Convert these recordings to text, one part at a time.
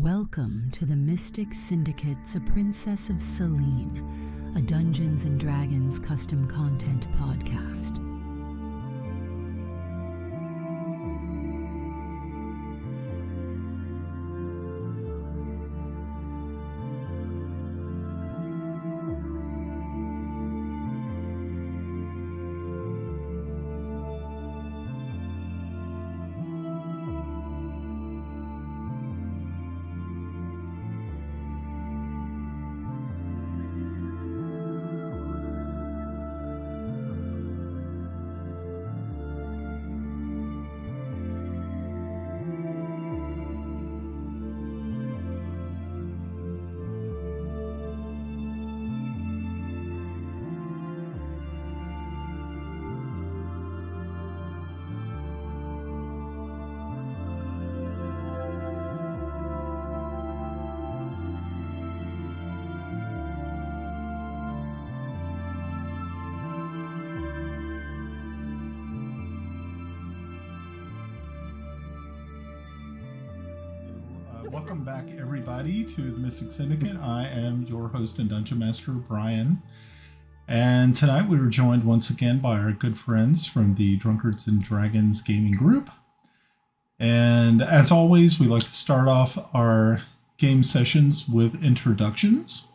Welcome to the Mystic Syndicate's A Princess of Celene, a Dungeons & Dragons custom content podcast. Welcome back, everybody, to the Mystic Syndicate. I am your host and Dungeon Master, Brian. And tonight we were joined once again by our good friends from the Drunkards and Dragons gaming group. And as always, we like to start off our game sessions with introductions.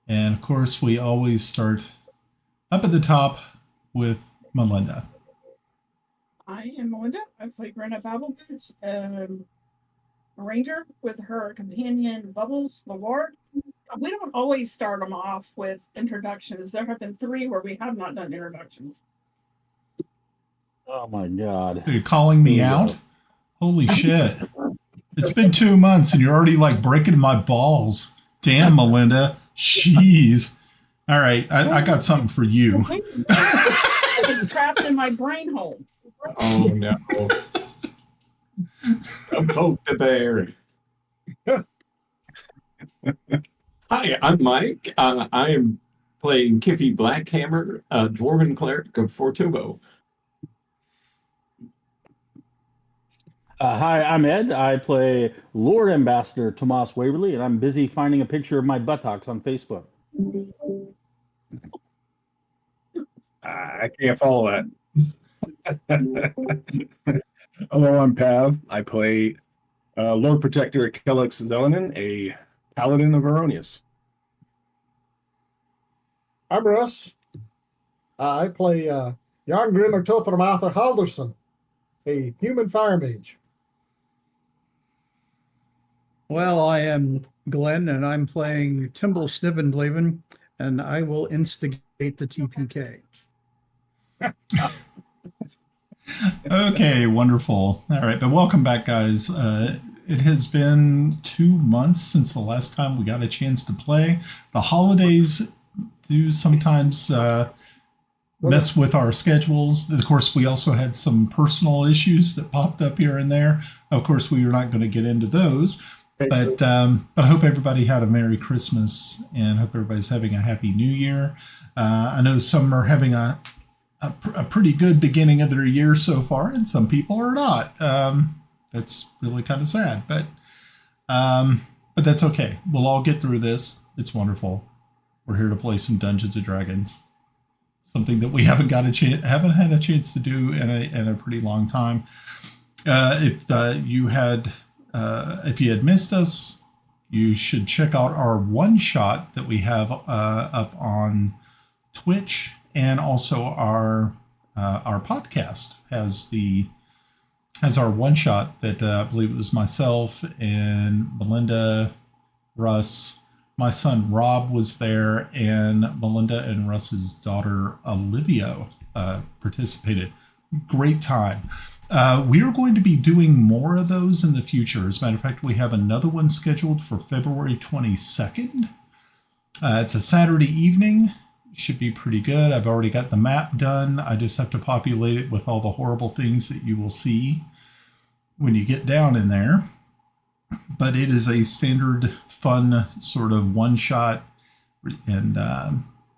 And of course, we always start up at the top with Melinda. I am Melinda. I play Grenna Babbleboots. A ranger with her companion Bubbles, the Lord. We don't always start them off with introductions. There have been 3 where we have not done introductions. Oh my God. You're calling me out? Holy shit. It's been 2 months and you're already like breaking my balls. Damn, Melinda. Jeez. All right, I got something for you. It's trapped in my brain hole. Oh no. Come poke the bear. Hi, I'm Mike. I am playing Kiffi Blackhammer, a Dwarven Cleric of Fortubo. Hi, I'm Ed. I play Lord Ambassador Tomas Waverly, and I'm busy finding a picture of my buttocks on Facebook. I can't follow that. Hello, I'm Pav. I play Lord Protector Kelex Zelenen, a Paladin of Heironious. I'm Russ. I play Járngrímur töframaður Halldórsson, a human fire mage. Well, I am Glenn, and I'm playing Timble Snivenblaven, and I will instigate the TPK. Okay, wonderful. All right, but welcome back, guys. It has been 2 months since the last time we got a chance to play. The holidays do sometimes mess with our schedules. Of course, we also had some personal issues that popped up here and there. Of course, we are not going to get into those. But I hope everybody had a Merry Christmas and hope everybody's having a Happy New Year. I know some are having a pretty good beginning of their year so far, and some people are not. That's really kind of sad, but that's okay. We'll all get through this. It's wonderful. We're here to play some Dungeons and Dragons, something that we haven't had a chance to do in a pretty long time. If you had missed us, you should check out our one shot that we have up on Twitch. And also our podcast has our one shot that I believe it was myself and Melinda, Russ, my son Rob was there, and Melinda and Russ's daughter Olivia participated. Great time. We are going to be doing more of those in the future. As a matter of fact, we have another one scheduled for February 22nd. It's a Saturday evening. Should be pretty good. I've already got the map done. I just have to populate it with all the horrible things that you will see when you get down in there. But it is a standard, fun sort of one shot, and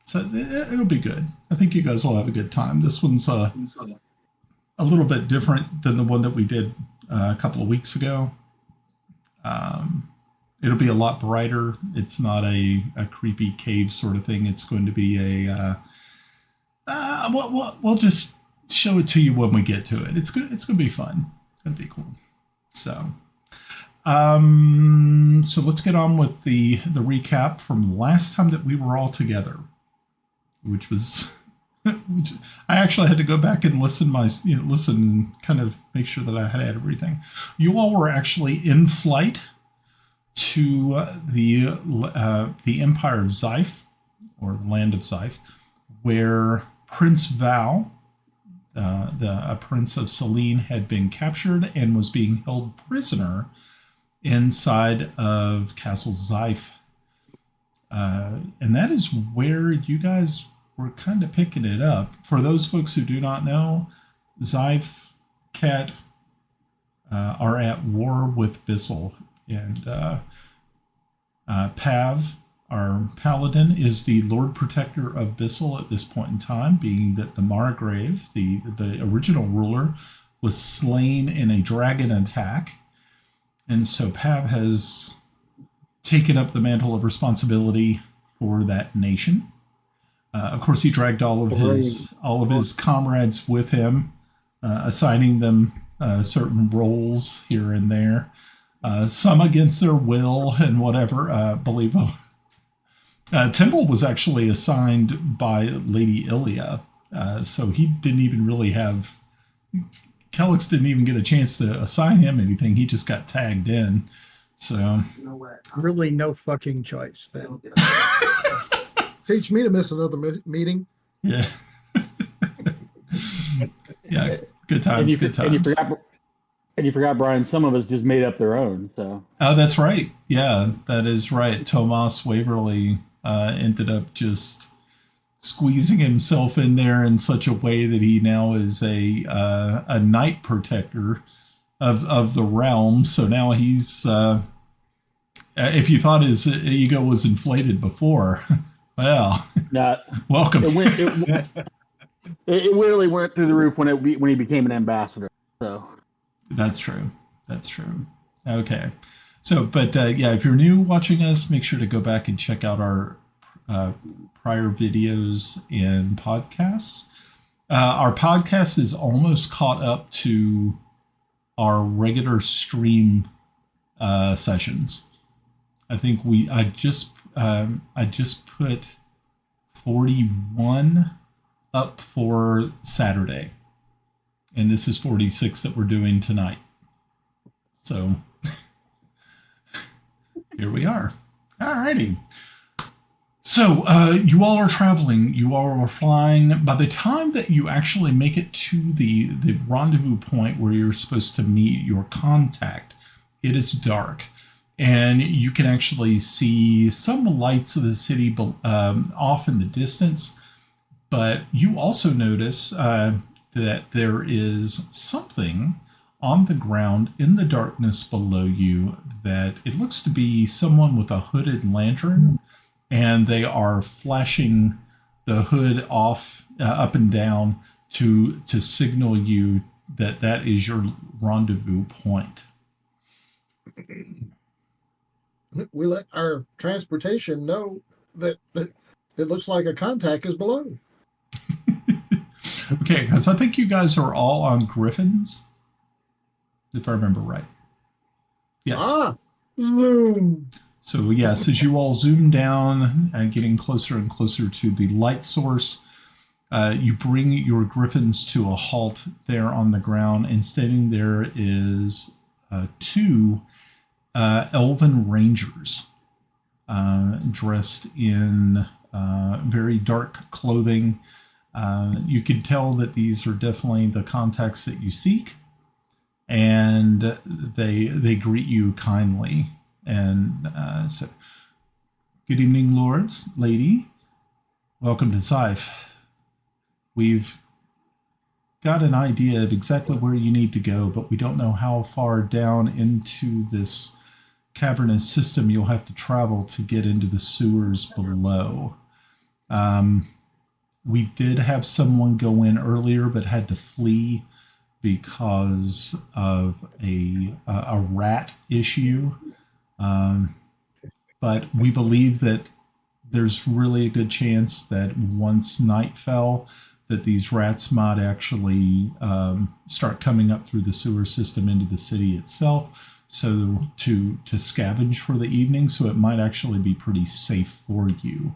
so it'll be good. I think you guys will have a good time. This one's a little bit different than the one that we did a couple of weeks ago. it'll be a lot brighter. It's not a creepy cave sort of thing. It's going to be we'll just show it to you when we get to it. It's good. It's going to be fun. It's going to be cool. So let's get on with the recap from the last time that we were all together, which was which I actually had to go back and listen and kind of make sure that I had everything. You all were actually in flight to the Empire of Zeif, or the land of Zeif, where Prince Val, a prince of Celene, had been captured and was being held prisoner inside of Castle Zeif. And that is where you guys were kind of picking it up. For those folks who do not know, Zeif Cat are at war with Bissell. And Pav, our Paladin, is the Lord Protector of Bissell at this point in time, being that the Margrave, the original ruler, was slain in a dragon attack. And so Pav has taken up the mantle of responsibility for that nation. Of course, he dragged all of his comrades with him, assigning them certain roles here and there, some against their will and whatever. Believe Timble was actually assigned by Lady Ilia, so he didn't even really have. Kelex didn't even get a chance to assign him anything. He just got tagged in. So really, no fucking choice then. Teach me to miss another meeting. Yeah. Yeah. Good times. Good times. And you forgot, Brian. Some of us just made up their own. So. Oh, that's right. Yeah, that is right. Tomas Waverly ended up just squeezing himself in there in such a way that he now is a knight protector of the realm. So now he's if you thought his ego was inflated before, well, welcome. It really went through the roof when he became an ambassador. So that's true. That's true. Okay. So, but yeah, if you're new watching us, make sure to go back and check out our prior videos and podcasts. Our podcast is almost caught up to our regular stream sessions. I think I just put 41 up for Saturday, and this is 46 that we're doing tonight. So here we are. All righty. So you all are traveling. You all are flying. By the time that you actually make it to the rendezvous point where you're supposed to meet your contact, it is dark. And you can actually see some lights of the city off in the distance. But you also notice that there is something on the ground in the darkness below you that it looks to be someone with a hooded lantern, and they are flashing the hood off up and down to signal you that is your rendezvous point. We let our transportation know that it looks like a contact is below. Okay, because I think you guys are all on griffins, if I remember right. Yes. Zoom. So yes, as you all zoom down and getting closer and closer to the light source, you bring your griffins to a halt there on the ground, and standing there is two elven rangers dressed in very dark clothing. You can tell that these are definitely the contacts that you seek, and they greet you kindly and say, "Good evening, lords, lady. Welcome to Zeif. We've got an idea of exactly where you need to go, but we don't know how far down into this cavernous system you'll have to travel to get into the sewers below. We did have someone go in earlier but had to flee because of a rat issue. but we believe that there's really a good chance that once night fell, that these rats might actually start coming up through the sewer system into the city itself, so to scavenge for the evening. So it might actually be pretty safe for you.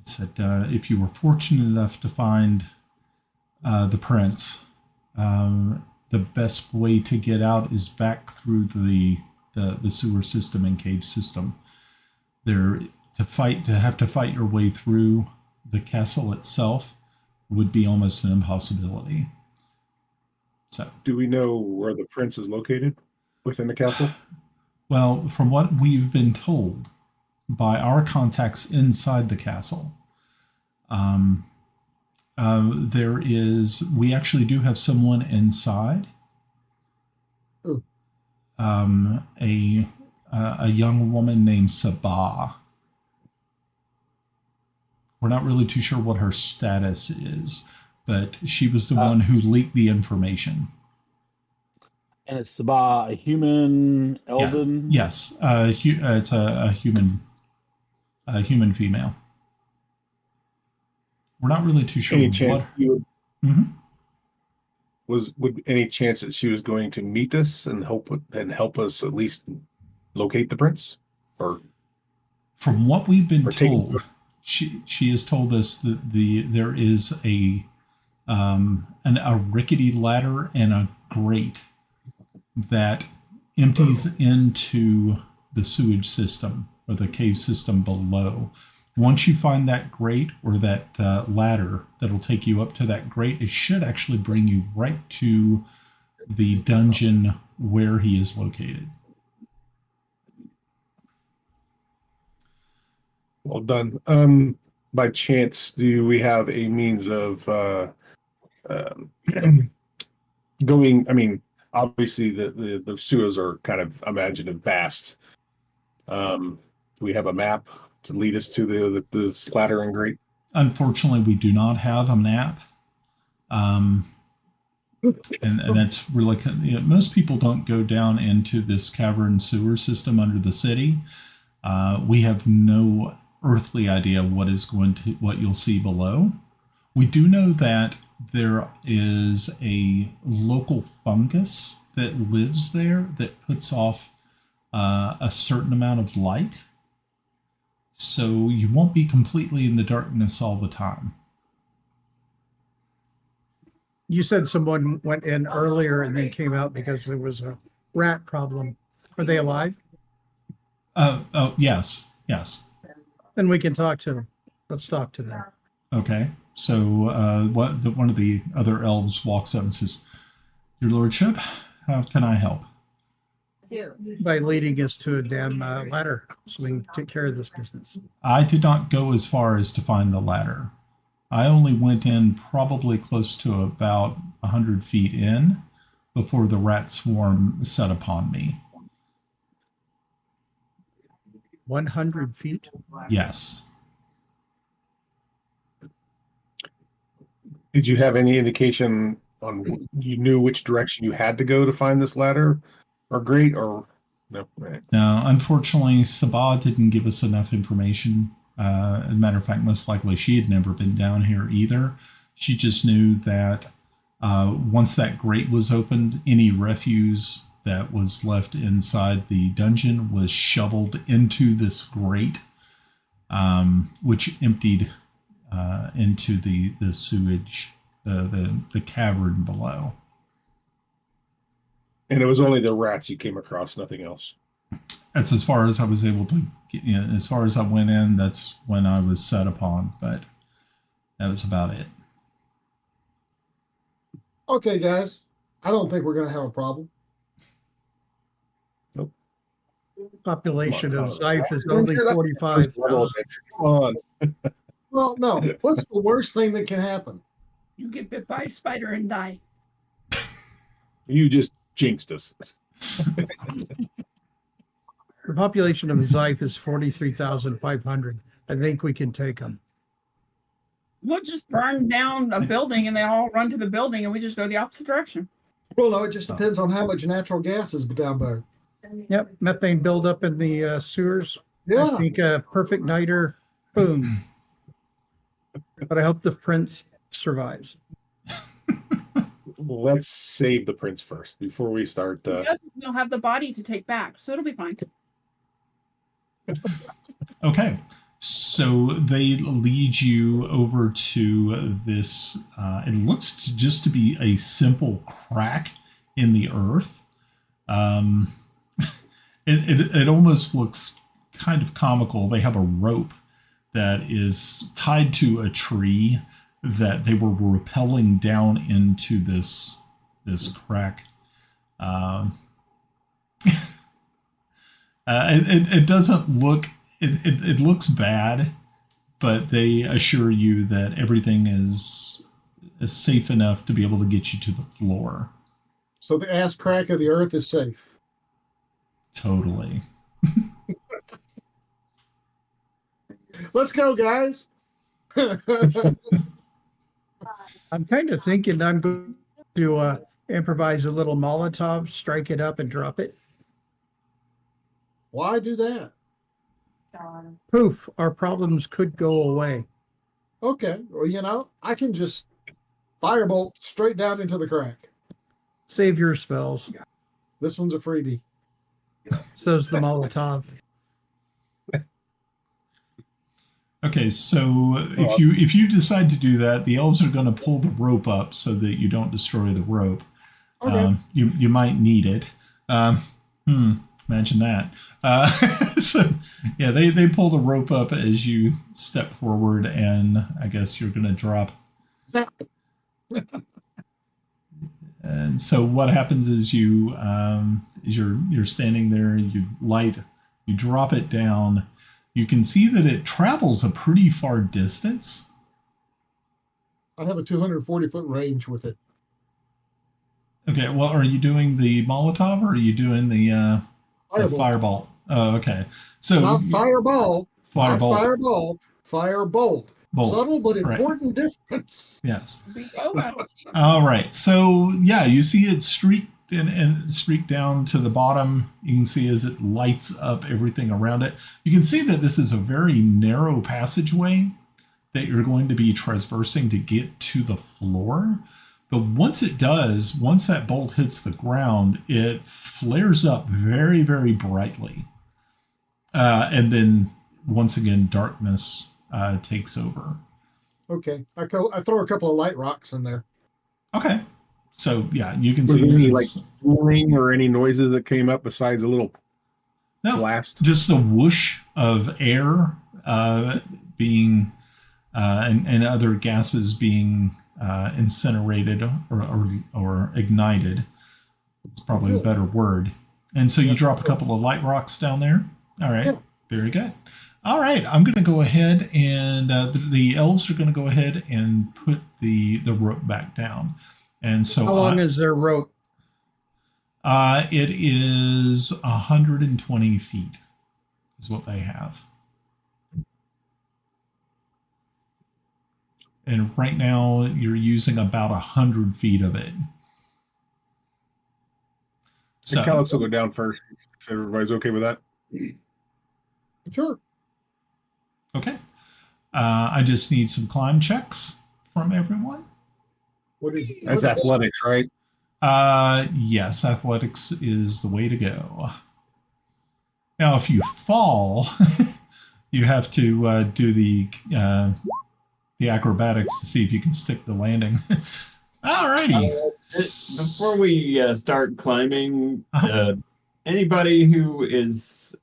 It said if you were fortunate enough to find the prince, the best way to get out is back through the sewer system and cave system. To have to fight your way through the castle itself would be almost an impossibility. So, do we know where the prince is located within the castle? Well, from what we've been told by our contacts inside the castle, we actually do have someone inside. Ooh. A young woman named Sabah. We're not really too sure what her status is, but she was the one who leaked the information. And is Sabah a human, elven? Yeah. Yes, it's a human female. We're not really too sure Any chance Mhm. would any chance that she was going to meet us and help us at least locate the prince? Or from what we've been told, she has told us that there is a rickety ladder and a grate that empties into the sewage system or the cave system below. Once you find that grate or that ladder that'll take you up to that grate, it should actually bring you right to the dungeon where he is located. Well done. By chance, do we have a means of going? I mean, obviously the sewers are kind of, imagine, vast. Do we have a map to lead us to the ladder and grate? Unfortunately, we do not have a map. And that's really, most people don't go down into this cavern sewer system under the city. We have no earthly idea what you'll see below. We do know that there is a local fungus that lives there that puts off a certain amount of light, so you won't be completely in the darkness all the time. You said someone went in earlier and then came out because there was a rat problem. Are they alive? Oh, yes. Then we can talk to them. Let's talk to them. Okay. So one of the other elves walks up and says, "Your lordship, how can I help?" By leading us to a damn ladder so we can take care of this business. I did not go as far as to find the ladder. I only went in probably close to about 100 feet in before the rat swarm set upon me. 100 feet? Yes. Did you have any indication on you knew which direction you had to go to find this ladder or grate, or no? Right. No, unfortunately, Sabah didn't give us enough information. As a matter of fact, most likely she had never been down here either. She just knew that once that grate was opened, any refuse that was left inside the dungeon was shoveled into this grate, which emptied into the sewage, the cavern below. And it was only the rats you came across, nothing else. That's as far as I was able to get. As far as I went in, that's when I was set upon, but that was about it. Okay, guys. I don't think we're going to have a problem. Nope. Population of Zeif is only 45,000. Come on. Well, no. What's the worst thing that can happen? You get bit by a spider and die. You just jinxed us. The population of Zeif is 43,500. I think we can take them. We'll just burn down a building and they all run to the building and we just go the opposite direction. Well, no, it just depends on how much natural gas is down there. Yep, methane buildup in the sewers. Yeah. I think a perfect niter, boom. But I hope the prince survives. Let's save the prince first before we start. You'll have the body to take back, so it'll be fine. Okay, so they lead you over to this. It looks just to be a simple crack in the earth. It almost looks kind of comical. They have a rope that is tied to a tree that they were rappelling down into this crack. It doesn't look. It looks bad, but they assure you that everything is safe enough to be able to get you to the floor. So the ass crack of the earth is safe. Totally. Let's go, guys. I'm kind of thinking I'm going to improvise a little Molotov, strike it up, and drop it. Why do that? Poof, our problems could go away. Okay. Well, I can just firebolt straight down into the crack. Save your spells. This one's a freebie. So's the Molotov. Okay, so if you decide to do that, the elves are going to pull the rope up so that you don't destroy the rope. Okay. You might need it. Imagine that. So yeah, they pull the rope up as you step forward, and I guess you're going to drop. And so what happens is you're standing there, you drop it down. You can see that it travels a pretty far distance. I have a 240-foot range with it. Okay, well, are you doing the Molotov or are you doing the Firebolt? Oh, okay. So not Fireball. Firebolt. Not Fireball. Firebolt. Bolt. Subtle but Right. important difference. Yes. All right. So yeah, you see it streak and streak down to the bottom. You can see as it lights up everything around it. You can see that this is a very narrow passageway that you're going to be traversing to get to the floor. But once that bolt hits the ground, it flares up very, very brightly. And then once again, darkness takes over. Okay. I throw a couple of light rocks in there. Okay. So yeah, you can Was see there any it's- cooling or any noises that came up besides a little blast? Just the whoosh of air being and other gases being incinerated or ignited. It's probably a better word. And so you drop a couple of light rocks down there. All right. Yeah. Very good. All right. I'm going to go ahead and the elves are going to go ahead and put the rope back down. And so How long is their rope? It is 120 feet is what they have. And right now you're using about 100 feet of it. So Kelex will go down first if everybody's okay with that. Sure. Okay. I just need some climb checks from everyone. That's athletics, right? Yes, athletics is the way to go. Now, if you fall, you have to do the acrobatics to see if you can stick the landing. Alrighty. Before we start climbing, anybody who is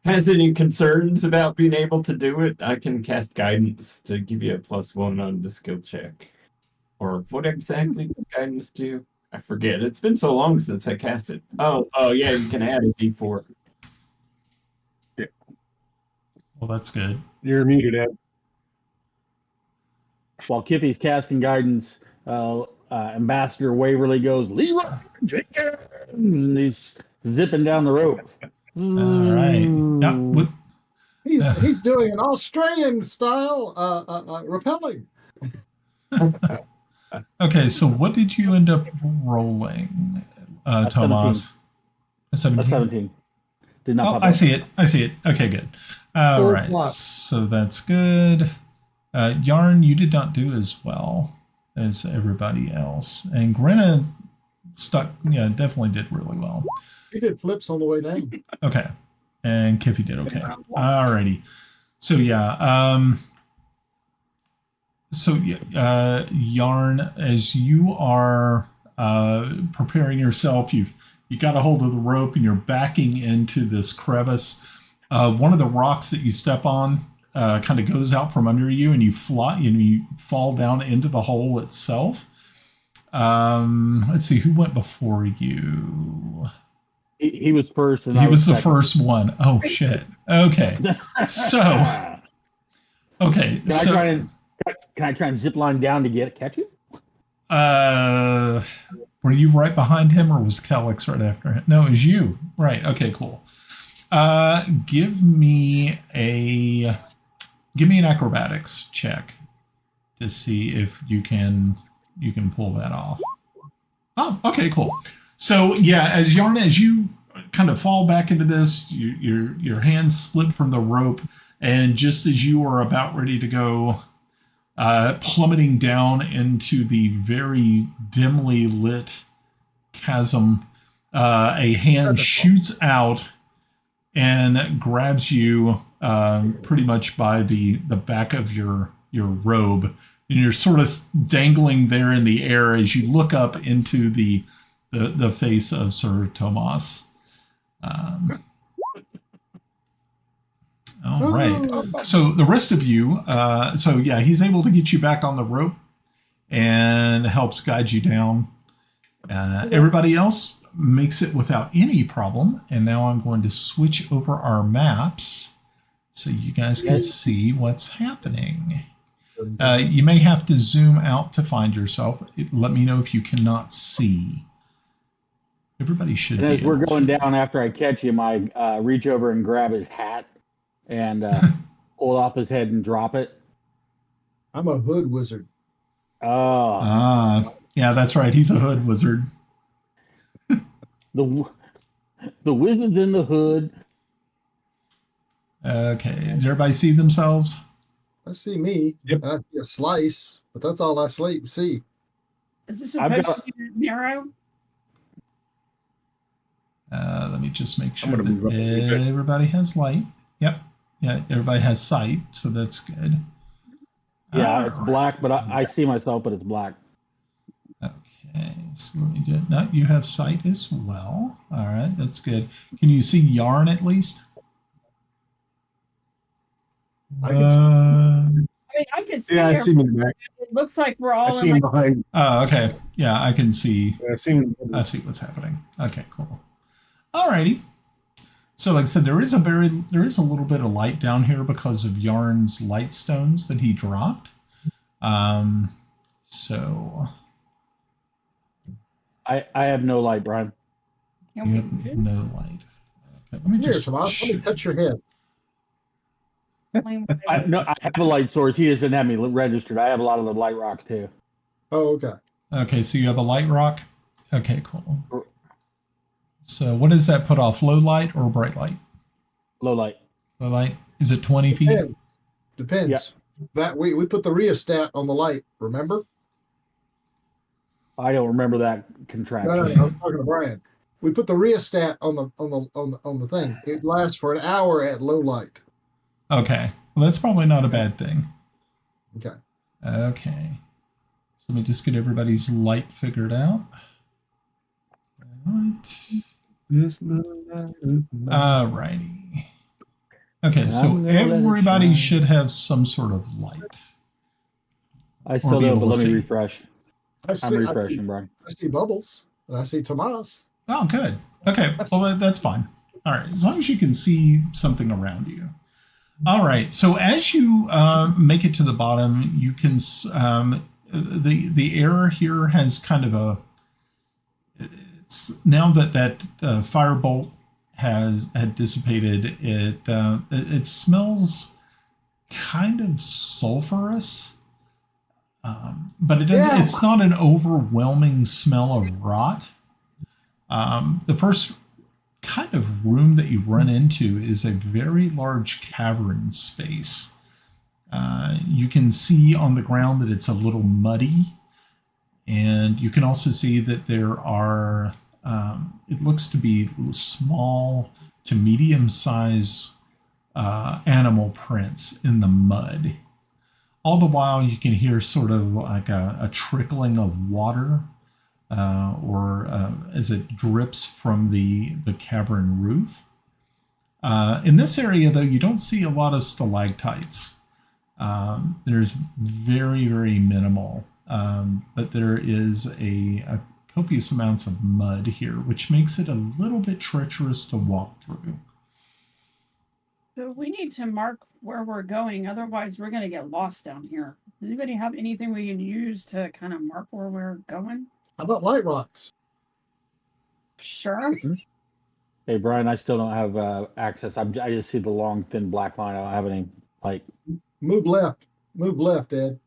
has any concerns about being able to do it, I can cast guidance to give you a +1 on the skill check. Or what exactly does guidance do? I forget. It's been so long since I cast it. Oh yeah, you can add a D4. Yeah. Well, that's good. You're muted, Ed. While Kiffi's casting guidance, Ambassador Waverly goes, Leroy Jenkins! And he's zipping down the rope. All right. Yeah, He's doing an Australian style rappelling. Okay, so what did you end up rolling, Tomas? 17. Did not Oh, pop I up. see it. I see it. Okay, good. All Full right, block. so that's good. Yarn, you did not do as well as everybody else, and Grenna stuck. Yeah, definitely did really well. He did flips on the way down. Okay, and Kiffi did okay. Alrighty. So yeah, Yarn, as you are preparing yourself, you got a hold of the rope and you're backing into this crevice. One of the rocks that you step on kind of goes out from under you, and you fall down into the hole itself. Let's see, who went before you? He was first, and He was the second. first one. Oh shit. Okay. So. Okay. Can I try and zip line down to catch you? Were you right behind him, or was Kelex right after him? No, it was you. Right. Okay. Cool. Give me an acrobatics check to see if you can pull that off. Oh, okay, cool. So yeah, as you kind of fall back into this, your hands slip from the rope, and just as you are about ready to go plummeting down into the very dimly lit chasm, a hand shoots out and grabs you pretty much by the back of your robe, and you're sort of dangling there in the air as you look up into the face of Sir Tomas. All right. So the rest of you, he's able to get you back on the rope and helps guide you down. Everybody else makes it without any problem. And now I'm going to switch over our maps so you guys can see what's happening. You may have to zoom out to find yourself. Let me know if you cannot see. Everybody should. And as we're going down after I catch him, I reach over and grab his hat and pull it off his head and drop it. I'm a hood wizard. Oh. Yeah, that's right. He's a hood wizard. The wizard's in the hood. Okay. Does everybody see themselves? I see me. Yep. And I see a slice, but that's all I see. Is this supposed to be narrow? Let me just make sure I'm gonna move up a little bit. that everybody has light. Yep. Yeah, everybody has sight, so that's good. Yeah, it's black, but I see myself, but it's black. Okay, so let me do it. No, you have sight as well. All right, that's good. Can you see Yarn at least? I can see. I mean, I can see. Yeah, I see him in the back. It looks like we're I all see in him like behind. Oh, okay. Yeah, I can see. I see him. I see what's happening. Okay, cool. All righty. So, like I said, there is a little bit of light down here because of Yarn's light stones that he dropped. So I have no light, Brian. you have no light. Okay, let me Here, just. Tomas, let me cut your head. I have a light source. He doesn't have me registered. I have a lot of the light rock too. Oh, okay. Okay, so you have a light rock. Okay, cool. So what does that put off? Low light or bright light? Low light. Low light. Is it 20 feet? Depends. Yeah. That we put the rheostat on the light. Remember? I don't remember that No, contraction. I'm talking to Brian. We put the rheostat on the thing. It lasts for an hour at low light. Okay. Well, that's probably not a bad thing. Okay. Okay. So let me just get everybody's light figured out. All righty. Okay, so I'm gonna let it everybody shine. should have some sort of light. I still be don't, able but to let me see. refresh. I'm refreshing, Brian. I see bubbles, and I see Tomas. Oh, good. Okay, well, that's fine. All right, as long as you can see something around you. All right, so as you make it to the bottom, you can the air here has kind of a. It's now that firebolt had dissipated, it smells kind of sulfurous, but it doesn't. Yeah. It's not an overwhelming smell of rot. The kind of room that you run into is a very large cavern space. You can see on the ground that it's a little muddy, and you can also see that there are, it looks to be small to medium-sized animal prints in the mud. All the while, you can hear sort of like a trickling of water, or as it drips from the cavern roof. In this area, though, you don't see a lot of stalactites. There's very, very minimal, but there is a copious amounts of mud here, which makes it a little bit treacherous to walk through. So we need to mark where we're going, otherwise we're going to get lost down here. Does anybody have anything we can use to kind of mark where we're going? How about light rocks? Sure. Hey, Brian, I still don't have access. I just see the long, thin black line. I don't have any light. Move left. Move left, Ed.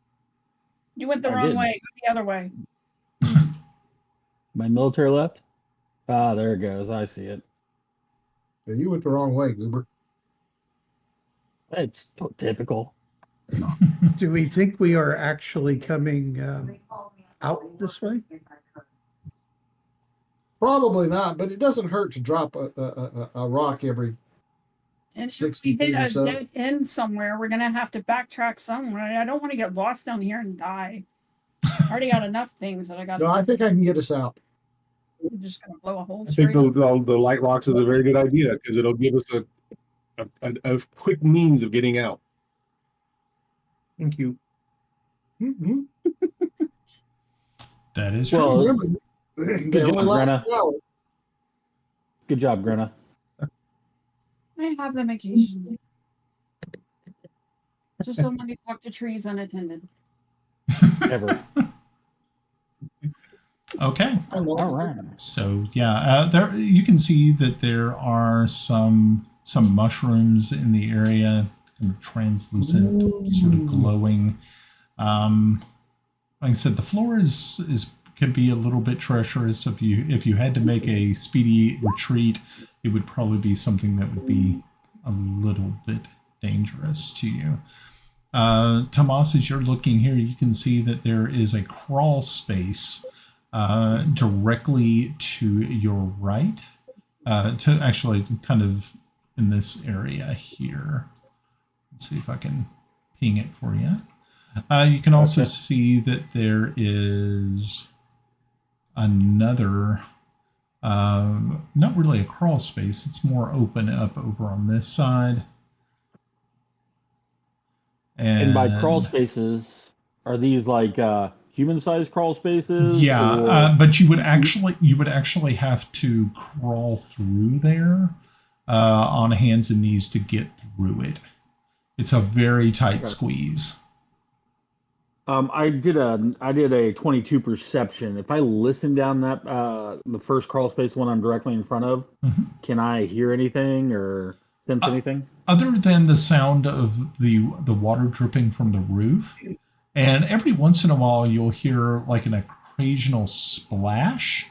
You went the I wrong did. way. Go the other way. My military left? Ah, there it goes. I see it. Yeah, you went the wrong way, Goober. It's typical. Do we think we are actually coming out this way? Probably not, but it doesn't hurt to drop a rock every. And if 60 we hit feet or a so. dead end somewhere, we're going to have to backtrack somewhere. I don't want to get lost down here and die. I already got enough things that I got. No, I think I can get us out. I'm just going to blow a hole I think straight up. the light rocks is a very good idea because it'll give us a quick means of getting out. Thank you. Mm-hmm. That is true. Well, Remember, good they job, only last Grenna. 2 hours. Good job, Grenna. I have them occasionally. Just don't let me talk to trees unattended. Ever. Okay. I know. All right. So yeah, there you can see that there are some mushrooms in the area, kind of translucent, sort of glowing. Like I said, the floor is can be a little bit treacherous. If you had to make a speedy retreat, it would probably be something that would be a little bit dangerous to you. Tomas, as you're looking here, you can see that there is a crawl space directly to your right, to actually kind of in this area here. Let's see if I can ping it for you. You can also see that there is another, not really a crawl space, it's more open up over on this side. And by crawl spaces, are these like human-sized crawl spaces? Yeah, but you would actually have to crawl through there on hands and knees to get through it. It's a very tight squeeze. I did a 22 perception. If I listen down that the first crawl space, one I'm directly in front of, can I hear anything or sense anything? Other than the sound of the water dripping from the roof, and every once in a while you'll hear like an occasional splash,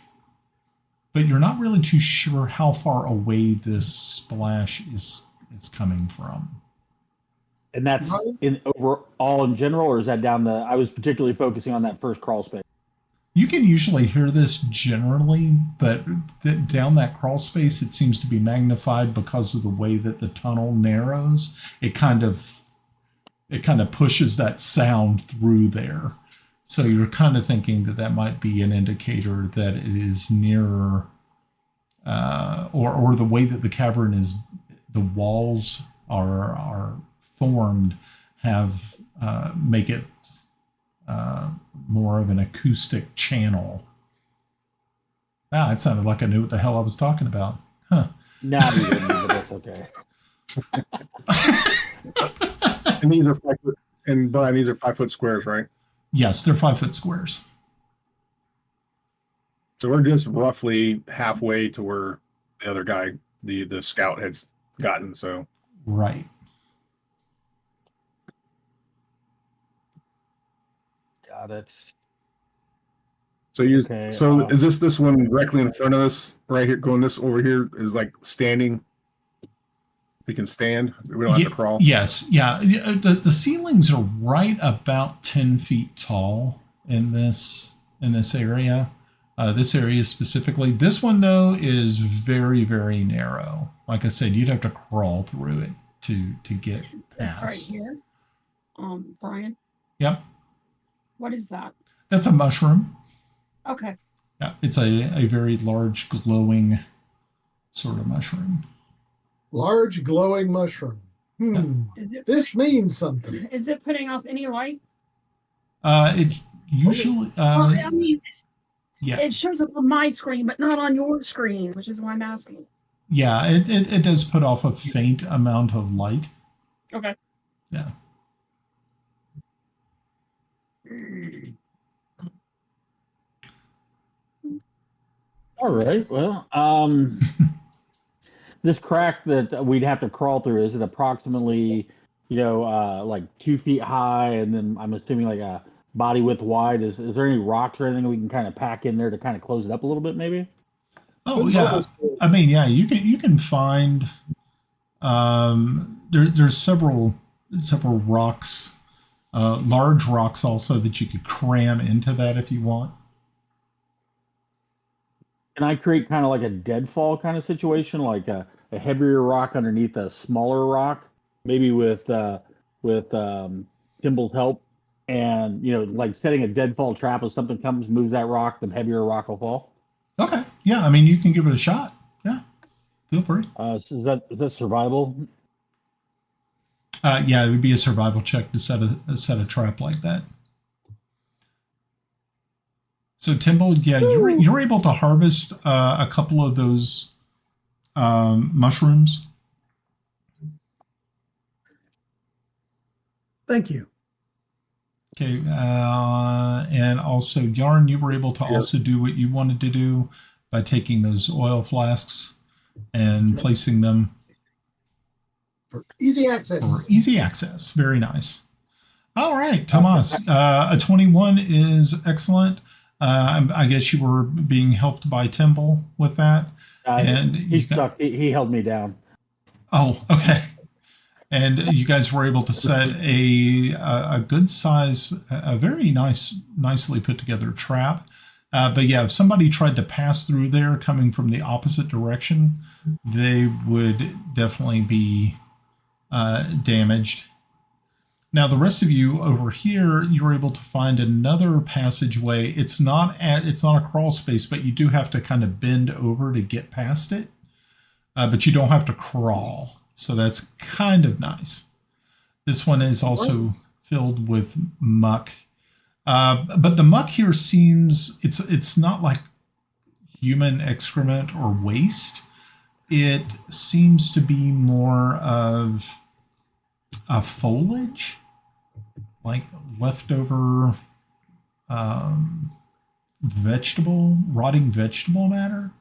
but you're not really too sure how far away this splash is coming from. And that's in overall in general, or is that down the? I was particularly focusing on that first crawl space. You can usually hear this generally, but down that crawl space, it seems to be magnified because of the way that the tunnel narrows. It kind of pushes that sound through there. So you're kind of thinking that might be an indicator that it is nearer, or the way that the cavern is, the walls are formed, have make it more of an acoustic channel. It sounded like I knew what the hell I was talking about. Huh. Nah, you didn't, but that's okay. And these are 5 foot, and Brian, these are 5 foot squares, right? Yes, they're 5 foot squares. So we're just roughly halfway to where the other guy, the scout, has gotten. So right. Got it. So you Okay, so is this one directly in front of us right here? Going this over here is like standing. We can stand. We don't have to crawl. Yes, yeah. The ceilings are right about 10 feet tall in this area. This area specifically. This one though is very, very narrow. Like I said, you'd have to crawl through it to get It's past. right here. Brian, Yep, what is that? that's a mushroom. Okay. Yeah, it's a very large glowing sort of mushroom. Large glowing mushroom. Is it This means something. is it putting off any light? It usually, Well, I mean, yeah, it shows up on my screen, but not on your screen, which is why I'm asking. yeah, it does put off a faint amount of light. Okay. Yeah. all right. Well, this crack that we'd have to crawl through, is it approximately, like 2 feet high, and then I'm assuming like a body width wide? Is there any rocks or anything we can kind of pack in there to kind of close it up a little bit, maybe? Oh yeah. I mean, yeah, you can find there's several rocks, large rocks also that you could cram into that if you want. Can I create kind of like a deadfall kind of situation, like a heavier rock underneath a smaller rock, maybe with Timble's help, and like setting a deadfall trap if something comes, moves that rock, the heavier rock will fall. Okay. Yeah, I mean, you can give it a shot. Yeah, feel free. So is that survival? Yeah, it would be a survival check to set a trap like that. So Timble, yeah, you're able to harvest a couple of those mushrooms. Thank you. Okay, and also Yarn, you were able to also do what you wanted to do by taking those oil flasks and placing them For easy access. for easy access. Very nice. All right, Tomas, a 21 is excellent. I guess you were being helped by Timble with that. And he stuck. He held me down. Oh, okay. And you guys were able to set a good size, a very nicely put together trap. But yeah, if somebody tried to pass through there coming from the opposite direction, they would definitely be damaged. Now, the rest of you over here, you were able to find another passageway. It's not a crawl space, but you do have to kind of bend over to get past it. But you don't have to crawl. So that's kind of nice. This one is also filled with muck. But the muck here seems, it's not like human excrement or waste. It seems to be more of a foliage, like leftover rotting vegetable matter.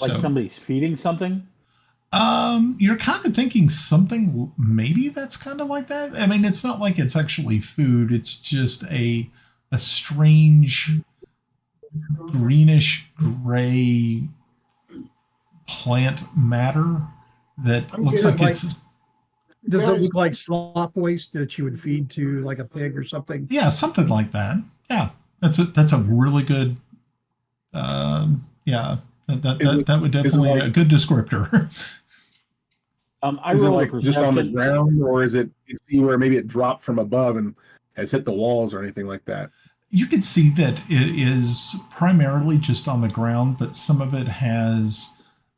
Like somebody's feeding something? You're kind of thinking something maybe that's kind of like that. I mean, it's not like it's actually food. It's just a strange greenish gray plant matter that looks like it's. Does it look like slop waste that you would feed to like a pig or something? Yeah, something like that. Yeah, that's a really good. Yeah, that would definitely be a good descriptor. Is it like just on the ground, or is it see where maybe it dropped from above and has hit the walls or anything like that? You can see that it is primarily just on the ground, but some of it has.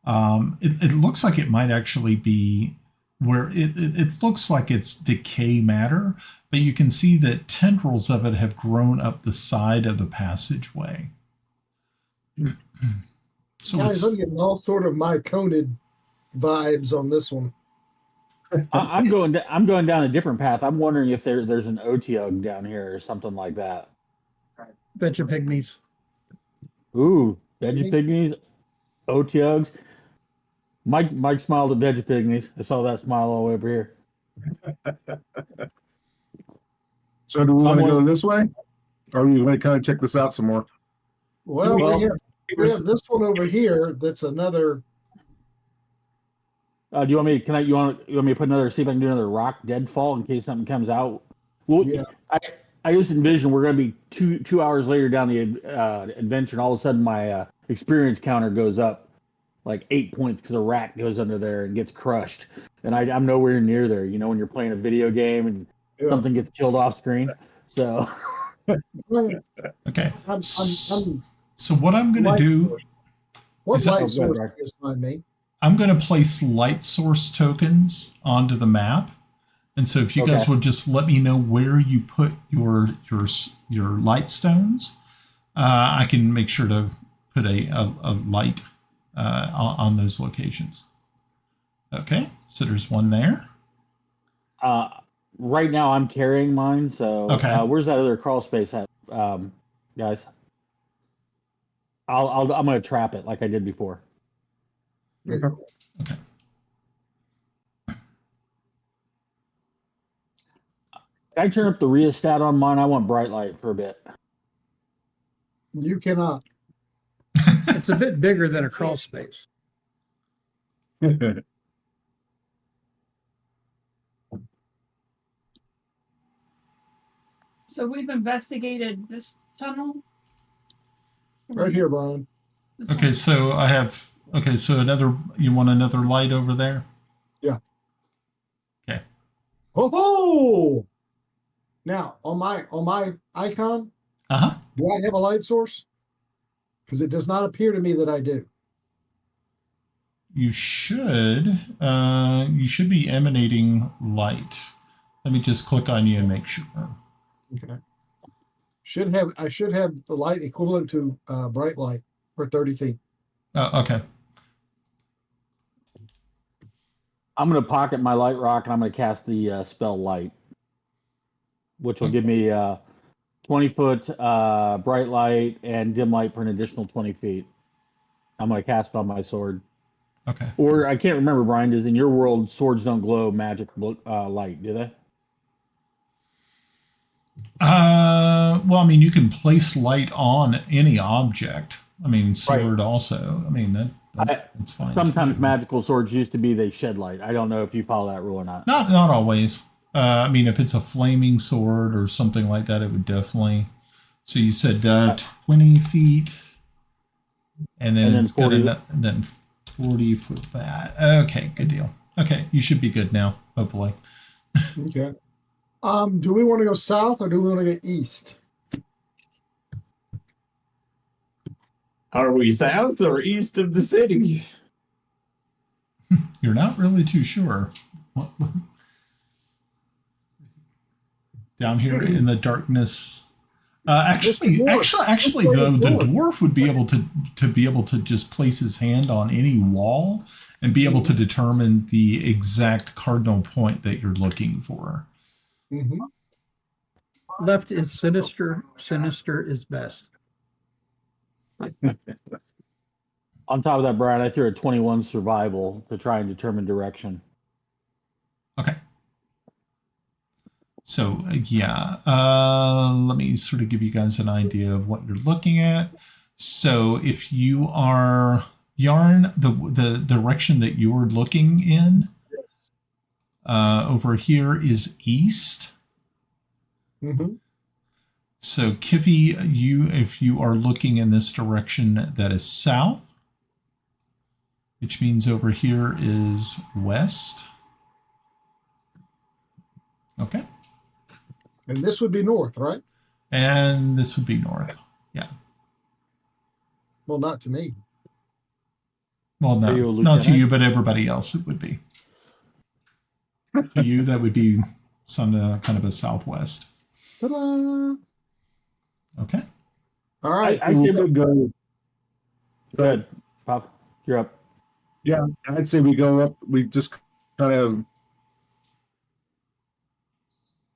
It looks like it might actually be where it looks like it's decay matter, but you can see that tendrils of it have grown up the side of the passageway. So Guys, I'm getting all sort of myconid vibes on this one. I'm going down a different path. I'm wondering if there's an Otiug down here or something like that. Vegapygmies. Ooh, Vegapygmies, Otiugs. Mike smiled at Vegapygmies. I saw that smile all over here. So do we want to go this way? Or you want to kind of check this out some more? Well, Well, we have this one over here. That's another. Do you want me? You want me to put another? See if I can do another rock deadfall in case something comes out. Well, Yeah. I just envision we're going to be two hours later down the adventure, and all of a sudden my experience counter goes up like 8 points because a rat goes under there and gets crushed, and I'm nowhere near there. You know, when you're playing a video game and Yeah. something gets killed off screen. So Okay. I'm So what I'm going to do, what Is that- light Oh, source good, is on me? I'm going to place light source tokens onto the map. And so if you guys Okay. would just let me know where you put your light stones, I can make sure to put a light on those locations. Okay, so there's one there. right now I'm carrying mine. So Okay. where's that other crawl space at, guys? I'm going to trap it like I did before. Okay. Can I turn up the rheostat on mine? I want bright light for a bit. You cannot. It's a bit bigger than a crawl space. So we've investigated this tunnel. Right here, Brian. This Okay, one? so so you want another light over there? Oh! Now on my icon, Uh-huh. do I have a light source? Because it does not appear to me that I do. You should be emanating light. Let me just click on you and make sure. Okay. I should have the light equivalent to bright light for 30 feet. Okay. I'm going to pocket my light rock and I'm going to cast the spell light, which will give me 20-foot bright light and dim light for an additional 20 feet. I'm going to cast it on my sword. Okay. Or I can't remember, Brian, does in your world swords don't glow magic light, do they? Well, I mean, you can place light on any object. I mean, sword also. I mean, that's fine. Sometimes too. magical swords used to be they shed light. I don't know if you follow that rule or not. Not always. I mean, if it's a flaming sword or something like that, it would definitely. So you said 20 feet, and then it's 40. got then 40 for that. Okay, good deal. Okay, you should be good now, hopefully. Okay. Do we want to go south or do we want to go east? Are we south or east of the city? You're not really too sure. Down here in the darkness. Actually, the dwarf would be able to just place his hand on any wall and be able to determine the exact cardinal point that you're looking for. Mm-hmm. Left is sinister. Sinister is best. On top of that, Brian, I threw a 21 survival to try and determine direction. Okay. So let me sort of give you guys an idea of what you're looking at. So if you are Yarn, the direction that you're looking in over here is east. Mm-hmm. So Kiffi, if you are looking in this direction, that is south, which means over here is west. Okay. And this would be north, right? And this would be north. Yeah. Well, not to me. Well, Are you a not to lieutenant? you, but everybody else it would be. To you, that would be some kind of a southwest. Ta-da! Okay. All right. I say we go. Go ahead, Pop. You're up. Yeah, I'd say we go up. We just kind of.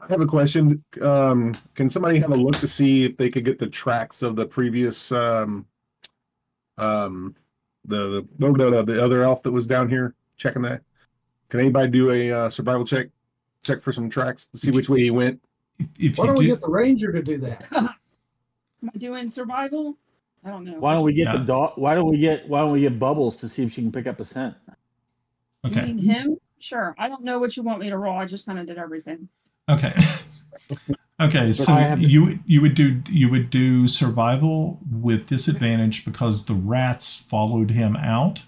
I have a question. Can somebody have a look to see if they could get the tracks of the previous the other elf that was down here? Checking that. Can anybody do a survival check? Check for some tracks to see which way he went. If Why you don't we do, get the ranger to do that? Am I doing survival? I don't know. Why don't we get Yeah. the dog? Why don't we get Bubbles to see if she can pick up a scent? You Okay. mean him? Sure. I don't know what you want me to roll. I just kind of did everything. Okay. Okay, so I have to- you would do survival with disadvantage because the rats followed him out.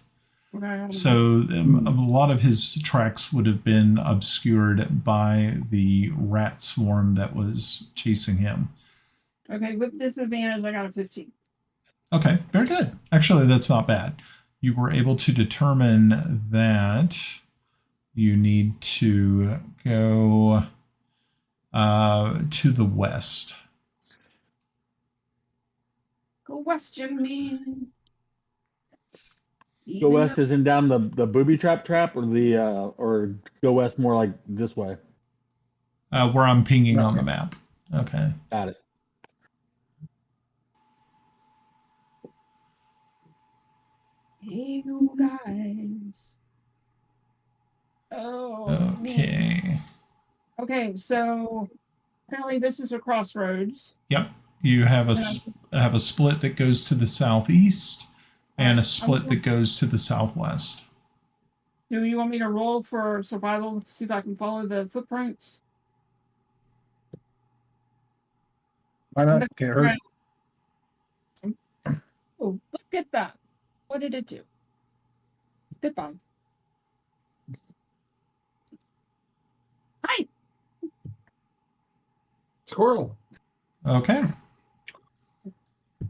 Okay. So a lot of his tracks would have been obscured by the rat swarm that was chasing him. Okay, with disadvantage, I got a 15. Okay, very good. Actually, that's not bad. You were able to determine that you need to go to the west. Go west, man. Go west isn't down the booby trap or go west more like this way. Where I'm pinging on the map. Okay. Got it. Hey, you guys. Oh, man. Okay. Okay, so apparently this is a crossroads. Yep. You have a split that goes to the southeast and a split that goes to the southwest. Do you want me to roll for survival to see if I can follow the footprints? Why not? Can't hurt. Oh, look at that. What did it do? Goodbye. Hi. Squirrel. Okay.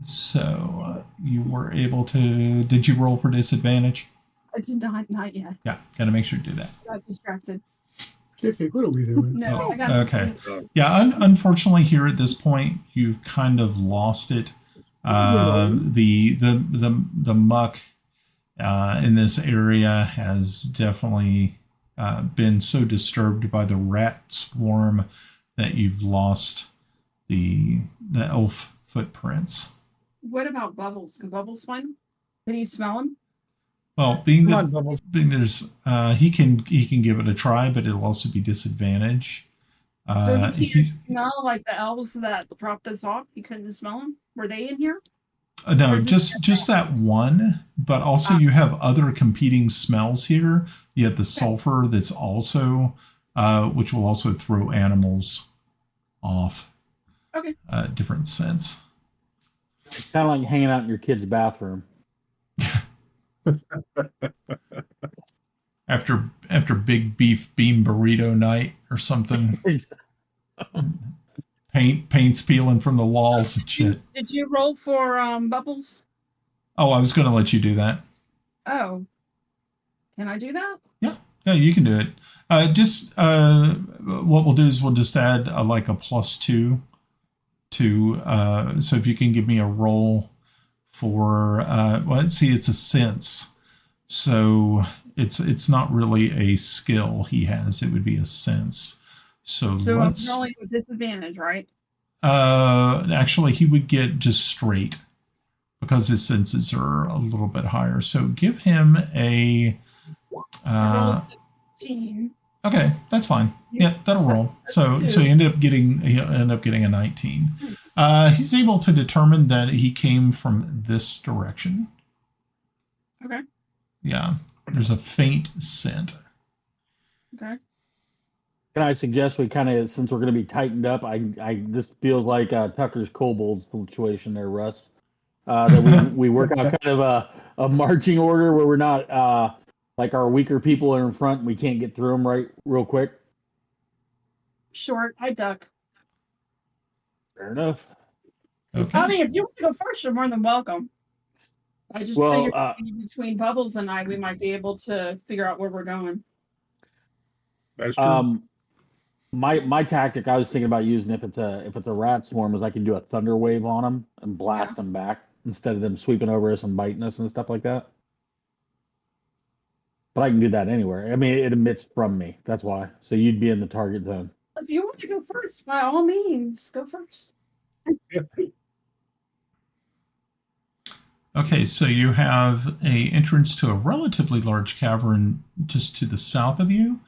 So you were able to. Did you roll for disadvantage? I did not yet. Yeah, got to make sure to do that. Got distracted. Kiffi, what are we doing? No, Oh, I got okay. Yeah, unfortunately, here at this point, you've kind of lost it. The muck in this area has definitely been so disturbed by the rat swarm that you've lost the elf footprints. What about Bubbles? Can Bubbles find him? Can he smell him? Well, being Come that on, Bubbles. there's he can give it a try, but it'll also be disadvantage. So he He's can't smell like the elves that dropped us off? You couldn't smell them? Were they in here? no, Or is it just that one, but also you have other competing smells here. You have the sulfur that's also, which will also throw animals off. Okay. Different scents. Kind of like hanging out in your kid's bathroom. After big beef bean burrito night or something. Paint's peeling from the walls and shit. Did you roll for Bubbles? Oh, I was going to let you do that. Oh. Can I do that? Yeah, you can do it. What we'll do is we'll just add like a +2 to so if you can give me a roll for well, let's see, it's a sense, so it's not really a skill he has, it would be a sense. So I'm let's rolling with disadvantage, right? actually he would get just straight because his senses are a little bit higher, so give him a I rolled 16. okay, that's fine. Yeah, that'll roll. So he ended up getting a 19. He's able to determine that he came from this direction. Okay. Yeah, there's a faint scent. Okay. Can I suggest we kind of, since we're going to be tightened up, this feels like Tucker's kobold situation there, Russ. That we work out kind of a marching order where we're not like our weaker people are in front and we can't get through them real quick. Short, I duck. Fair enough. Okay. I mean, if you want to go first, you're more than welcome. I just figured between Bubbles and I, we might be able to figure out where we're going. That's true. My tactic I was thinking about using if it's a rat swarm is I can do a thunder wave on them and blast them back instead of them sweeping over us and biting us and stuff like that. But I can do that anywhere. I mean, it emits from me. That's why. So you'd be in the target zone. If you want to go first, by all means, go first. Okay, so you have a entrance to a relatively large cavern just to the south of you,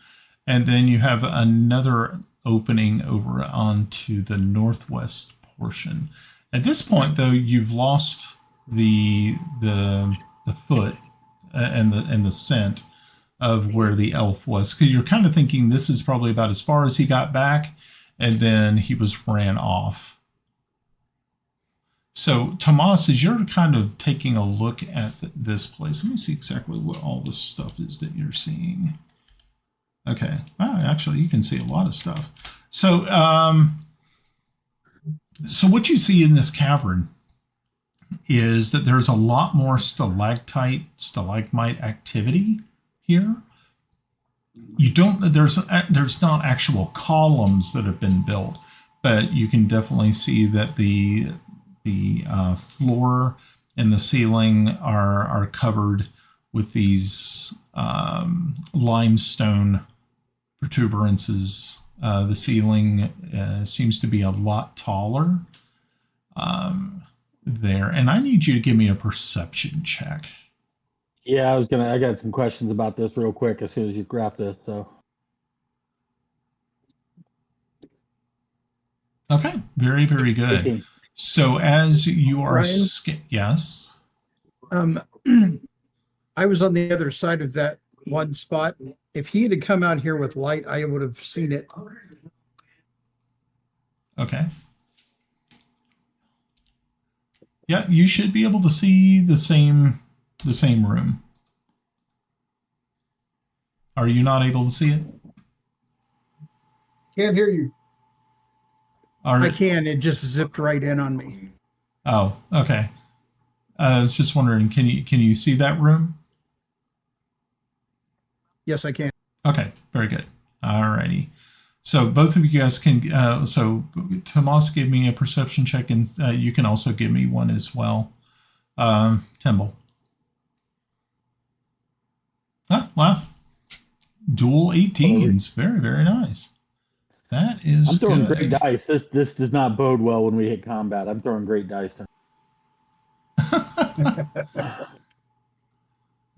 and then you have another opening over onto the northwest portion. At this point, though, you've lost the foot and the scent of where the elf was. Because you're kind of thinking this is probably about as far as he got back, and then he ran off. So, Tomas, as you're kind of taking a look at this place, let me see exactly what all this stuff is that you're seeing. Okay. Actually, you can see a lot of stuff. So, so what you see in this cavern is that there's a lot more stalactite, stalagmite activity here. There's not actual columns that have been built, but you can definitely see that the floor and the ceiling are covered with these limestone protuberances. The ceiling seems to be a lot taller there. And I need you to give me a perception check. Yeah, I got some questions about this real quick as soon as you grab this. So. Okay, very, very good. 18. So as you are, Ryan? yes. I was on the other side of that one spot. If he had come out here with light, I would have seen it. Okay. Yeah, you should be able to see the same room. Are you not able to see it? Can't hear you. I can. It just zipped right in on me. Oh, okay. I was just wondering, can you see that room? Yes, I can. Okay, very good. All righty. So both of you guys can. So Tomas gave me a perception check, and you can also give me one as well. Timble. Wow. Dual 18s. Very, very nice. That is I'm throwing good. great dice. This does not bode well when we hit combat. I'm throwing great dice.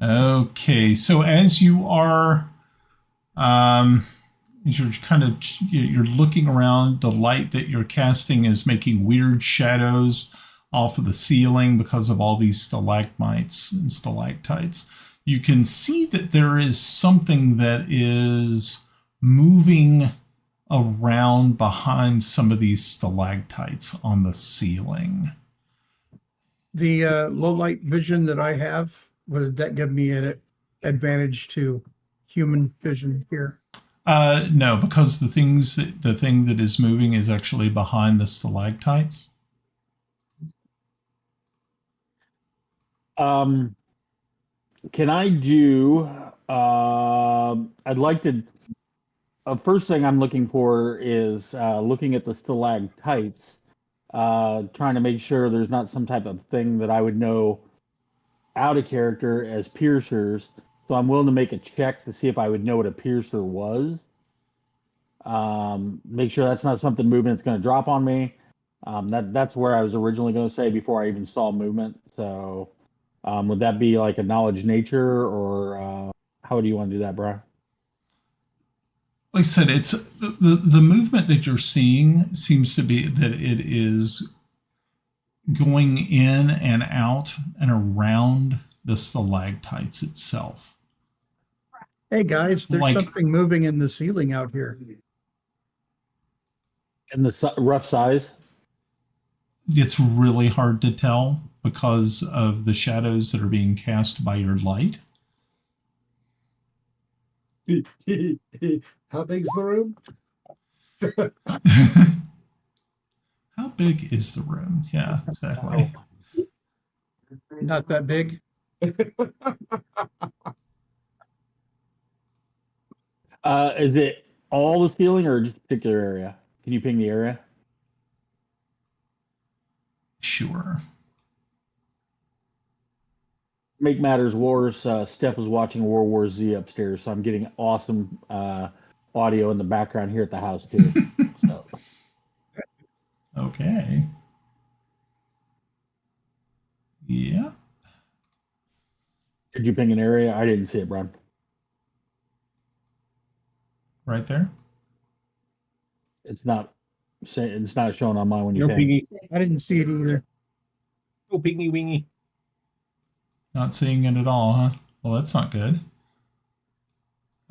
Okay, so as you are, as you're looking around, the light that you're casting is making weird shadows off of the ceiling because of all these stalagmites and stalactites. You can see that there is something that is moving around behind some of these stalactites on the ceiling. The low light vision that I have, would that give me an advantage to human vision here? No, because the thing that is moving is actually behind the stalactites. Can I do? I'd like to. First thing I'm looking for is looking at the stalactites, trying to make sure there's not some type of thing that I would know out of character as piercers. So I'm willing to make a check to see if I would know what a piercer was. Make sure that's not something movement that's going to drop on me. That's where I was originally going to say before I even saw movement. So would that be like a knowledge nature, or how do you want to do that, Brian? Like I said, it's the movement that you're seeing seems to be that it is going in and out and around the stalactites itself. Hey guys, there's something moving in the ceiling out here. And the rough size? It's really hard to tell because of the shadows that are being cast by your light. How big's the room? How big is the room? Yeah, exactly. Not that big. Is it all the ceiling or just a particular area? Can you ping the area? Sure. Make matters worse, Steph was watching World War Z upstairs, so I'm getting awesome audio in the background here at the house too. So. Okay. Yeah. Did you ping an area? I didn't see it, Brian. Right there. It's not It's not showing on mine when you No ping. pingy. I didn't see it either. No pingy wingy. Not seeing it at all, huh? Well, that's not good.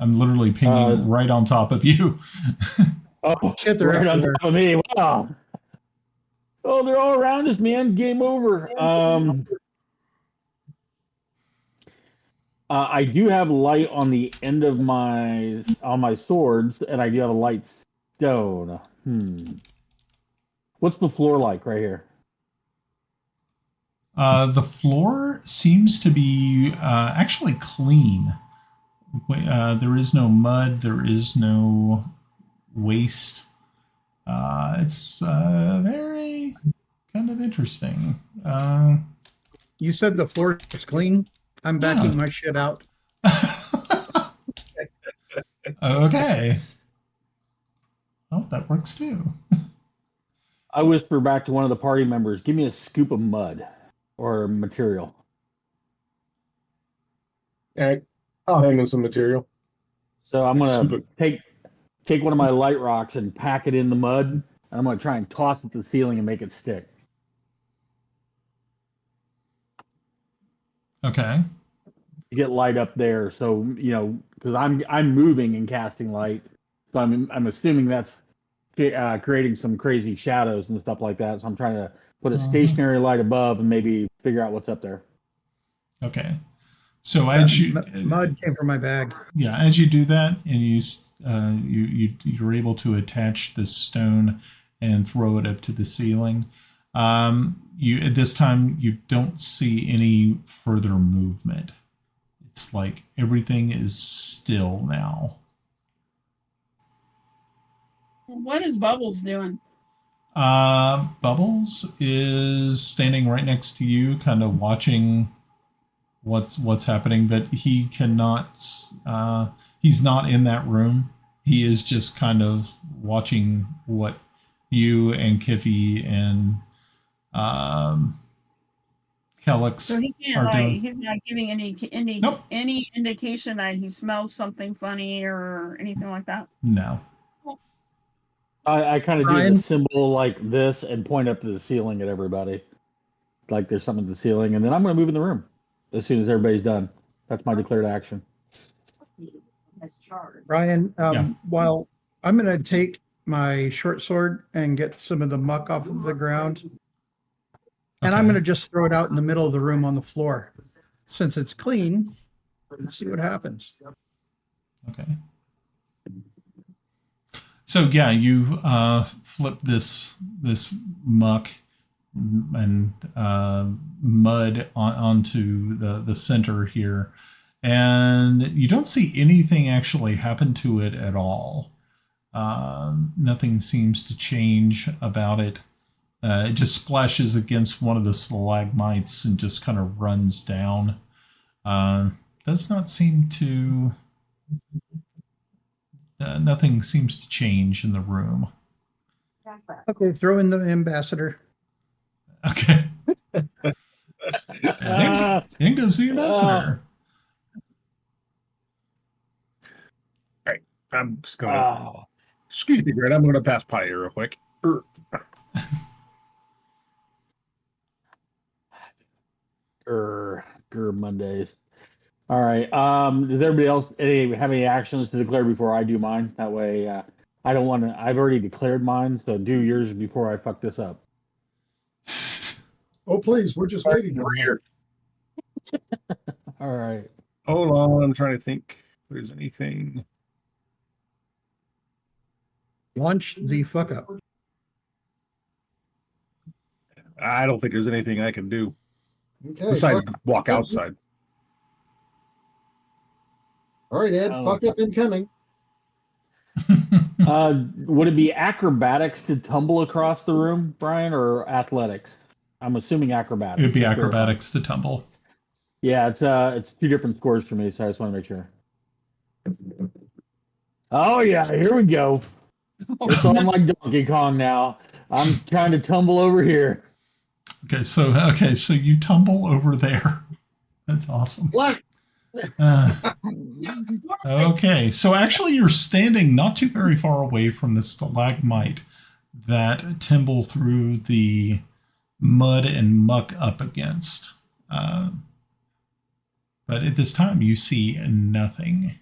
I'm literally pinging right on top of you. Oh, Shit, they're right on everywhere. top of me. Wow. Oh, they're all around us, man. Game over. I do have light on the end of my swords, and I do have a light stone. What's the floor like right here? The floor seems to be actually clean. There is no mud. There is no waste. It's very kind of interesting. You said the floor is clean. I'm backing my shit out. Okay. Well, that works too. I whisper back to one of the party members, give me a scoop of mud or material. All right. I'll hang him some material. So I'm going Scoop to take one of my light rocks and pack it in the mud, and I'm going to try and toss it to the ceiling and make it stick. Okay. To get light up there, so because I'm moving and casting light, so I'm assuming that's creating some crazy shadows and stuff like that. So I'm trying to put a stationary light above and maybe figure out what's up there. Okay. So as you mud came from my bag. Yeah, as you do that, and you're able to attach this stone and throw it up to the ceiling. At this time you don't see any further movement. It's like everything is still now. What is Bubbles doing? Bubbles is standing right next to you, kind of watching what's happening, but he cannot. He's not in that room. He is just kind of watching what you and Kiffi and Kelex So he can't are like doing. he's not giving any Nope. any indication that he smells something funny or anything like that. No. I kind of do Brian? the symbol like this and point up to the ceiling at everybody, like there's something at the ceiling, and then I'm going to move in the room as soon as everybody's done. That's my declared action. Ryan, Yeah. while I'm going to take my short sword and get some of the muck off of the ground, and I'm Okay. going to just throw it out in the middle of the room on the floor. Since it's clean, let's see what happens. Okay. So yeah, you flip this muck and mud onto the center here, and you don't see anything actually happen to it at all. Nothing seems to change about it. It just splashes against one of the stalagmites and just kind of runs down. Does not seem to. Nothing seems to change in the room. Okay, throw in the ambassador. Okay. In goes the ambassador. All right. I'm just going to. Excuse me, Grant. I'm going to pass by you real quick. Mondays. All right. Does everybody else have any actions to declare before I do mine? That way, I don't want to. I've already declared mine, so do yours before I fuck this up. Oh, please, we're just waiting. We're here. All right. Hold on. I'm trying to think if there's anything. Launch the fuck up. I don't think there's anything I can do Okay. besides fuck- walk outside. All right, Ed, Oh. fuck up incoming. Would it be acrobatics to tumble across the room, Brian, or athletics? I'm assuming acrobatics. It'd be acrobatics to tumble. Yeah, it's two different scores for me, so I just want to make sure. Oh yeah, here we go. It's on like Donkey Kong now. I'm trying to tumble over here. Okay, so you tumble over there. That's awesome. Black. Okay, so actually you're standing not too very far away from the stalagmite that Timble threw the mud and muck up against. But at this time, you see nothing.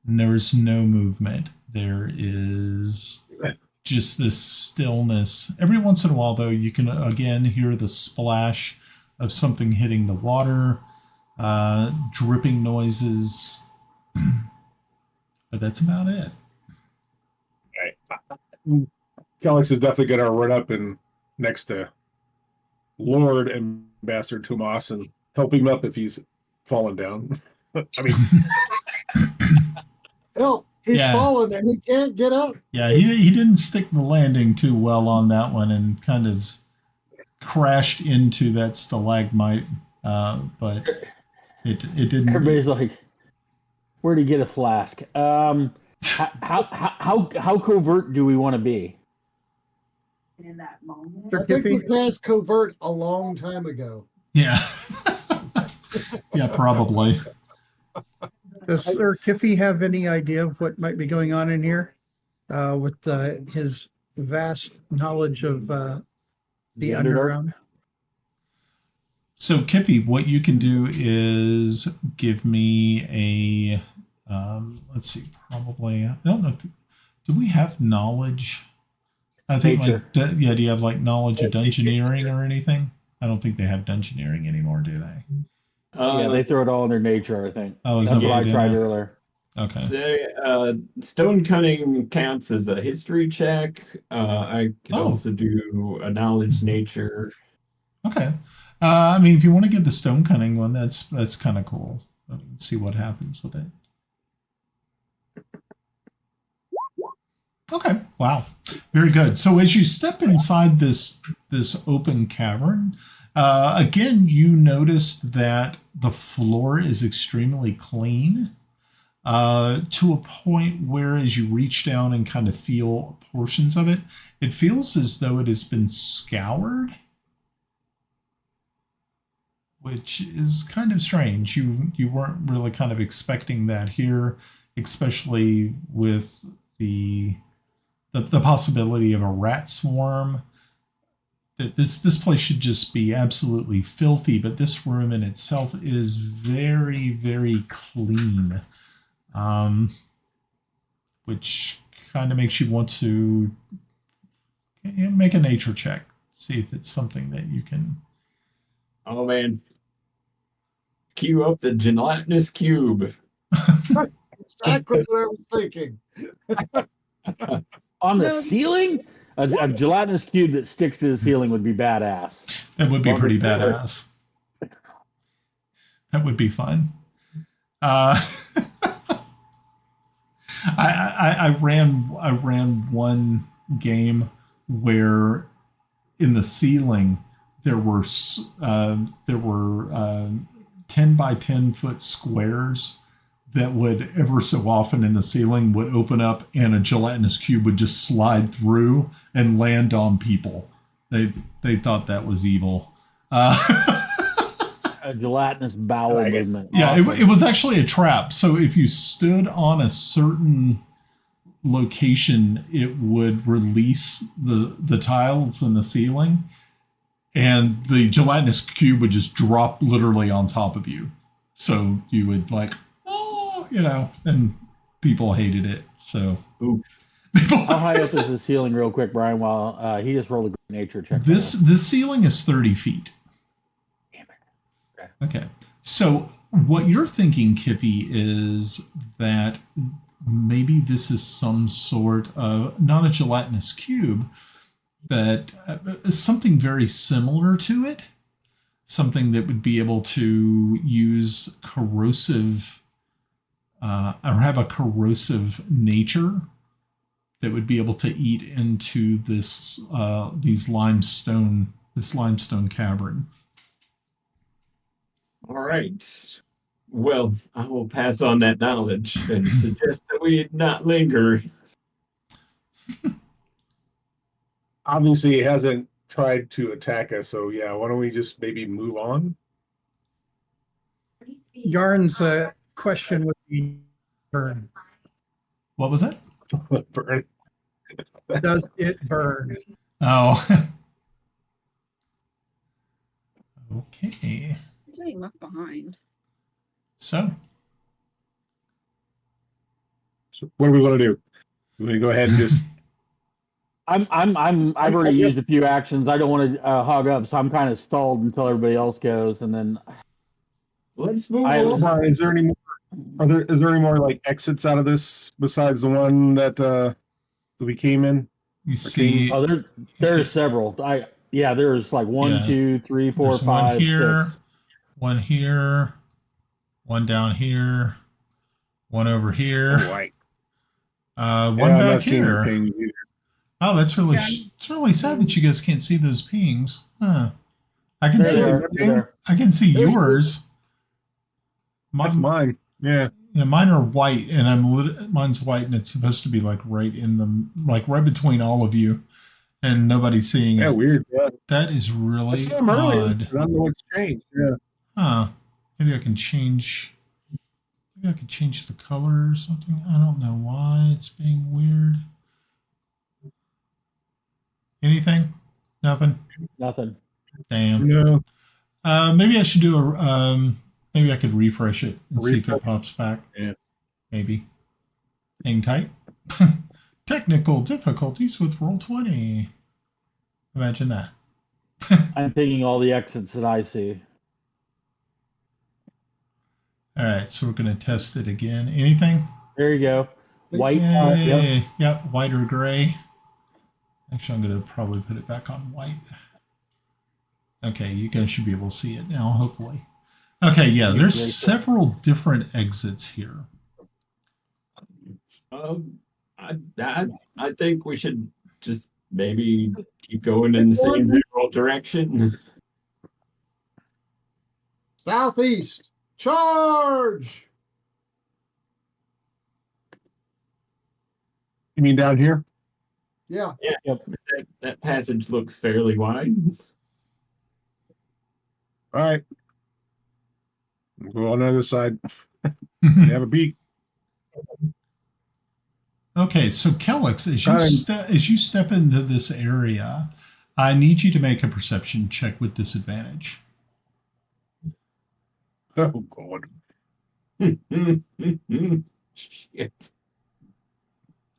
There's no movement. There is just this stillness. Every once in a while, though, you can again hear the splash of something hitting the water, dripping noises. But that's about it. Kelex is definitely going to run up and next to Lord Ambassador Tomas and help him up if he's fallen down. I mean, Help! He's Yeah. fallen and he can't get up. Yeah, he didn't stick the landing too well on that one and kind of crashed into that stalagmite, but it didn't. Everybody's like, "Where'd he get a flask?" How covert do we want to be? In that moment. I think we passed covert a long time ago. Yeah. Yeah, probably. Does Sir Kiffi have any idea of what might be going on in here with his vast knowledge of the underground? So, Kiffi, what you can do is give me a, let's see, probably, I don't know, do we have knowledge? I think, Nature. do you have like knowledge of dungeoneering or anything? I don't think they have dungeoneering anymore, do they? Yeah, they throw it all in their nature, I think. Oh, is That's that what what I they tried do? earlier. Okay. So, stone cutting counts as a history check. I could Oh. also do a knowledge nature. Okay. I mean, if you want to give the stone cutting one, that's kind of cool. Let's see what happens with it. Okay. Wow. Very good. So as you step inside this open cavern, again, you notice that the floor is extremely clean, to a point where as you reach down and kind of feel portions of it, it feels as though it has been scoured, which is kind of strange. You weren't really kind of expecting that here, especially with the possibility of a rat swarm. That this place should just be absolutely filthy, but this room in itself is very, very clean, which kind of makes you want to make a nature check, see if it's something that you can. Oh man. Cue up the gelatinous cube. Exactly what I was thinking. On the No. ceiling? A gelatinous cube that sticks to the ceiling would be badass. That would be pretty Wonderful. badass. That would be fun. I ran one game where in the ceiling there were 10 by 10 foot squares that would ever so often in the ceiling would open up and a gelatinous cube would just slide through and land on people. They thought that was evil. A gelatinous bowel movement. Yeah, Awesome. it was actually a trap. So if you stood on a certain location, it would release the tiles in the ceiling, and the gelatinous cube would just drop literally on top of you. So you would like, and people hated it. So Oof. How high up is the ceiling, real quick, Brian? While he just rolled a great nature check. this ceiling is 30 feet. Damn it. Okay. So what you're thinking, Kiffi, is that maybe this is some sort of, not a gelatinous cube, but something very similar to it. Something that would be able to use corrosive, or have a corrosive nature that would be able to eat into this limestone cavern. All right. Well, I will pass on that knowledge and suggest that we not linger. obviously, he hasn't tried to attack us, so yeah, why don't we just maybe move on? Yarn's question would be burn. What was that? Burn. Does it burn? Oh. Okay. You're getting left behind. So, what do we want to do? We go ahead and just. I've already used a few actions. I don't want to hog up, so I'm kind of stalled until everybody else goes, and then. Let's move I- on. Is there any more? Is there any more like exits out of this besides the one that we came in? you see, Oh, there's several. There's like 1, Yeah. 2, 3, 4, there's 5, one here, 6. one here, one down here, one over here, Oh, right. one I'm back not seeing here. the pings either. Oh, that's really Yeah. it's really sad that you guys can't see those pings. Huh. I can There see they are. They're there. I can see There's- yours. That's mine. Yeah. Yeah, mine are white, and mine's white, and it's supposed to be like right in the right between all of you, and nobody's seeing Yeah. it. Weird. Yeah. That is I really saw them earlier. odd. I don't know what's changed. Yeah. Huh. Maybe I can change. Maybe I could change the color or something. I don't know why it's being weird. Anything? Nothing. Nothing. Damn. No. Maybe I should do a. Maybe I could refresh it and see if it Refresh. pops back. Yeah. Maybe. Hang tight. Technical difficulties with Roll20. Imagine that. I'm picking all the exits that I see. All right, so we're going to test it again. Anything? There you go. White. Yep. Yay. Yep, white or gray. Actually, I'm going to probably put it back on white. Okay, you guys should be able to see it now, hopefully. Okay, yeah, there's several different exits here. I think we should just maybe keep going in the same general direction. Southeast, charge! You mean down here? Yeah. That passage looks fairly wide. All right. We'll go on the other side. We have a beak. Okay, so Kelex, as you step into this area, I need you to make a perception check with disadvantage. Oh, God. Shit.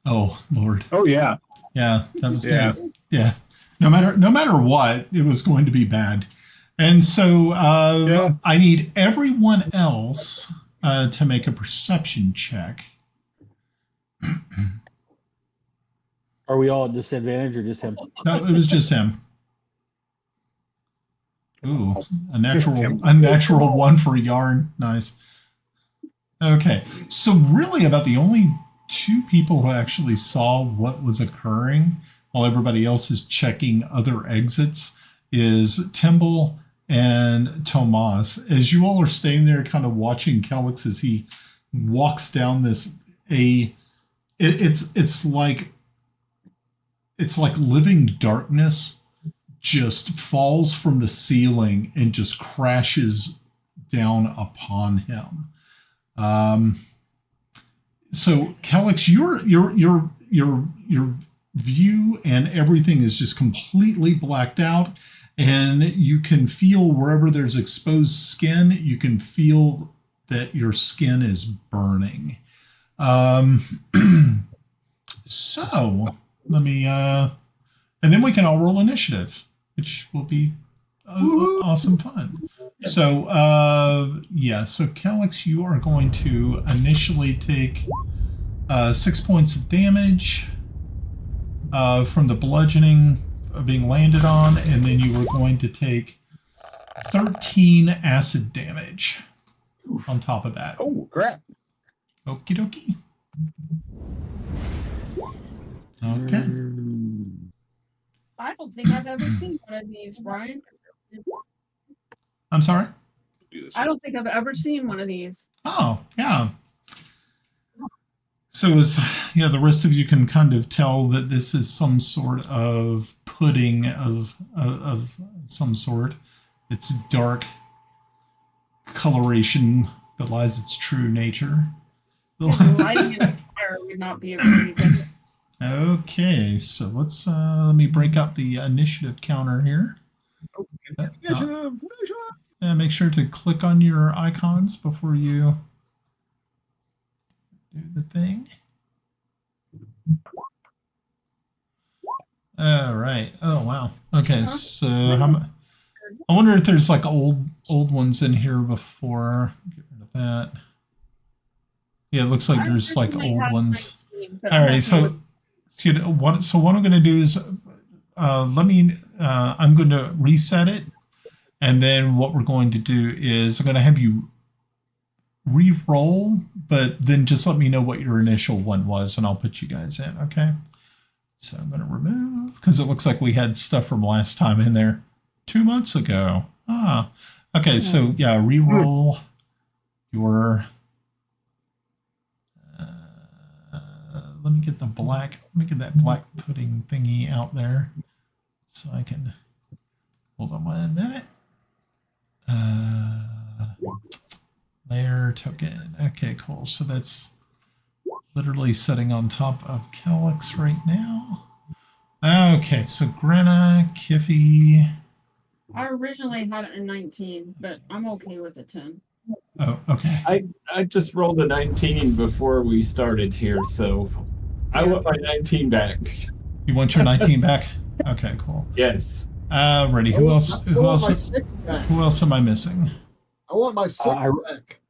Oh, Lord. Oh, yeah. Yeah, that was Yeah. good. Yeah. No matter what, it was going to be bad. And so I need everyone else to make a perception check. Are we all at disadvantage or just him? No, it was just him. Ooh, a natural one for yarn. Nice. Okay, so really about the only two people who actually saw what was occurring while everybody else is checking other exits is Timble and Tomas. As you all are staying there kind of watching Kelex as he walks down this it's like living darkness just falls from the ceiling and just crashes down upon him. So Kelex, your view and everything is just completely blacked out, and you can feel wherever there's exposed skin, you can feel that your skin is burning. So let me, and then we can all roll initiative, which will be awesome fun. So, so Kelex, you are going to initially take 6 points of damage from the bludgeoning of being landed on, and then you are going to take 13 acid damage on top of that. Oh, crap. Okie dokie. Okay. I don't think I've ever seen one of these, Brian. I'm sorry? I don't think I've ever seen one of these. Oh, yeah. So the rest of you can kind of tell that this is some sort of pudding of some sort. It's dark coloration belies its true nature. Lighting in a fire would not be a very good. Okay, so let's let me break out the initiative counter here. Initiative. Make sure to click on your icons before you do the thing. All right. Oh wow. Okay, so I wonder if there's like old ones in here before. Get rid of that. Yeah, it looks like there's like old ones. 19, All right, so what I'm going to do is I'm going to reset it, and then what we're going to do is I'm going to have you re-roll, but then just let me know what your initial one was, and I'll put you guys in. Okay. So I'm going to remove because it looks like we had stuff from last time in there 2 months ago. Okay. So yeah, re-roll your. Let me get that black pudding thingy out there so I can hold on 1 minute. Layer token. Okay, cool. So that's literally sitting on top of Kelex right now. Okay, so Grenna, Kiffi. I originally had it in 19, but I'm okay with a 10. Oh, okay. I just rolled a 19 before we started here, so I want my 19 back. You want your 19 back? Okay, cool. Yes. Ready. Who else? Who else? My 6 back. Who else am I missing? I want my 6 back.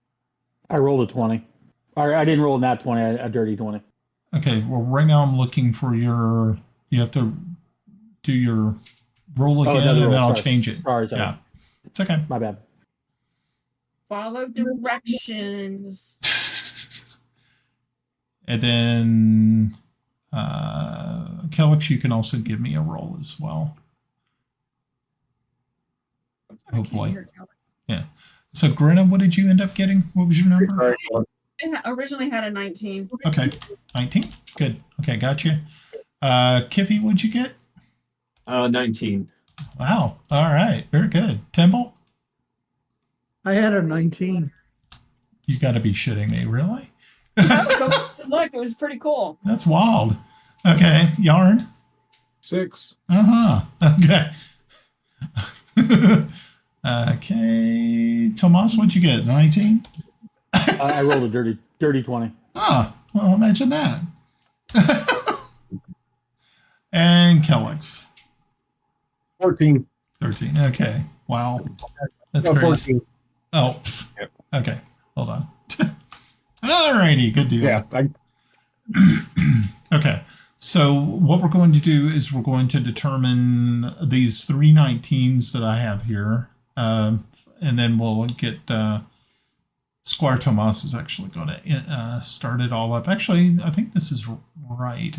I rolled a 20. Or I didn't roll a nat 20, a dirty 20. Okay, well, right now I'm looking for your. You have to do your roll again, and then I'll change it. Sorry. Yeah, it's okay. My bad. Follow directions. And then, Kelex, you can also give me a roll as well. Hopefully. Yeah. So, Grenna, what did you end up getting? What was your number? I originally had a 19. Okay, 19. Good. Okay, gotcha. Kiffi, what'd you get? 19. Wow. All right. Very good. Timble? I had a 19. You got to be shitting me. Really? Look, it was pretty cool. That's wild. Okay. Yarn? 6. Okay. Okay. Tomas, what'd you get? 19? I rolled a dirty 20. Well, imagine that. And Kelex? 14. 13. Okay. Wow. That's No, very... 14. Oh, Yep. Okay. Hold on. All righty. Good deal. Yeah. Okay. So what we're going to do is we're going to determine these 3 19s that I have here. And then we'll get Squire Tomas is actually going to start it all up. Actually, I think this is right.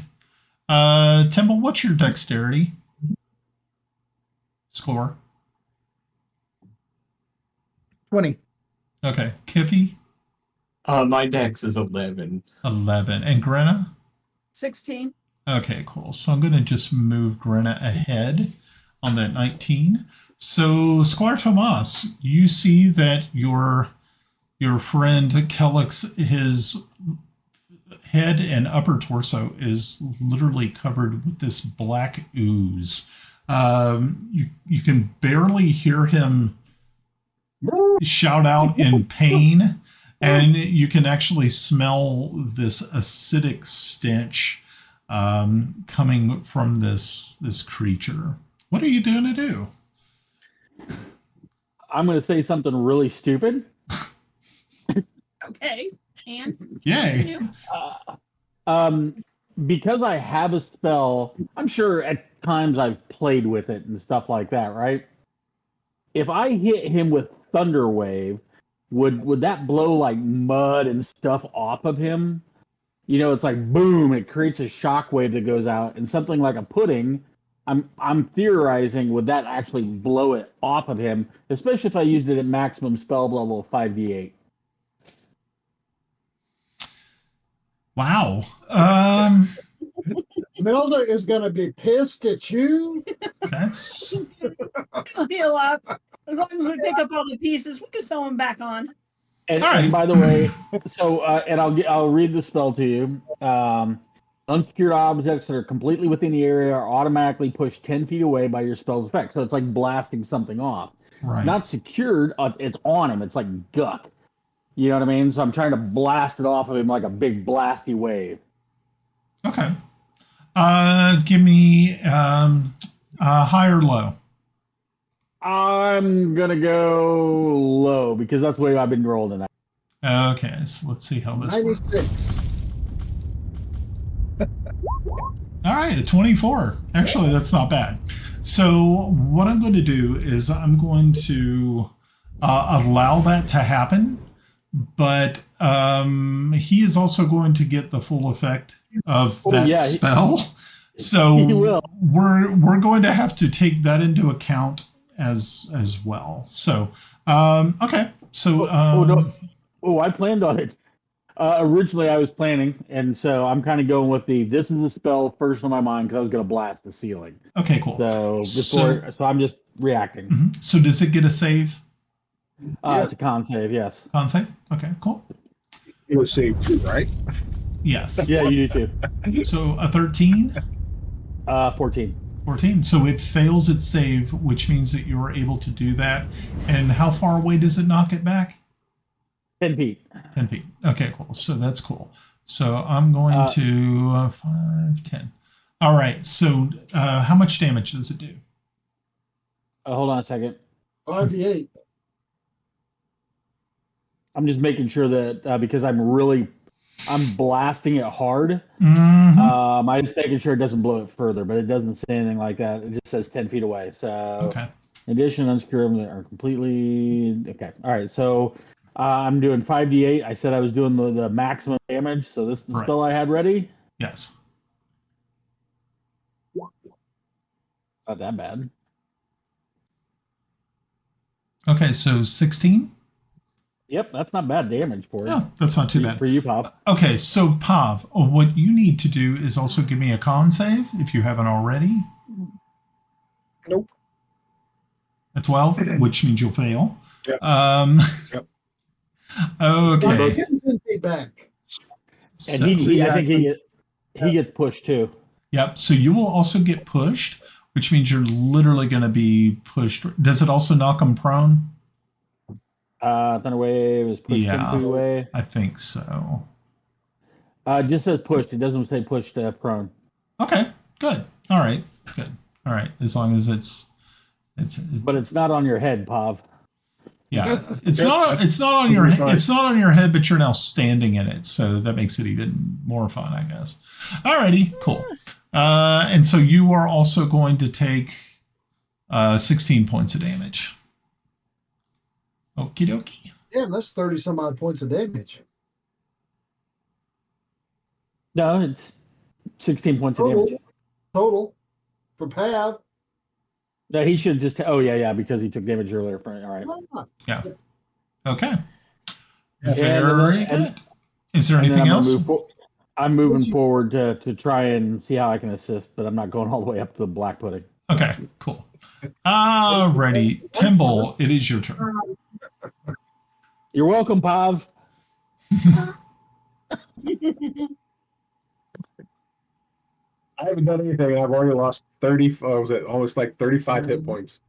Timble, what's your dexterity score? 20. Okay. Kiffi? My dex is 11. 11. And Grenna? 16. Okay, cool. So I'm going to just move Grenna ahead on that 19. So, Squire Tomas, you see that your friend Kelex, his head and upper torso is literally covered with this black ooze. You can barely hear him shout out in pain, and you can actually smell this acidic stench coming from this creature. What are you going to do? I'm going to say something really stupid. Okay. And? Yay. Because I have a spell, I'm sure at times I've played with it and stuff like that, right? If I hit him with Thunder Wave, would that blow like mud and stuff off of him? You know, it's like boom, it creates a shock wave that goes out, and something like a pudding, I'm theorizing, would that actually blow it off of him, especially if I used it at maximum spell level of 5d8. Wow. Melda is going to be pissed at you. That's He'll laugh. As long as we pick up all the pieces, we can sew them back on. And, All right. and by the way, so and I'll read the spell to you. Unsecured objects that are completely within the area are automatically pushed 10 feet away by your spell's effect. So it's like blasting something off. Right. It's not secured, it's on him. It's like guck. You know what I mean? So I'm trying to blast it off of him like a big blasty wave. Okay. Give me high or low. I'm going to go low because that's the way I've been rolling tonight. Okay, so let's see how this works. 96. All right, a 24. Actually, that's not bad. So what I'm going to do is I'm going to allow that to happen, but he is also going to get the full effect of that spell. So he will. We're going to have to take that into account as well. So okay. So I planned on it. Originally, I was planning, and so I'm kind of going with this is the spell first on my mind because I was going to blast the ceiling. Okay, cool. So I'm just reacting. Mm-hmm. So does it get a save? It's a con save, yes. Con save? Okay, cool. It was save 2, right? Yes. Yeah, you do too. So a 13? 14. 14. So it fails its save, which means that you are able to do that. And how far away does it knock it back? 10 feet. 10 feet. Okay, cool. So that's cool. So I'm going to 5, 10. All right. So how much damage does it do? Hold on a second. 5d8. I'm just making sure that because I'm blasting it hard. Mm-hmm. I'm just making sure it doesn't blow it further, but it doesn't say anything like that. It just says 10 feet away. So, okay. In addition, unsecure are completely okay. All right. So I'm doing 5d8. I said I was doing the maximum damage. So this is the spell I had ready. Yes. Not that bad. Okay. So 16. Yep, that's not bad damage for you. Yeah, that's not too bad. For you, Pav. Okay, so Pav, what you need to do is also give me a con save if you haven't already. Nope. A 12, which means you'll fail. Yep. Yep. Okay. Getting 10 feet back. And I think he gets pushed too. Yep. So you will also get pushed, which means you're literally going to be pushed. Does it also knock him prone? Thunderwave is pushed 10 feet away. I think so. It just says pushed. It doesn't say pushed prone. Okay, good. All right, good. All right, as long as it's. But it's not on your head, Pav. Yeah, it's not on your head, but you're now standing in it, so that makes it even more fun, I guess. All righty, cool. And so you are also going to take 16 points of damage. Okie dokie. Damn, that's 30 some odd points of damage. No, it's 16 points of damage. Total for Pav. No, he should just. Oh yeah, because he took damage earlier. All right. Yeah. Okay. Yeah. Very good. Is there anything else? I'm moving forward to try and see how I can assist, but I'm not going all the way up to the black pudding. Okay, cool. Alrighty, Timble, it is your turn. You're welcome, Pav. I haven't done anything. I've already lost 30. Was it almost like 35 hit points?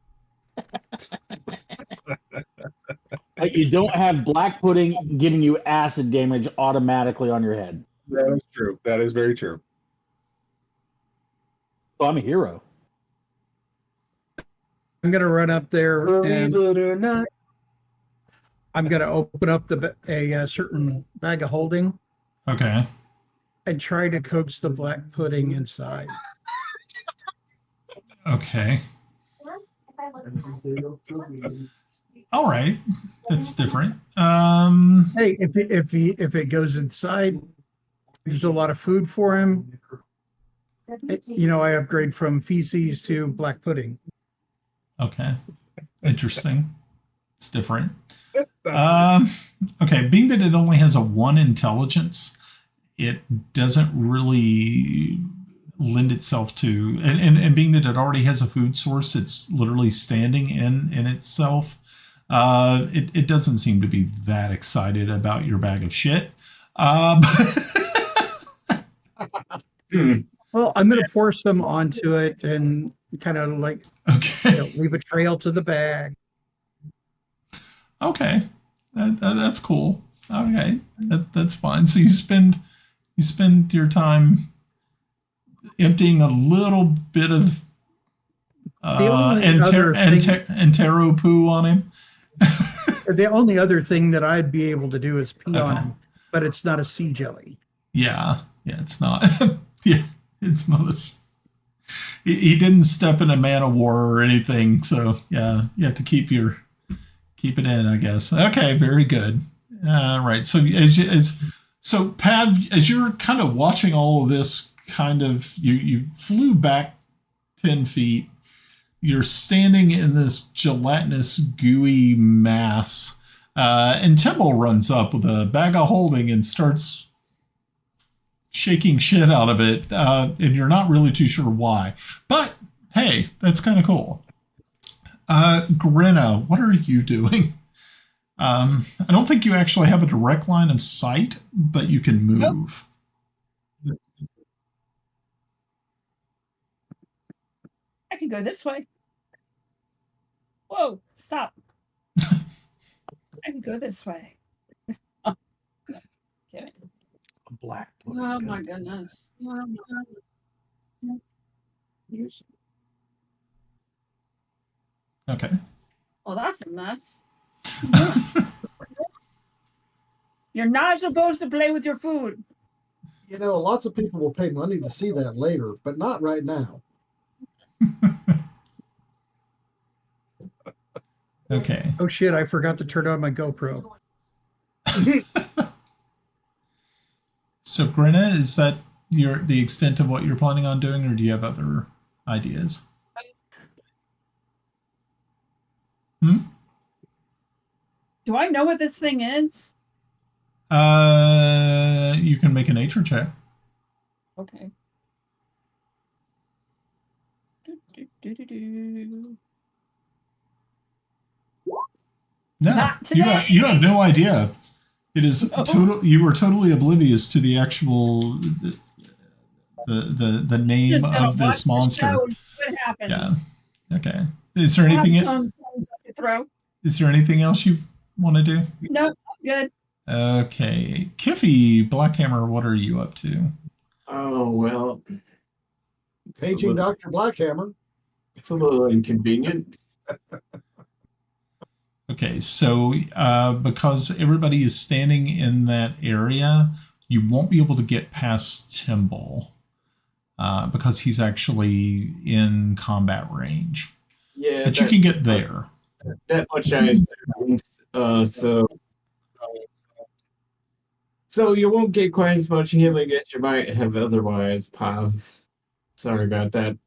You don't have black pudding giving you acid damage automatically on your head. That is true. That is very true. So I'm a hero. I'm going to run up there and I'm going to open up a certain bag of holding. Okay. And try to coax the black pudding inside. Okay. All right, that's different. Hey, if it goes inside, there's a lot of food for him. I upgrade from feces to black pudding. Okay, interesting. It's different. Okay, being that it only has a 1 intelligence, it doesn't really lend itself to, and being that it already has a food source, it's literally standing in itself. It doesn't seem to be that excited about your bag of shit. Well, I'm going to pour some onto it and kind of like Okay. leave a trail to the bag. Okay. That's cool. Okay. That's fine. So you spend your time emptying a little bit of Entero poo on him. The only other thing that I'd be able to do is pee on Okay. him, but it's not a sea jelly. Yeah, it's not. Yeah, it's not he didn't step in a man of war or anything, so yeah, you have to keep it in, I guess. Okay, very good. Right. So so Pav, as you're kind of watching all of this, kind of you flew back 10 feet. You're standing in this gelatinous, gooey mass, and Timble runs up with a bag of holding and starts shaking shit out of it, and you're not really too sure why. But hey, that's kind of cool. Grenna, what are you doing? I don't think you actually have a direct line of sight, but you can move. Nope. I can go this way. Whoa, stop. I can go this way. No, kidding. A black. Oh my goodness. Oh my goodness. Okay. Well, that's a mess. You're not supposed to play with your food. You know, lots of people will pay money to see that later, but not right now. Okay. Oh shit, I forgot to turn on my GoPro. So Grenna, is that the extent of what you're planning on doing, or do you have other ideas? Do I know what this thing is? You can make a nature check. Okay. No, Not today. you have no idea. It is No. total. You were totally oblivious to the actual the name Just gonna of this watch the monster. show and see what happens. Yeah. Okay. Is there I have anything? some things I could throw. Is there anything else you want to do? No, I'm good. Okay, Kiffi, Blackhammer, what are you up to? Oh, well. Paging Dr. Blackhammer. It's a little inconvenient. Okay, so because everybody is standing in that area, you won't be able to get past Timble because he's actually in combat range. Yeah, but you can get there. That much I assumed. So you won't get quite as much healing as you might have otherwise, Pav. Sorry about that.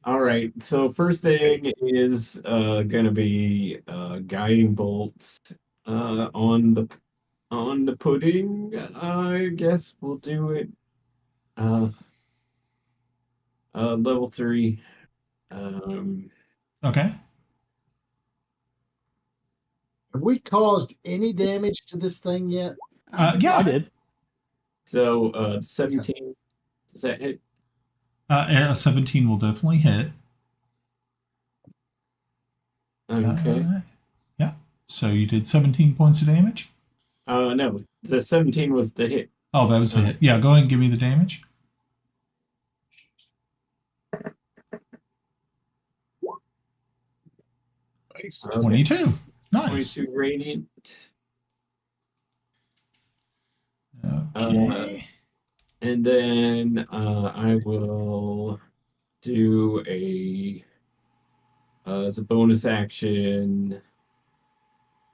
All right. So first thing is gonna be guiding bolts on the pudding. I guess we'll do it. Level 3. Okay. Have we caused any damage to this thing yet? Yeah. I did. So 17. Does that hit? A 17 will definitely hit. Okay. Yeah. So you did 17 points of damage? No, the 17 was the hit. Oh, that was the hit. Yeah, go ahead and give me the damage. Nice. 22. Nice. 22 radiant. Okay. And then I will do as a bonus action,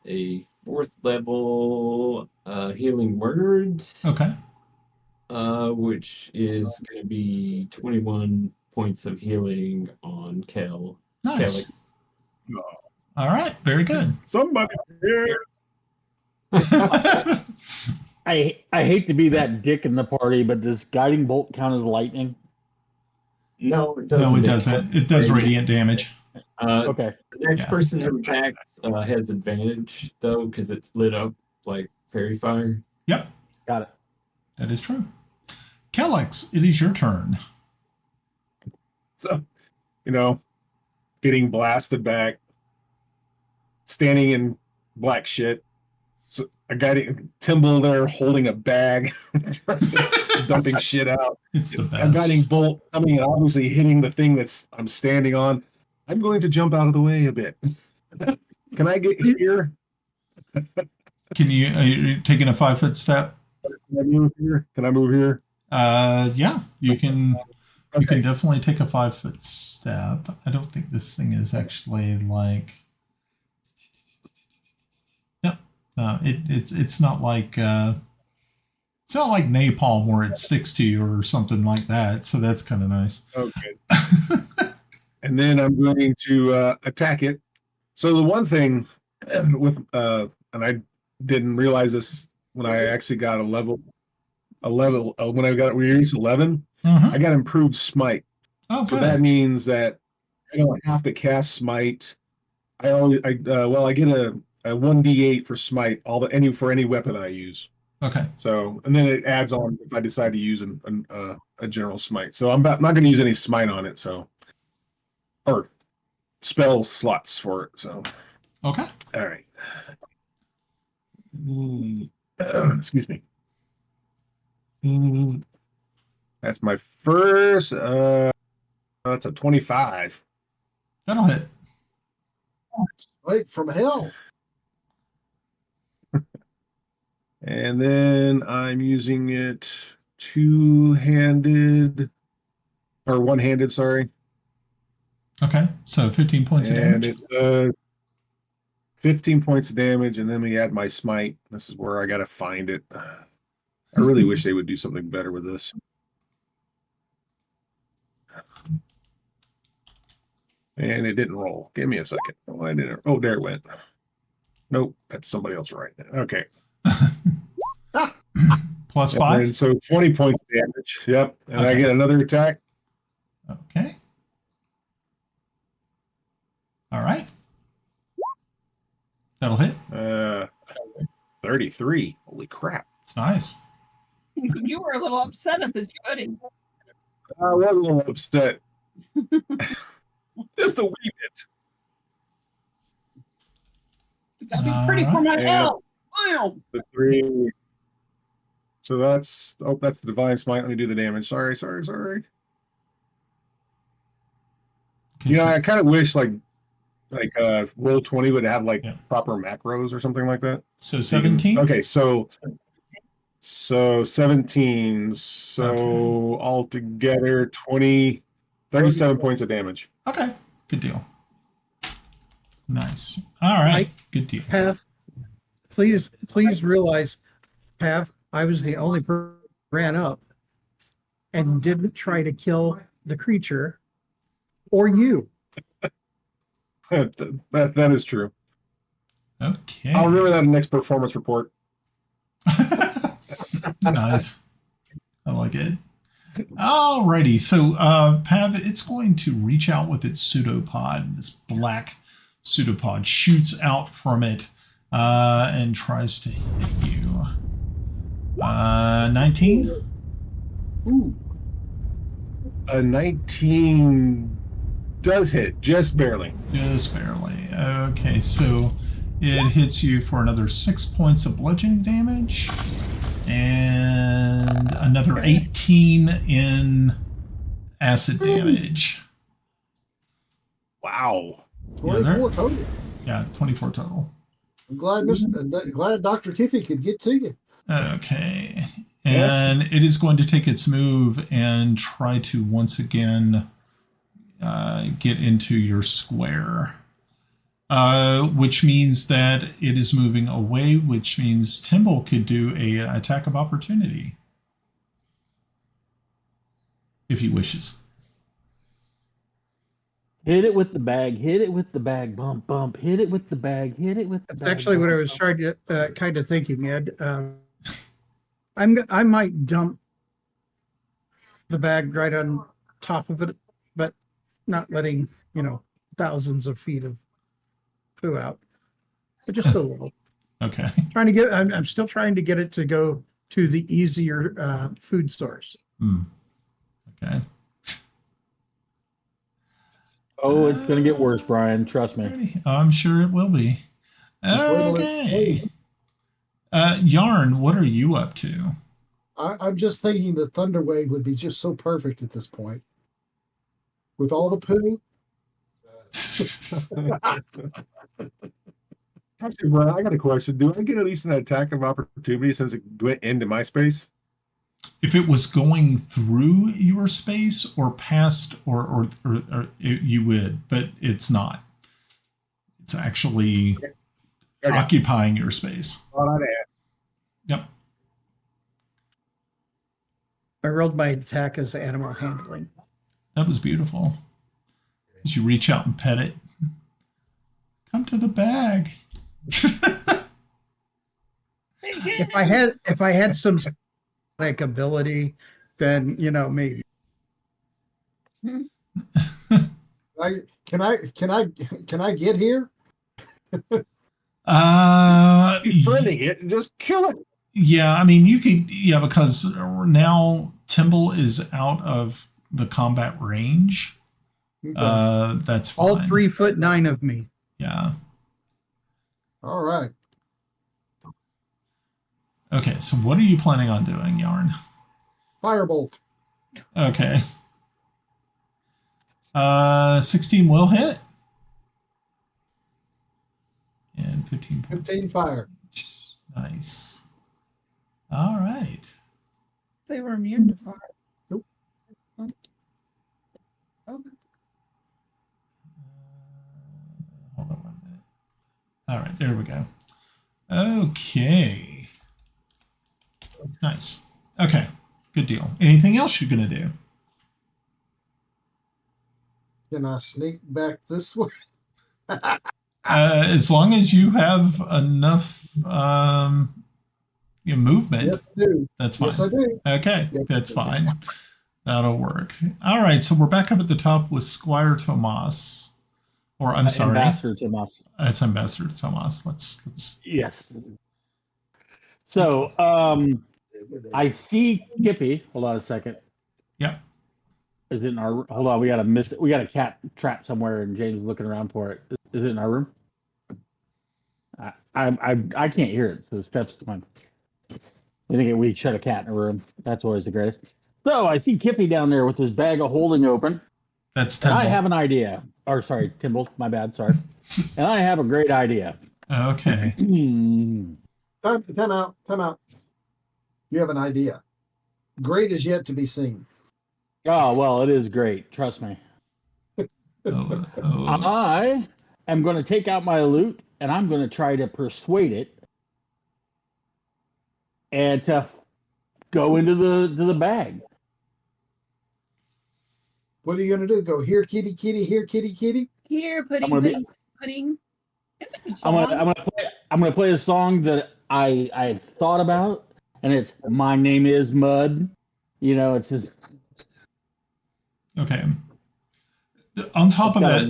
a 4th level healing words. Okay. Which is going to be 21 points of healing on Nice. Kelex. All right. Very good. Somebody here. I hate to be that dick in the party, but does guiding bolt count as lightning? No, it doesn't. No, it doesn't. It does radiant damage. Okay. The next person who attacks has advantage, though, because it's lit up like fairy fire. Yep. Got it. That is true. Kelex, it is your turn. So, getting blasted back, standing in black shit. So I got Timble there holding a bag, dumping shit out. It's the best. I'm guiding bolt coming and obviously hitting the thing I'm standing on. I'm going to jump out of the way a bit. Can I get here? Are you taking a 5-foot step? Can I move here? Yeah, you can. Okay. You can definitely take a 5-foot step. I don't think this thing is actually like. No, it's not like napalm where it sticks to you or something like that. So that's kind of nice. Okay. And then I'm going to attack it. So the one thing with and I didn't realize this when I actually got when we reached 11, I got improved smite. Oh, so good. that means that I don't have to cast smite. I get a 1d8 for smite for any weapon I use. Okay. So and then it adds on if I decide to use a general smite. So I'm not going to use any smite on it. So or spell slots for it. So okay. All right. Excuse me. That's my first. That's a 25. That'll hit. Wait, from hell. And then I'm using it two-handed or one-handed. Sorry. Okay, so 15 points of damage. And it 15 points of damage, and then we add my smite. This is where I got to find it. I really wish they would do something better with this. And it didn't roll. Give me a second. Oh, I didn't. Oh, there it went. Nope, that's somebody else right there. Okay. Plus 5. And so 20 points of damage. Yep. And okay. I get another attack. Okay. All right. That'll hit. 33. Holy crap. It's nice. You were a little upset at this shooting. I was a little upset. Just a wee bit. That'd be pretty for my health. Wow. The 3. So that's the divine smite. Let me do the damage. Sorry. I kind of wish like Roll20 would have proper macros or something like that. So 17. Okay, so 17. So okay. Altogether 37 points of damage. Okay, good deal. Nice. All right, good deal. Pav, please realize, Pav, I was the only person who ran up and didn't try to kill the creature or you. That is true. Okay. I'll remember that in the next performance report. Nice. I like it. Alrighty, so Pav, it's going to reach out with its pseudopod. This black pseudopod shoots out from it and tries to hit you. 19? Ooh. A 19 does hit, just barely. Just barely. Okay, so it hits you for another 6 points of bludgeoning damage. And another 18 in acid damage. Wow. 24 total. Yeah, 24 total. I'm glad Dr. Kiffi could get to you. Okay. And it is going to take its move and try to once again get into your square. Which means that it is moving away, which means Timble could do an attack of opportunity if he wishes. Hit it with the bag, bump, bump. Hit it with the bag, That's actually what I was trying to kind of thinking, Ed. I might dump the bag right on top of it, but not letting thousands of feet of poo out, but just a little. Okay. I'm still trying to get it to go to the easier food source. Okay. Oh, it's going to get worse, Brian. Trust me. I'm sure it will be. Okay. Yarn, what are you up to? I'm just thinking that Thunderwave would be just so perfect at this point. With all the poo. Actually, Brian, I got a question. Do I get at least an attack of opportunity since it went into my space? If it was going through your space or past, or you would, but it's not. It's actually occupying your space. Yep. I rolled my attack as animal handling. That was beautiful. As you reach out and pet it. Come to the bag. If I had some like ability, then maybe. Can I get here? Befriending it, just kill it. Yeah, I mean you could. Yeah, because now Timble is out of the combat range. Okay. That's fine. All 3'9" of me. Yeah. All right. Okay, so what are you planning on doing, Yarn? Firebolt. Okay. 16 will hit. And 15 points. 15 fire. Nice. All right. They were immune to fire. Nope. Oh. Okay. Hold on 1 minute. All right, there we go. Okay. Nice. Okay, good deal. Anything else you're going to do? Can I sneak back this way? As long as you have enough movement, Yes, I do. that's fine. Yes, I do. Okay, Yes, that's I do. fine. That'll work. All right, so we're back up at the top with Squire Tomas. Or I'm sorry. Ambassador Tomas. It's Ambassador Tomas. Let's Yes. So, I see Kiffi. Hold on a second. Yep. Is it in our? Hold on. We got a cat trap somewhere, and James is looking around for it. Is it in our room? I can't hear it. So steps fine. I think we shut a cat in a room. That's always the greatest. So I see Kiffi down there with his bag of holding open. That's And Timble. I have an idea. Or sorry, Timble. My bad. Sorry. And I have a great idea. Okay. Time out. You have an idea. Great is yet to be seen. Oh well, it is great. Trust me. Oh. I am going to take out my loot and I'm going to try to persuade it and to go into the bag. What are you going to do? Go here, kitty, kitty, here, kitty, kitty? Here, pudding, I'm gonna pudding, pudding. I'm gonna play a song that I thought about, and it's "My Name Is Mud." It's just Okay. On top of that,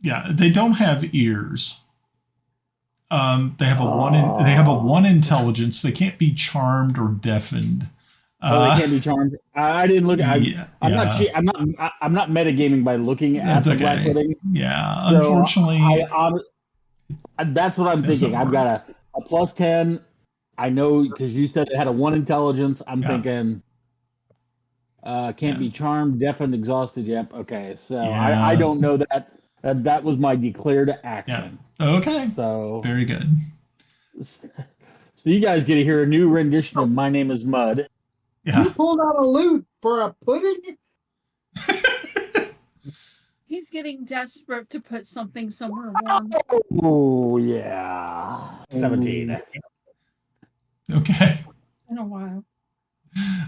yeah, they don't have ears. They have a one intelligence. They can't be charmed or deafened. they can't be charmed. I didn't look. I'm not metagaming by looking at the black pudding. Yeah, So unfortunately, that's what I'm thinking. I've got a +10. I know because you said it had a 1 intelligence. I'm thinking can't be charmed, deafened, exhausted. Yep. Okay. So I don't know that. That was my declared action. Yeah. Okay. So very good. So you guys get to hear a new rendition of "My Name Is Mud." Yeah. You pulled out a loot for a pudding? He's getting desperate to put something somewhere warm. Oh yeah, 17. Okay. In a while.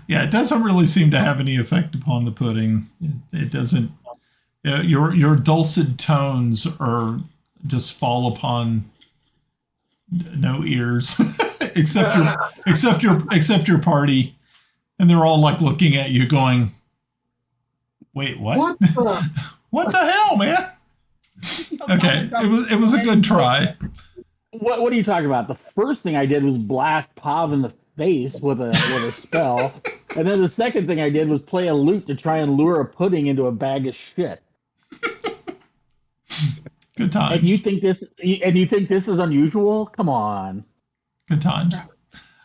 Yeah, it doesn't really seem to have any effect upon the pudding. It doesn't. Your dulcet tones are just fall upon no ears, except your party, and they're all like looking at you, going, "Wait, what? What the hell, man?" Okay, it was a good try. What are you talking about? The first thing I did was blast Pav in the face with a spell. And then the second thing I did was play a lute to try and lure a pudding into a bag of shit. Good times. And you think this is unusual? Come on. Good times.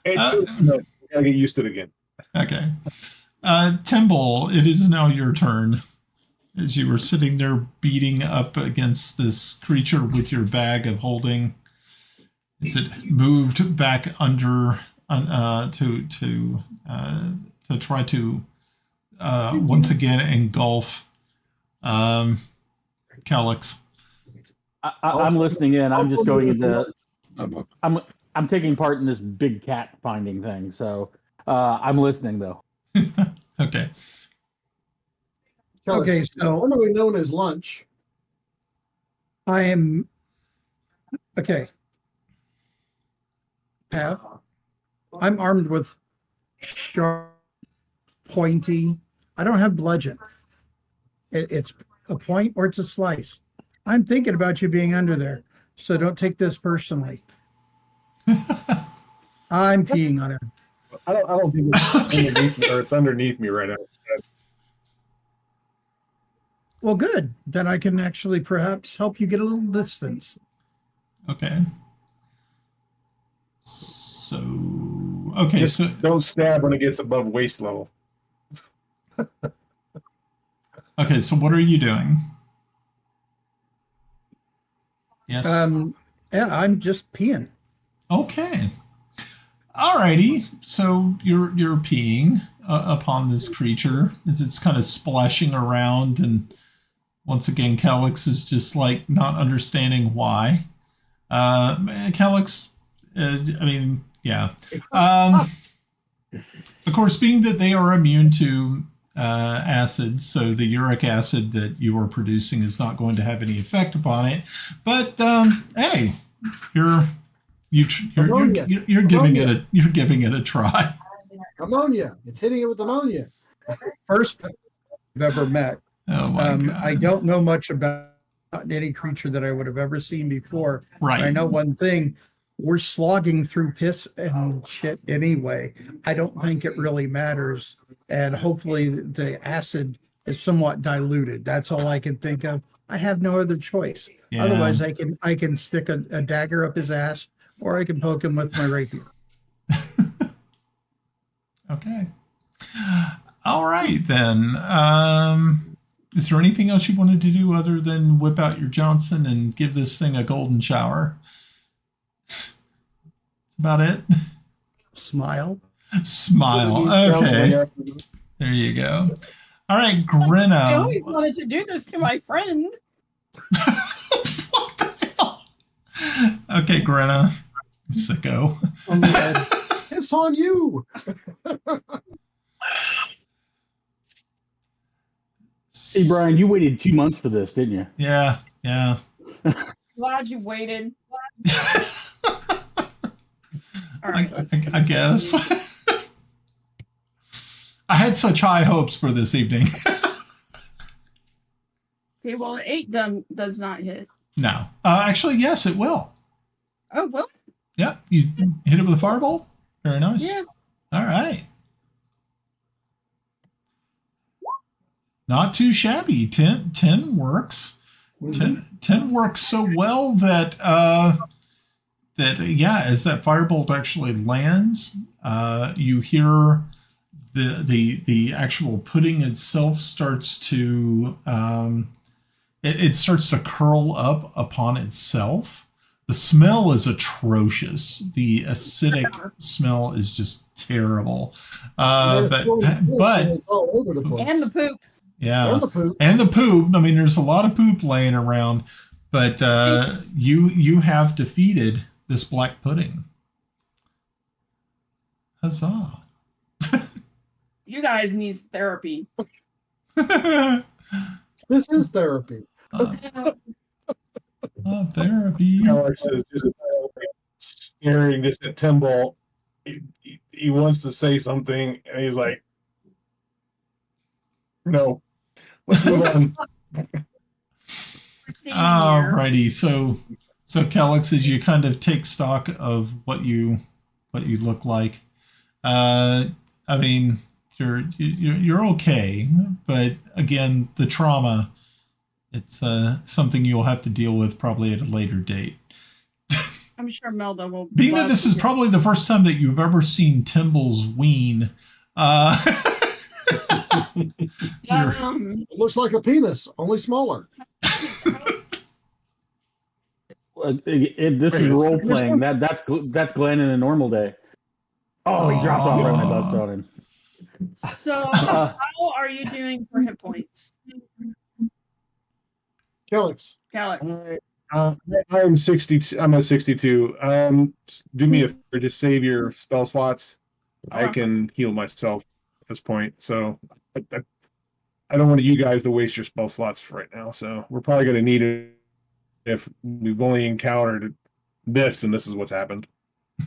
I gotta get used to it again. Okay. Timble, it is now your turn. As you were sitting there beating up against this creature with your bag of holding, as it moved back under to try to once again engulf Kelex. I'm listening in. I'm just going into. I'm taking part in this big cat finding thing, so I'm listening though. Okay. Kelex, Okay, so- formerly known as lunch. I am okay. Pav, I'm armed with sharp, pointy. I don't have bludgeon. It's a point or it's a slice. I'm thinking about you being under there, so don't take this personally. I'm peeing on him. I don't think it's underneath me, or it's underneath me right now. Well, good. Then I can actually perhaps help you get a little distance. Okay. So okay, Just so don't stab when it gets above waist level. okay, so what are you doing? Yes. Yeah, I'm just peeing. Okay. Alrighty. So you're peeing upon this creature as it's kind of splashing around, and once again, Kelex is just like not understanding why. Kelex, I mean, yeah. Of course, being that they are immune to acid, so the uric acid that you are producing is not going to have any effect upon it. But hey, you're giving it a try. Ammonia. It's hitting it with ammonia. First I've ever met. Oh my God. I don't know much about any creature that I would have ever seen before. Right. I know one thing. We're slogging through piss and shit anyway. I don't think it really matters. And hopefully the acid is somewhat diluted. That's all I can think of. I have no other choice. Yeah. Otherwise, I can stick a dagger up his ass, or I can poke him with my rapier. Okay. All right, then. Is there anything else you wanted to do other than whip out your Johnson and give this thing a golden shower? That's about it. Smile. Smile. Okay. There you go. All right, Grenna. I always wanted to do this to my friend. What the hell? Okay, Grenna. Sicko. It's on you. Hey, Brian, you waited 2 months for this, didn't you? Yeah. Glad you waited. All right. I guess. I had such high hopes for this evening. Okay, well, 8 does not hit. No. Actually, yes, it will. Oh, well. Yeah, you hit it with a firebolt. Very nice. Yeah. All right. Not too shabby. 10 works. 10 works so well that as that firebolt actually lands, you hear the actual pudding itself starts to it starts to curl up upon itself. The smell is atrocious. The acidic smell is just terrible. But it's all over the place. And the poop. yeah, And the poop. I mean, there's a lot of poop laying around, but you have defeated this black pudding. Huzzah! You guys need therapy. This is therapy. Therapy. Alex is just staring just at Timble. He wants to say something, and he's like, "No, let's move on." Alrighty, so Kelex, as you kind of take stock of what you look like, I mean, you're okay. But again, the trauma, it's something you'll have to deal with probably at a later date. I'm sure Melda will. Being that this is probably the first time that you've ever seen Timble's ween. It looks like a penis, only smaller. This is role playing. That's Glenn in a normal day. Oh, he dropped off right when I busted on him. So, how are you doing for hit points? Kelex. I'm 62. I'm at 62. Do me a favor, just save your spell slots. I can heal myself at this point. So I don't want you guys to waste your spell slots right now. So we're probably going to need it if we've only encountered this, and this is what's happened.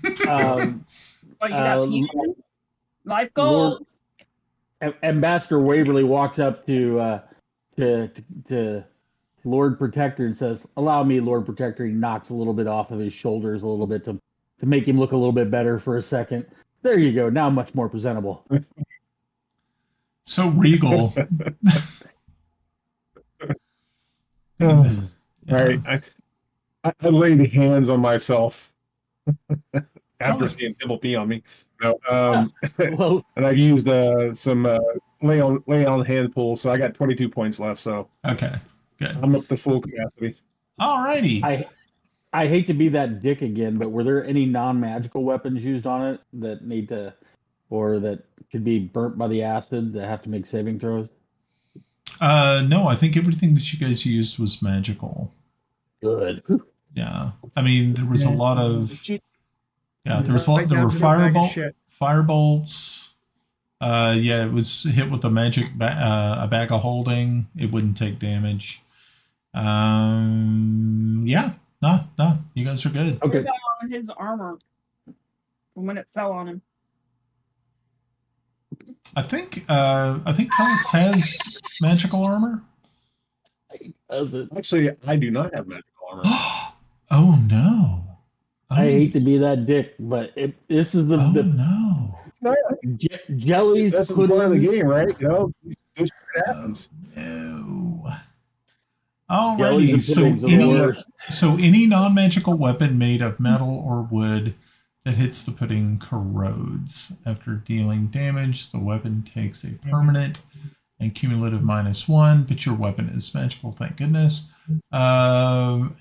You got life goal. Ambassador Waverly walks up to Lord Protector and says, "Allow me, Lord Protector." He knocks a little bit off of his shoulders a little bit to make him look a little bit better for a second. There you go. Now much more presentable. So regal. All right. I laid hands on myself after seeing Timble pee on me. No, and I used some lay on hand pull, so I got 22 points left. So okay, good. I'm up to full capacity. All righty. I hate to be that dick again, but were there any non-magical weapons used on it that need to, or that could be burnt by the acid that have to make saving throws? No, I think everything that you guys used was magical. Good. Yeah, I mean there was a lot of there were firebolts. It was hit with a magic a bag of holding. It wouldn't take damage. No, you guys are good. Okay. What about his armor from when it fell on him? I think Kelex has magical armor. Actually, I do not have magical armor. Oh no! I hate to be that dick, but this is no. Jellies. That's part of the game, right? You know, this happens. No. Alrighty, so any non-magical weapon made of metal or wood that hits the pudding corrodes. After dealing damage, the weapon takes a permanent and cumulative -1, but your weapon is magical, thank goodness. And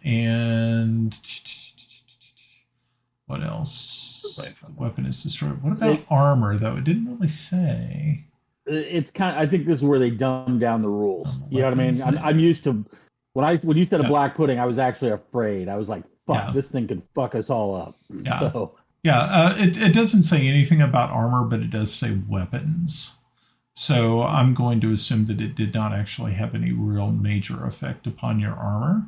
what else? The weapon is destroyed. What about armor, though? It didn't really say. It's kind of, I think this is where they dumb down the rules. You know what I mean? I'm used to when you said a black pudding, I was actually afraid. I was like, fuck, this thing could fuck us all up. Yeah. So. It doesn't say anything about armor, but it does say weapons. So I'm going to assume that it did not actually have any real major effect upon your armor.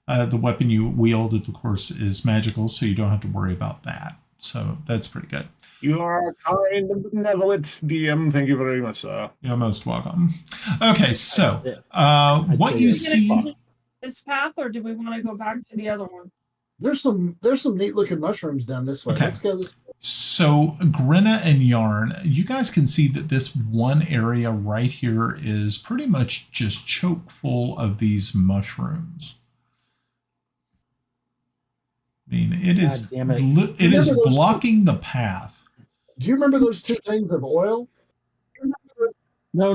The weapon you wield, of course, is magical, so you don't have to worry about that. So that's pretty good. You are kind and benevolent, DM. Thank you very much, sir. You're most welcome. Okay, so what you see... This path, or do we want to go back to the other one? There's some neat looking mushrooms down this way. Okay. Let's go this way. So Grenna and Yarn, you guys can see that this one area right here is pretty much just choke full of these mushrooms. I mean, it is blocking the path. Do you remember those two things of oil? No.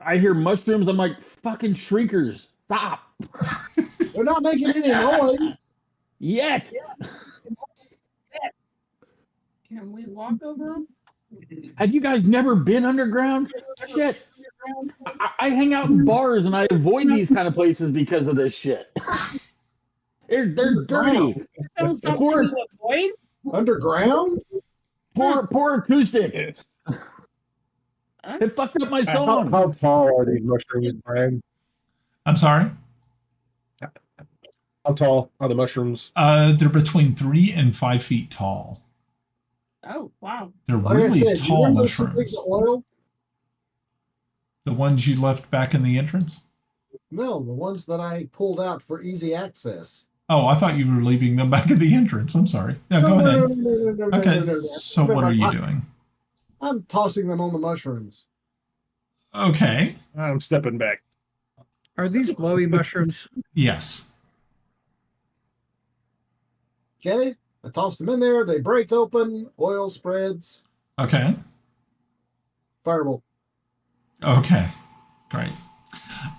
I hear mushrooms. I'm like, fucking shriekers. Stop. They're not making any noise. Yet. Can we walk over them? Have you guys never been underground? Shit. I hang out in bars and I avoid these kind of places because of this shit. They're dirty. Underground? Poor acoustic. It fucked up my song. How tall are these mushrooms, Brian? I'm sorry? How tall are the mushrooms? They're between 3 and 5 feet tall. Oh, wow. They're really tall mushrooms. Oil? The ones you left back in the entrance? No, the ones that I pulled out for easy access. Oh, I thought you were leaving them back at the entrance. I'm sorry. No, go ahead. No, Okay, so what are you doing? I'm tossing them on the mushrooms. Okay. I'm stepping back. Are these glowy mushrooms? Yes. Okay, I toss them in there. They break open. Oil spreads. Okay. Fireball. Okay. Great.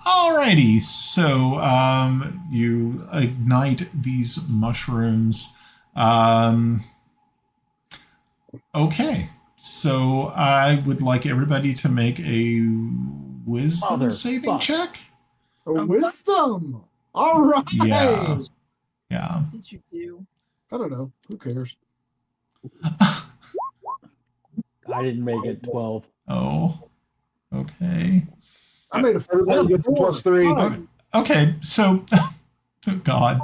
Alrighty. So you ignite these mushrooms. Okay. So I would like everybody to make a wisdom saving check. Wisdom. All right. Yeah. Yeah. What did you do? I don't know. Who cares? I didn't make it 12. Oh. Okay. I made a Everybody gets a +3. Okay. So, oh God.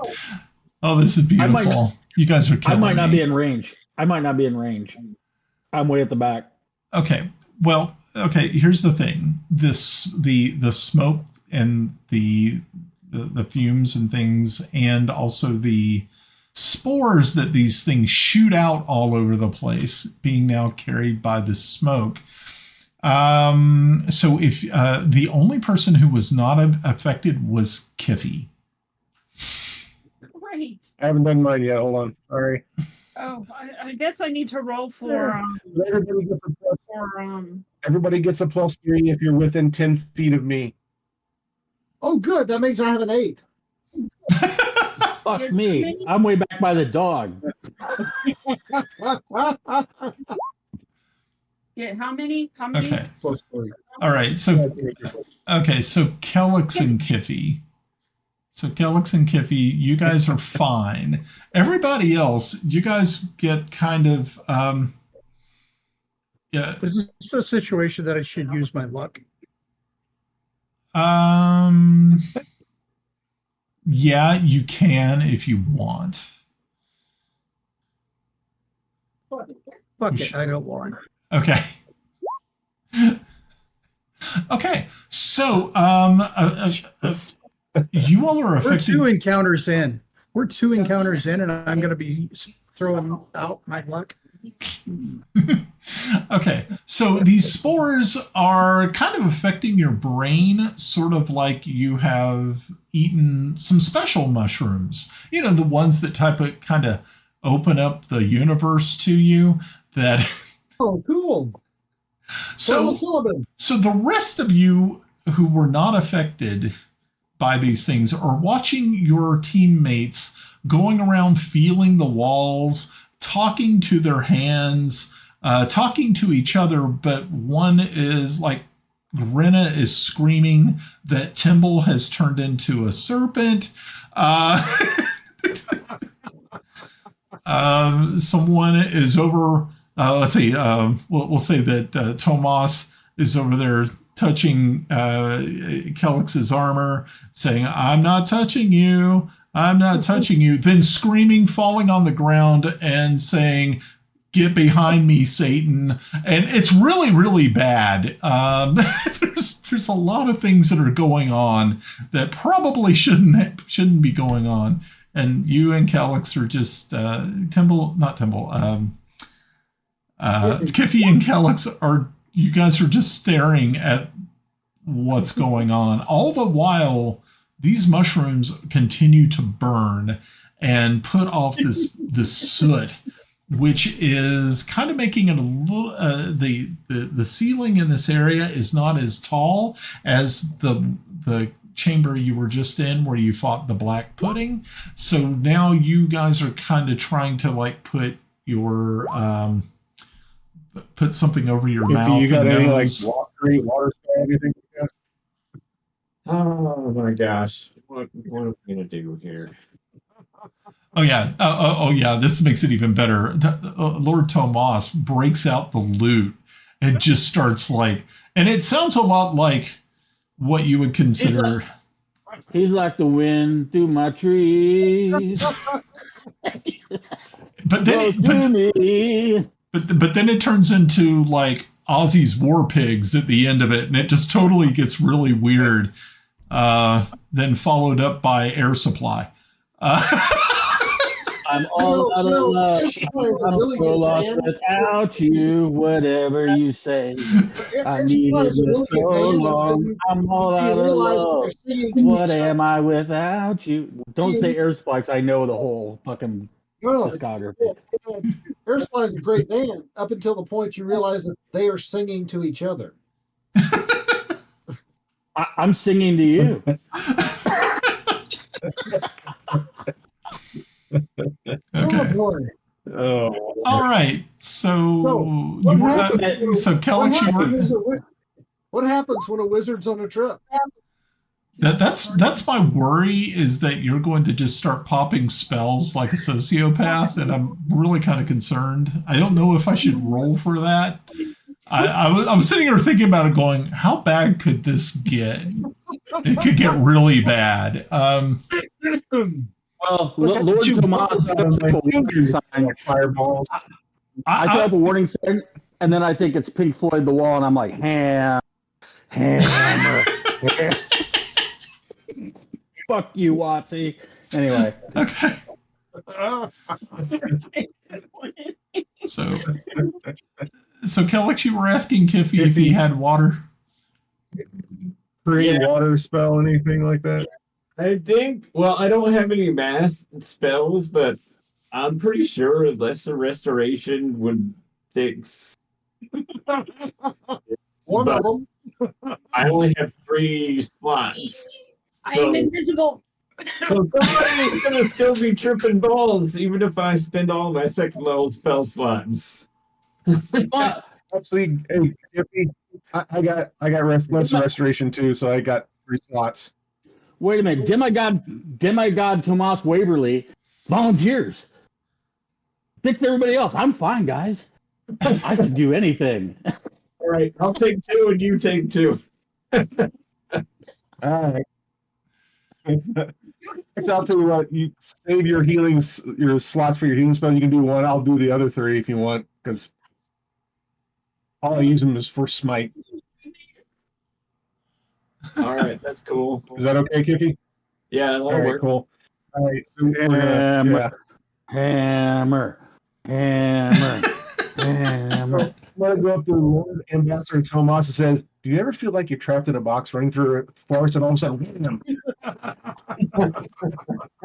Oh, this is beautiful. You guys are killing I might not me. be in range. I'm way at the back. Okay. Well, okay, here's the thing. The smoke and the fumes and things, and also the spores that these things shoot out all over the place, being now carried by the smoke. So if the only person who was not affected was Kiffi. Great. I haven't done mine yet. Hold on. Sorry. Oh, I guess I need to roll for Everybody gets a +3 if you're within 10 feet of me. Oh, good. That means I have an 8. Fuck Yes, me. many- I'm way back by the dog. Yeah, how many? How many? Okay. +3. All right. So Kelex and Kiffi. So Kelex and Kiffi, you guys are fine. Everybody else, you guys get kind of yeah. Is this a situation that I should use my luck? Yeah, you can if you want. Fuck it, I don't want. Okay. Okay. So you all are We're affected. 2 encounters in. We're 2 encounters in, and I'm going to be throwing out my luck. Okay, so these spores are kind of affecting your brain, sort of like you have eaten some special mushrooms. You know, the ones that kind of open up the universe to you. That. Oh, cool. So the rest of you who were not affected by these things are watching your teammates going around feeling the walls, talking to their hands, talking to each other, but one is like Grenna is screaming that Timble has turned into a serpent. Someone is over, let's see, we'll say that Tomas is over there touching Kelex's armor, saying, "I'm not touching you. I'm not touching you," then screaming, falling on the ground, and saying, "Get behind me, Satan!" And it's really, really bad. There's a lot of things that are going on that probably shouldn't be going on. And you and Kelex are just Kiffi and Kelex you guys are just staring at what's going on. All the while, these mushrooms continue to burn and put off this soot, which is kind of making it a little. The ceiling in this area is not as tall as the chamber you were just in, where you fought the black pudding. So now you guys are kind of trying to like put something over your mouth. You got any like nose. water spell, anything like that? Oh my gosh. What are we gonna do here? Oh yeah. Oh yeah. This makes it even better. Lord Tomas breaks out the lute and just starts and it sounds a lot like what you would consider. He's like the wind through my trees. But then, but then it turns into like Ozzy's War Pigs at the end of it, and it just totally gets really weird. Then followed up by Air Supply. I I'm all out of love. I'm so lost without you. Whatever you say, I needed you so long. I'm all out of love. What am I without you? Don't say Air Spikes. I know the whole fucking discography. Air Supply is a great band up until the point you realize that they are singing to each other. I'm singing to you. Okay. Oh, boy. Oh. All right. So you were so Kelex, you were. What happens when a wizard's on a trip? That's my worry, is that you're going to just start popping spells like a sociopath, and I'm really kind of concerned. I don't know if I should roll for that. I'm sitting here thinking about it, going, how bad could this get? It could get really bad. Well, Lord Tomas put up a warning sign. Fireballs. I put up a warning sign, and then I think it's Pink Floyd, The Wall, and I'm like, hammer. Fuck you, Watsy. Anyway. Okay. So Kelex, you were asking Kiffi if he had water. Create water spell, anything like that? I think, well, I don't have any mass spells, but I'm pretty sure Lesser Restoration would fix. One of them. I only have 3 slots. I'm invisible. So somebody's going to still be tripping balls, even if I spend all my second level spell slots. Actually, hey, Kiffi, I got Lesser Restoration too, so I got 3 slots. Wait a minute. Demigod Tomas Waverly volunteers. Fix everybody else. I'm fine, guys. I can do anything. All right, I'll take 2 and you take 2. All right. So I'll tell you what, you save your your slots for your healing spell. You can do 1. I'll do the other 3 if you want, because all I use them is for smite. All right, that's cool. Is that okay, Kiffi? Yeah, that'll All right, work. cool. All right, so Hammer. I'm going to go up to Lord Ambassador Tomas and says, do you ever feel like you're trapped in a box running through a forest and all of a sudden, wham! I'm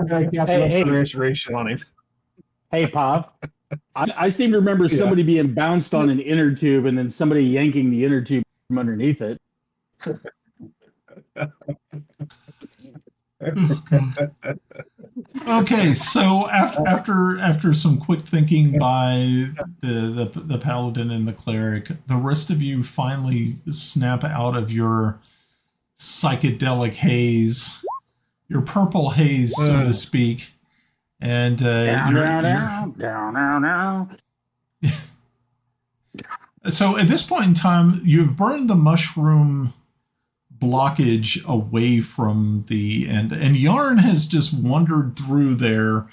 going to cast Lesser Restoration on him. Hey, Pop. I seem to remember somebody being bounced on an inner tube and then somebody yanking the inner tube from underneath it. Okay, so after some quick thinking by the Paladin and the Cleric, the rest of you finally snap out of your psychedelic haze, your purple haze, so to speak, and so at this point in time, you've burned the mushroom blockage away from the end, and Yarn has just wandered through there,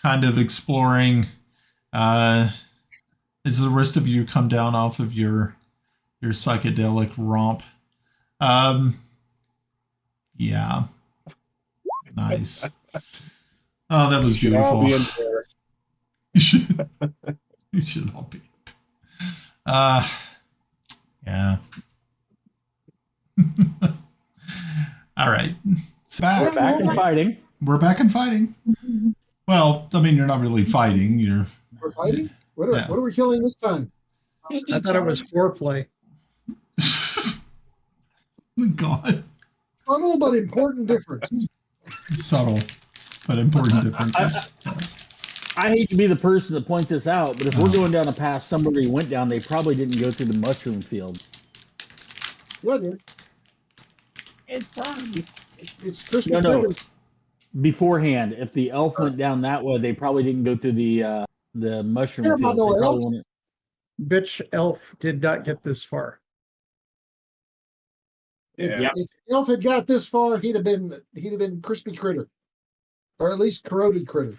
kind of exploring as the rest of you come down off of your psychedelic romp. Yeah, nice. Oh, that was beautiful. You should all be. Yeah. All right. So We're back and fighting. We're back and fighting. Well, I mean, you're not really fighting. We're fighting? What are we killing this time? I thought it was foreplay. God. Subtle but important difference. Subtle but important differences. Yes. I hate to be the person that points this out, but if we're going down a path somebody went down, they probably didn't go through the mushroom field. Yeah, dude. It's fun. It's Christmas. No. Beforehand, if the elf went down that way, they probably didn't go through the mushroom field. They probably went... Bitch elf did not get this far. Yeah. If elf had got this far, he'd have been crispy critter, or at least corroded critter.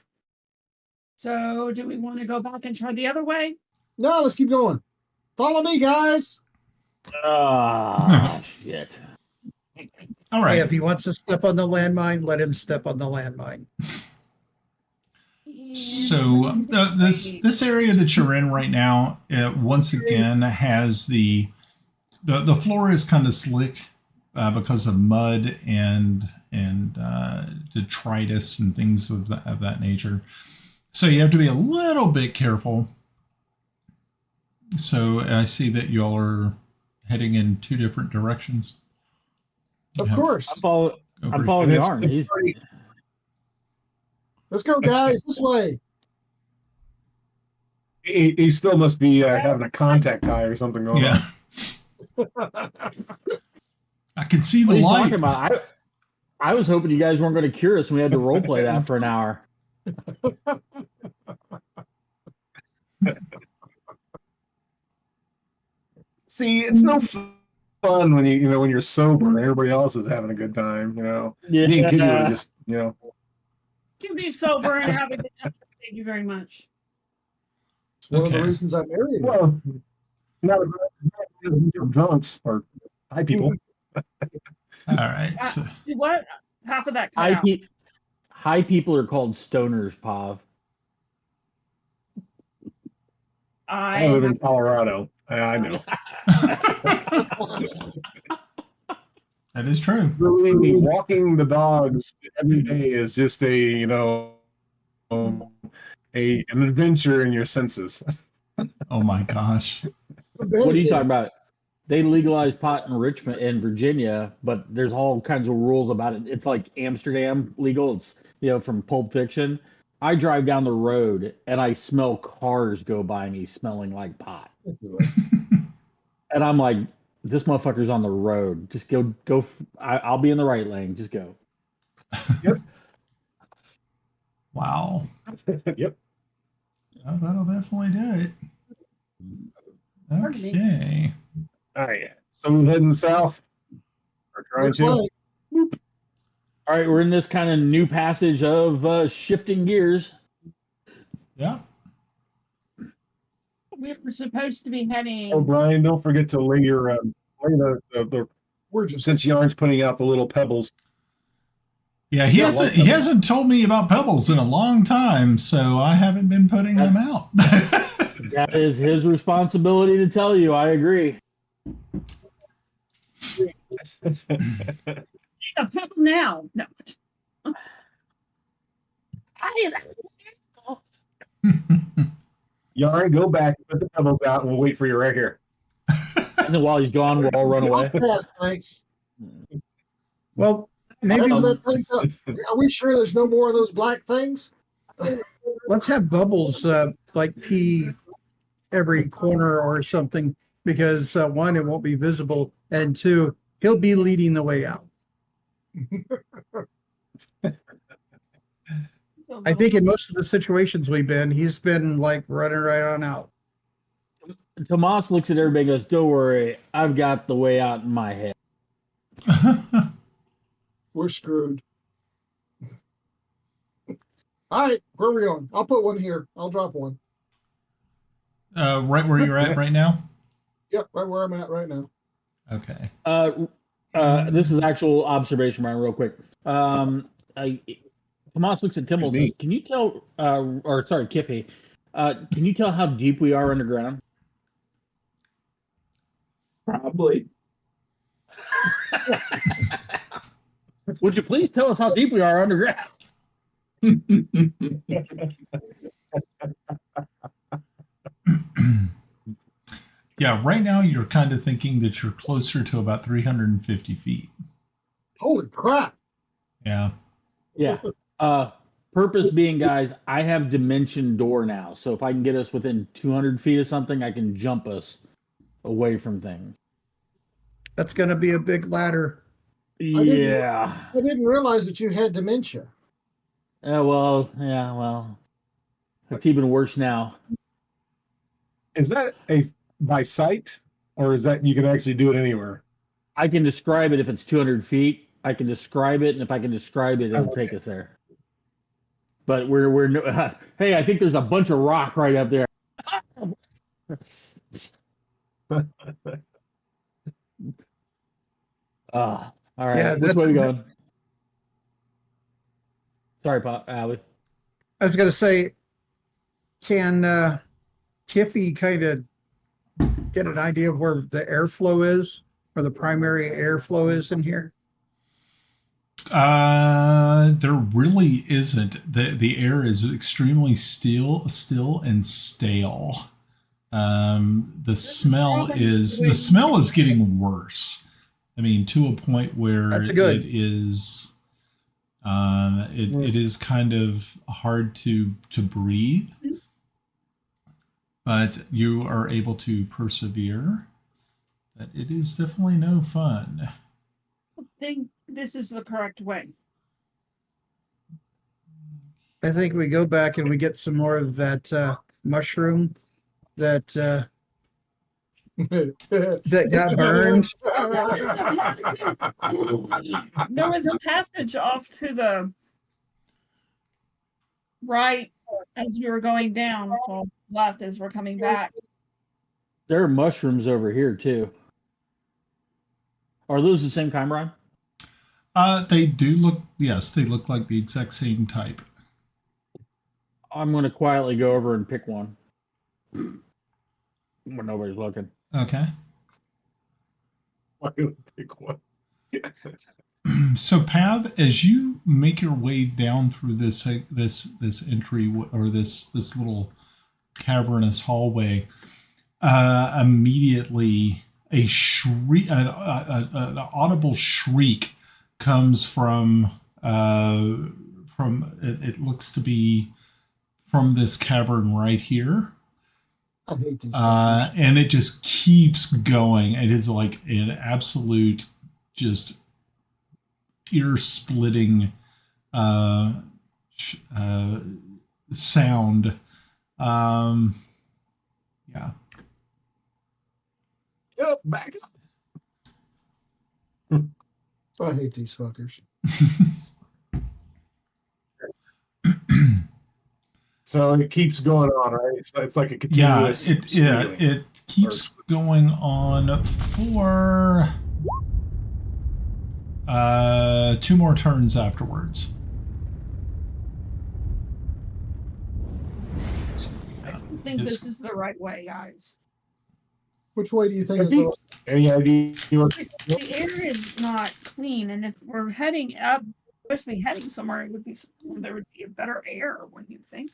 So, do we want to go back and try the other way? No, let's keep going. Follow me, guys. Ah, shit. All right. Hey, if he wants to step on the landmine, let him step on the landmine. So this area that you're in right now, once again, has the floor is kind of slick because of mud and detritus and things of that nature. So you have to be a little bit careful. So I see that y'all are heading in two different directions. Of course. I'm following Yarn. Let's go, guys, this way. He still must be having a contact high or something going on. I can see What the are you light. talking about? I was hoping you guys weren't going to cure us and we had to role play that for an hour. See, it's no fun when when you're sober and everybody else is having a good time. Yeah. Me and Kiffi would have just You can be sober and have a good time. Thank you very much. It's one of the Okay. reasons I married her. Well, not drunks or high people. All right. So, What? Half of that cut High, out. high people are called stoners, Pav. I live in I Colorado. I know. that is true. Really, walking the dogs every day is just an adventure in your senses. Oh my gosh. What are you talking about? They legalized pot in Richmond in Virginia, but there's all kinds of rules about it. It's like Amsterdam legal. It's from Pulp Fiction. I drive down the road and I smell cars go by me smelling like pot. And I'm like, this motherfucker's on the road. Just go. I'll be in the right lane. Just go. Yep. Wow. Yep. Oh, that'll definitely do it. Pardon me. Okay. All right. So we're heading south. Or trying Looks to. like. All right, we're in this kind of new passage of shifting gears. Yeah. We were supposed to be heading. Oh, Brian, don't forget to lay your lay the We're just since Yarn's putting out the little pebbles. Yeah, he Yeah, hasn't like- he hasn't told me about pebbles in a long time, so I haven't been putting them out. That is his responsibility to tell you. I agree. A pebble now. No. Yarn, go back, put the pebbles out, and we'll wait for you right here. And then while he's gone, we'll all run away. Yes, thanks. Well, Maybe maybe that thing up. Are we sure there's no more of those black things? let's have Bubbles like pee every corner or something, because one, it won't be visible, and two, he'll be leading the way out. I think in most of the situations we've been, he's been like running right on out. Tomas looks at everybody and goes, don't worry, I've got the way out in my head. We're screwed. All right, where are we going? I'll put one here. I'll drop one. Right where you're at right now? Yep, right where I'm at right now. Okay. This is actual observation, Brian, real quick. Tomas looks at Timble and says, can you tell, Kiffi, can you tell how deep we are underground? Probably. Would you please tell us how deep we are underground? Yeah, right now you're kind of thinking that you're closer to about 350 feet. Holy crap. Yeah. Yeah. Purpose being, guys, I have dimension door now. So if I can get us within 200 feet of something, I can jump us away from things. That's going to be a big ladder. Yeah. I didn't realize that you had dementia. Well, it's even worse now. Is that by sight, or is that you can actually do it anywhere? I can describe it if it's 200 feet. I can describe it, and if I can describe it, it'll take us there. But hey, I think there's a bunch of rock right up there. All right. Yeah, Which way are we going? Sorry, Allie. I was going to say, Can Kiffi kind of get an idea of where the airflow is, or the primary airflow is in here? There really isn't. The air is extremely still and stale. The smell is getting worse. I mean, to a point where That's good. it is it is kind of hard to breathe. But you are able to persevere. But it is definitely no fun. I think this is the correct way. I think we go back and we get some more of that mushroom that that got burned. There was a passage off to the right as we were going down, well, left as we're coming back. There are mushrooms over here too. Are those the same kind, Ron? They do look, yes, they look like the exact same type. I'm going to quietly go over and pick one when nobody's looking. Okay. Why would I pick one? So, Pav, as you make your way down through this entry or this little cavernous hallway, immediately a shriek, an audible shriek, comes from it looks to be from this cavern right here. I hate these. And it just keeps going. It is like an absolute just ear-splitting sound. Yeah. Yep, back up. I hate these fuckers. So it keeps going on, right? It's like a continuous. It keeps going on for 2 more turns afterwards. I don't think this is the right way, guys. Which way do you think is the Any idea? The air is not clean, and if we're heading up, supposed to be heading somewhere, it would be there would be a better air, wouldn't you think?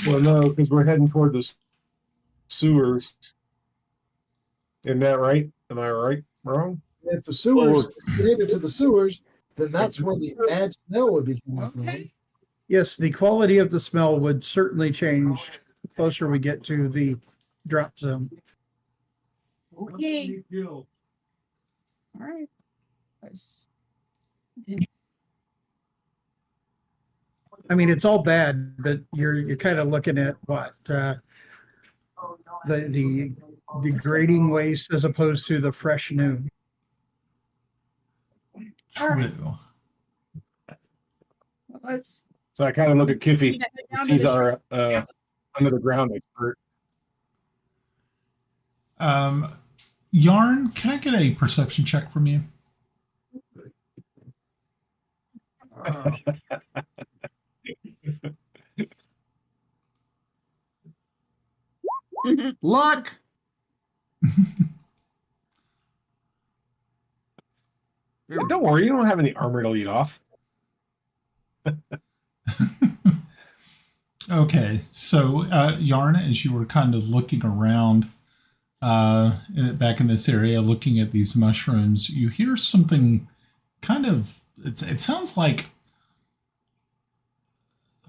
Well, no, because we're heading toward the sewers. Isn't that right? Am I right? Wrong? if the sewers related to the sewers, then that's where the bad smell would be coming from. Okay. Yes, the quality of the smell would certainly change the closer we get to the drop zone. Okay. All right. I mean, it's all bad, but you're kind of looking at what the degrading waste as opposed to the fresh new. True. Let's. So I kind of look at Kiffi. He's our Yeah. under the ground expert. Yarn, can I get a perception check from you? Luck. Don't worry, you don't have any armor to lead off. Okay, so Yarn, as you were kind of looking around back in this area, looking at these mushrooms, you hear something kind of, it sounds like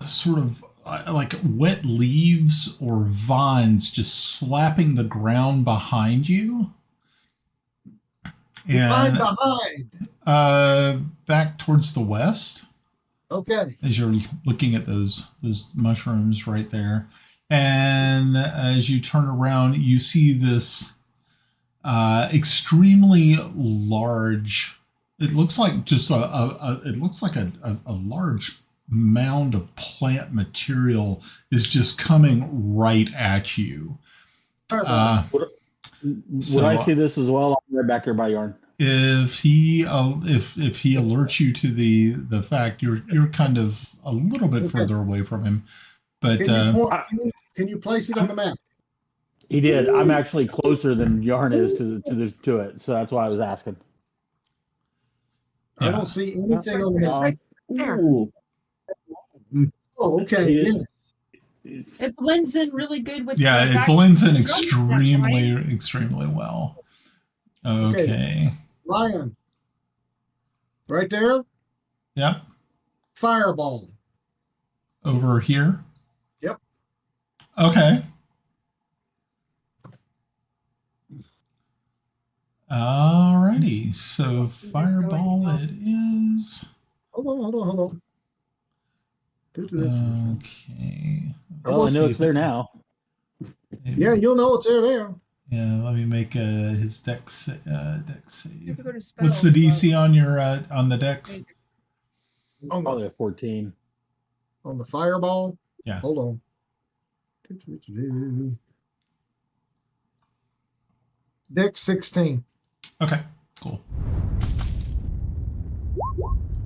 sort of like wet leaves or vines just slapping the ground behind you. Behind. Back towards the west. Okay. As you're looking at those mushrooms right there, and as you turn around, you see this extremely large. It looks like just a large mound of plant material is just coming right at you. Would I see this as well? I'll be right back here by Yarn. if he alerts you to the fact you're kind of a little bit further away from him, but Can you place it on the map? He did. I'm actually closer than Yarn is to it, so that's why I was asking. I don't see anything on the map. Right there. Ooh. Oh, okay. Yeah. It blends in really good with. Yeah, the it back- blends in Right? extremely well. Okay. Lion. Right there. Yep. Fireball. Over here. Yep. Okay. Alrighty. So fireball it is. Hold on. Okay. Well, I know it's there now. Yeah, you'll know it's there. Yeah, let me make his dex You have save. to go to What's the spells. DC on your on the dex? Probably a 14. On the fireball. Yeah. Hold on. Dex 16. Okay, cool.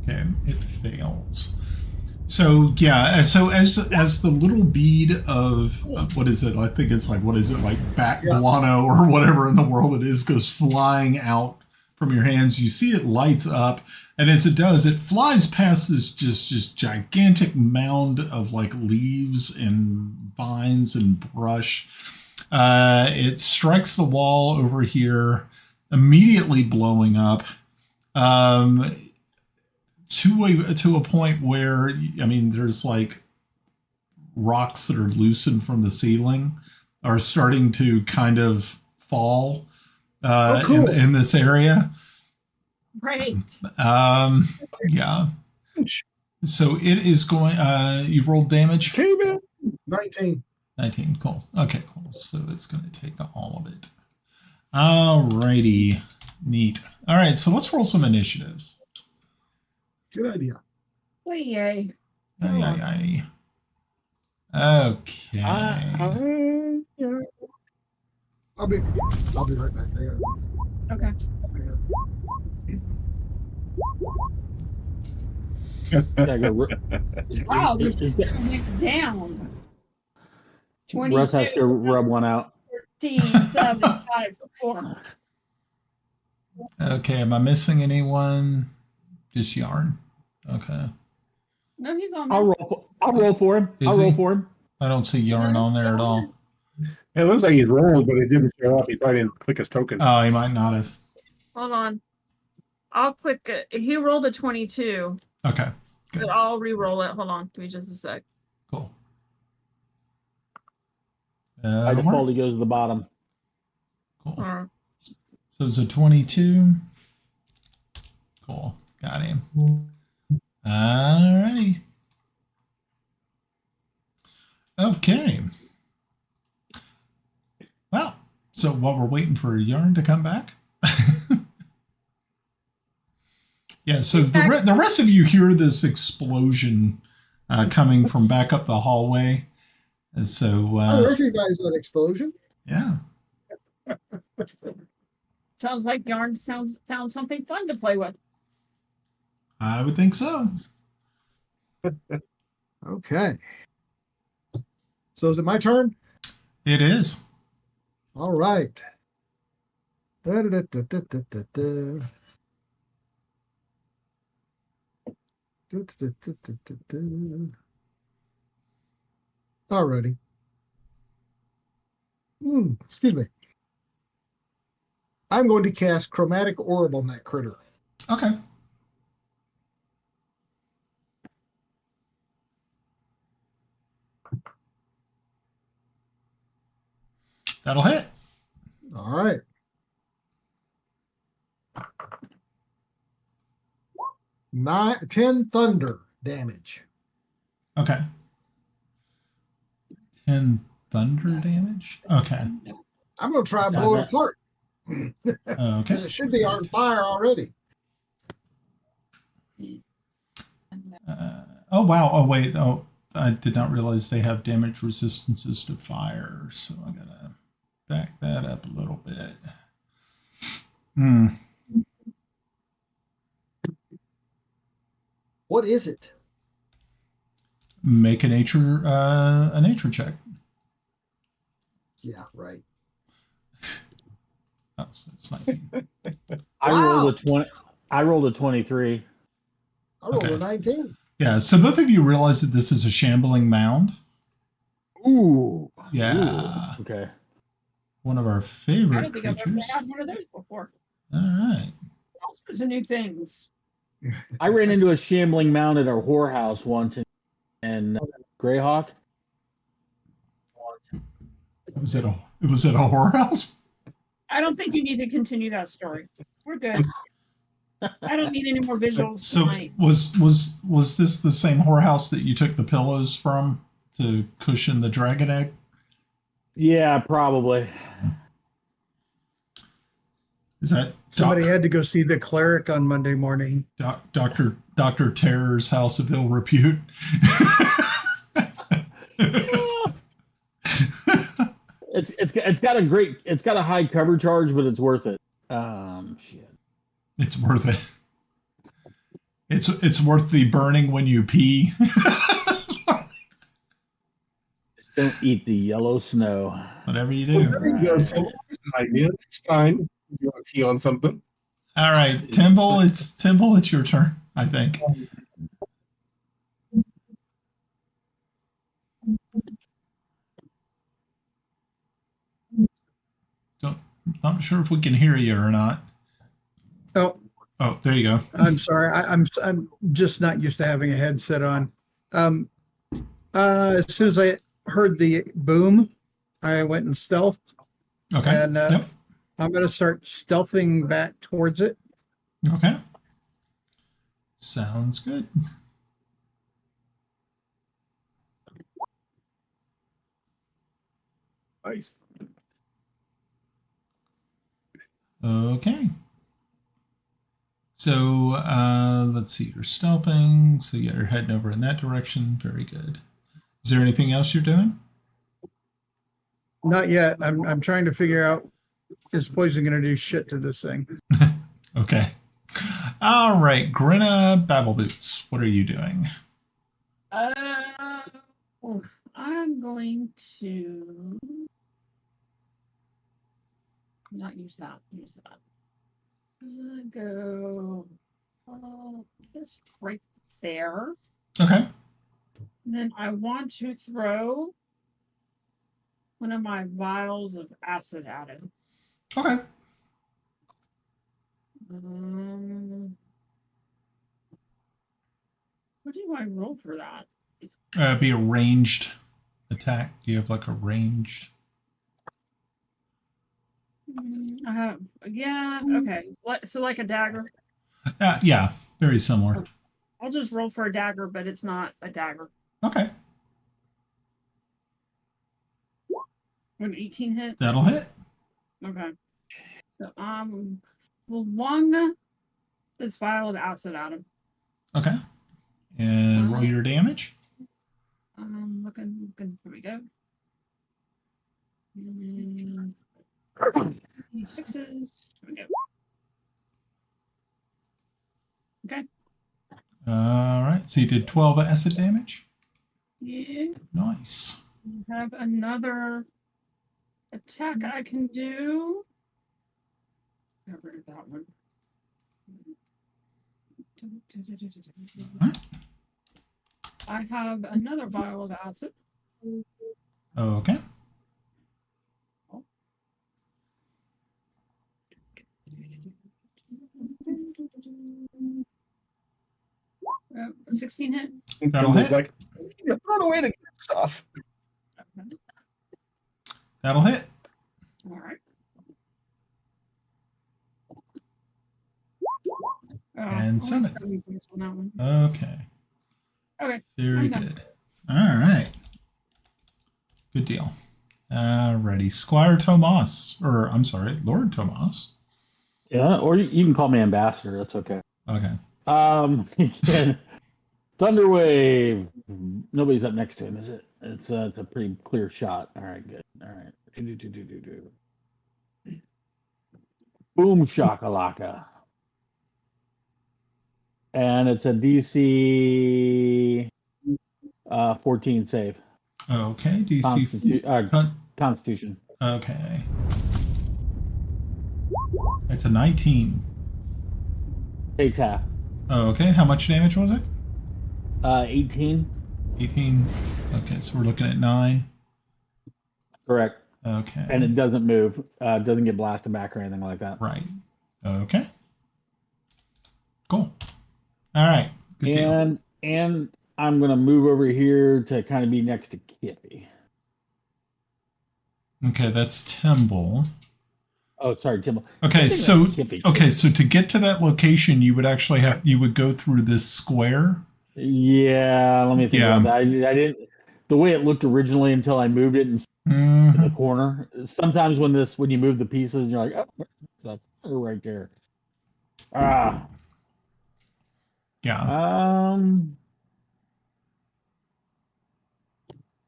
Okay, it fails. So yeah, so as the little bead of what is it? I think it's like bat guano or whatever in the world it is goes flying out from your hands. You see it lights up, and as it does, it flies past this just gigantic mound of like leaves and vines and brush. It strikes the wall over here, immediately blowing up. To a point where, I mean, there's like rocks that are loosened from the ceiling are starting to kind of fall cool. in this area. Right. Yeah. So it is going. You rolled damage. 19. 19. Cool. Okay. Cool. So it's going to take all of it. Alrighty. Neat. All right. So let's roll some initiatives. Good idea. Oh, yay. Okay. Okay. I'll be right back. Okay. Gotta go. Wow, Is- this is that- went down. Russ has to rub one out. 13, 7, 5, 4. Okay. Am I missing anyone? Just Yarn. Okay. No, he's on I'll there. roll for him. Is I'll he? roll for him. I don't see Yarn on there at all. It looks like he's rolled, but it didn't show up. He probably didn't click his token. Oh, he might not have. Hold on. I'll click it. He rolled a 22, Okay. Good. but I'll re-roll it. Hold on. Give me just a sec. Cool. By default, he goes to the bottom. Cool. Uh, So it's a 22. Cool. Got him. Alrighty. Okay. Well, so while we're waiting for Yarn to come back. Yeah, so the rest of you hear this explosion coming from back up the hallway. And so, I recognize that explosion. yeah. sounds like Yarn found something fun to play with. I would think so. Okay. So is it my turn? It is. All right. Da-da-da-da-da-da-da. Alrighty. Excuse me. I'm going to cast Chromatic Orb on that critter. Okay. That'll hit. All right. 10 thunder damage. Okay. 10 thunder damage? Okay. I'm going to try and blow it apart. Okay. Because it should be on fire already. Oh, wow. Oh, wait. Oh, I did not realize they have damage resistances to fire. So I got to back that up a little bit. What is it? Make a nature check. Yeah, right. Oh, so it's 19. I rolled a 20. I rolled a 23. I rolled Okay. a 19. Yeah, so both of you realize that this is a shambling mound. Ooh. Yeah. Ooh. Okay. One of our I favorite don't think I've ever creatures. had one of those before. All right. All sorts of new things. I ran into a shambling mound at our whorehouse once in Greyhawk. Was it a whorehouse? I don't think you need to continue that story. We're good. I don't need any more visuals So tonight. was this the same whorehouse that you took the pillows from to cushion the dragon egg? Yeah, probably. Is that Somebody had to go see the cleric on Monday morning. Dr. Terror's House of Ill Repute? It's got a high cover charge, but it's worth it. Shit. It's worth it. It's worth the burning when you pee. Just don't eat the yellow snow. Whatever you do. There you go, Tim. That's an idea. Next time you want to pee on something. All right, Timble, it's your turn, I think. Not sure if we can hear you or not. Oh, there you go. I'm sorry. I'm just not used to having a headset on. As soon as I heard the boom, I went and stealthed. Okay. And yep. I'm going to start stealthing back towards it. Okay. Sounds good. Nice. Okay. So let's see. You're stealthing. So you're heading over in that direction. Very good. Is there anything else you're doing? Not yet. I'm trying to figure out, is poison going to do shit to this thing? Okay. All right. Grenna Babbleboots, what are you doing? I'm going to not use that. Use that. Go just right there. Okay. Then I want to throw one of my vials of acid at it. Okay. What do I roll for that? Be a ranged attack. Do you have like a ranged? I have, yeah, okay. So like a dagger? Yeah, very similar. I'll just roll for a dagger, but it's not a dagger. Okay. An 18 hit? That'll hit. Okay. So one this vial of acid at him. Okay. And roll your damage. Looking. Here we go. Sixes. Here we go. Okay. All right. So you did 12 acid damage. Yeah. Nice. I have another attack I can do. Got rid of that one. I have another vial of acid. Okay. Uh, 16 hit. That'll hit. Like, you're throwing away the good stuff. Okay. That'll hit. All right. And 7. On that one. Okay. Okay. Very good. All right. Good deal. Alrighty. Squire Tomas, or I'm sorry, Lord Tomas. Yeah, or you can call me Ambassador. That's okay. Okay. Thunderwave. Nobody's up next to him, is it? It's a pretty clear shot. All right, good. All right. Boom shakalaka. and it's a DC 14 save. Okay, DC. Constitution. Okay. It's a 19. Takes half. Okay, how much damage was it? 18. 18. Okay, so we're looking at 9. Correct. Okay. And it doesn't move. Doesn't get blasted back or anything like that. Right. Okay. Cool. All right. Good deal. And I'm gonna move over here to kind of be next to Kiffi. Okay, that's Timble. Oh, sorry, Timble. Okay, so to get to that location, you would actually you would go through this square. Yeah, let me think about that. I didn't. The way it looked originally until I moved it in the corner. Sometimes when you move the pieces, and you're like, oh, that's right there. Yeah.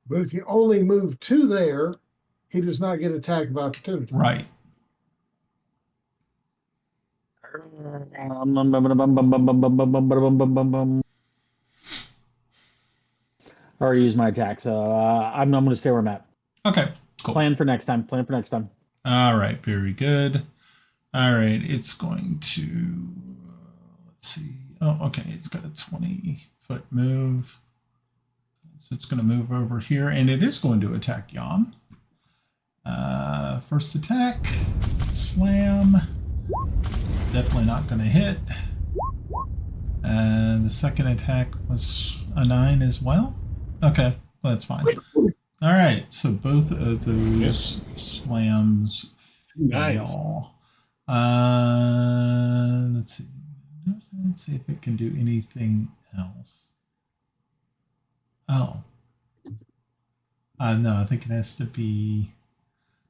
But if you only move to there, he does not get attack of opportunity. Right. I already used my attack, so I'm going to stay where I'm at. Okay, cool. Plan for next time. All right, very good. All right, it's going to, let's see. Oh, okay, it's got a 20-foot move. So it's going to move over here, and it is going to attack Jan. First attack, slam. Definitely not going to hit. And the second attack was a 9 as well. Okay, well, that's fine. All right, so both of those slams fail. Let's see. Let's see if it can do anything else. Oh. No, I think it has to be...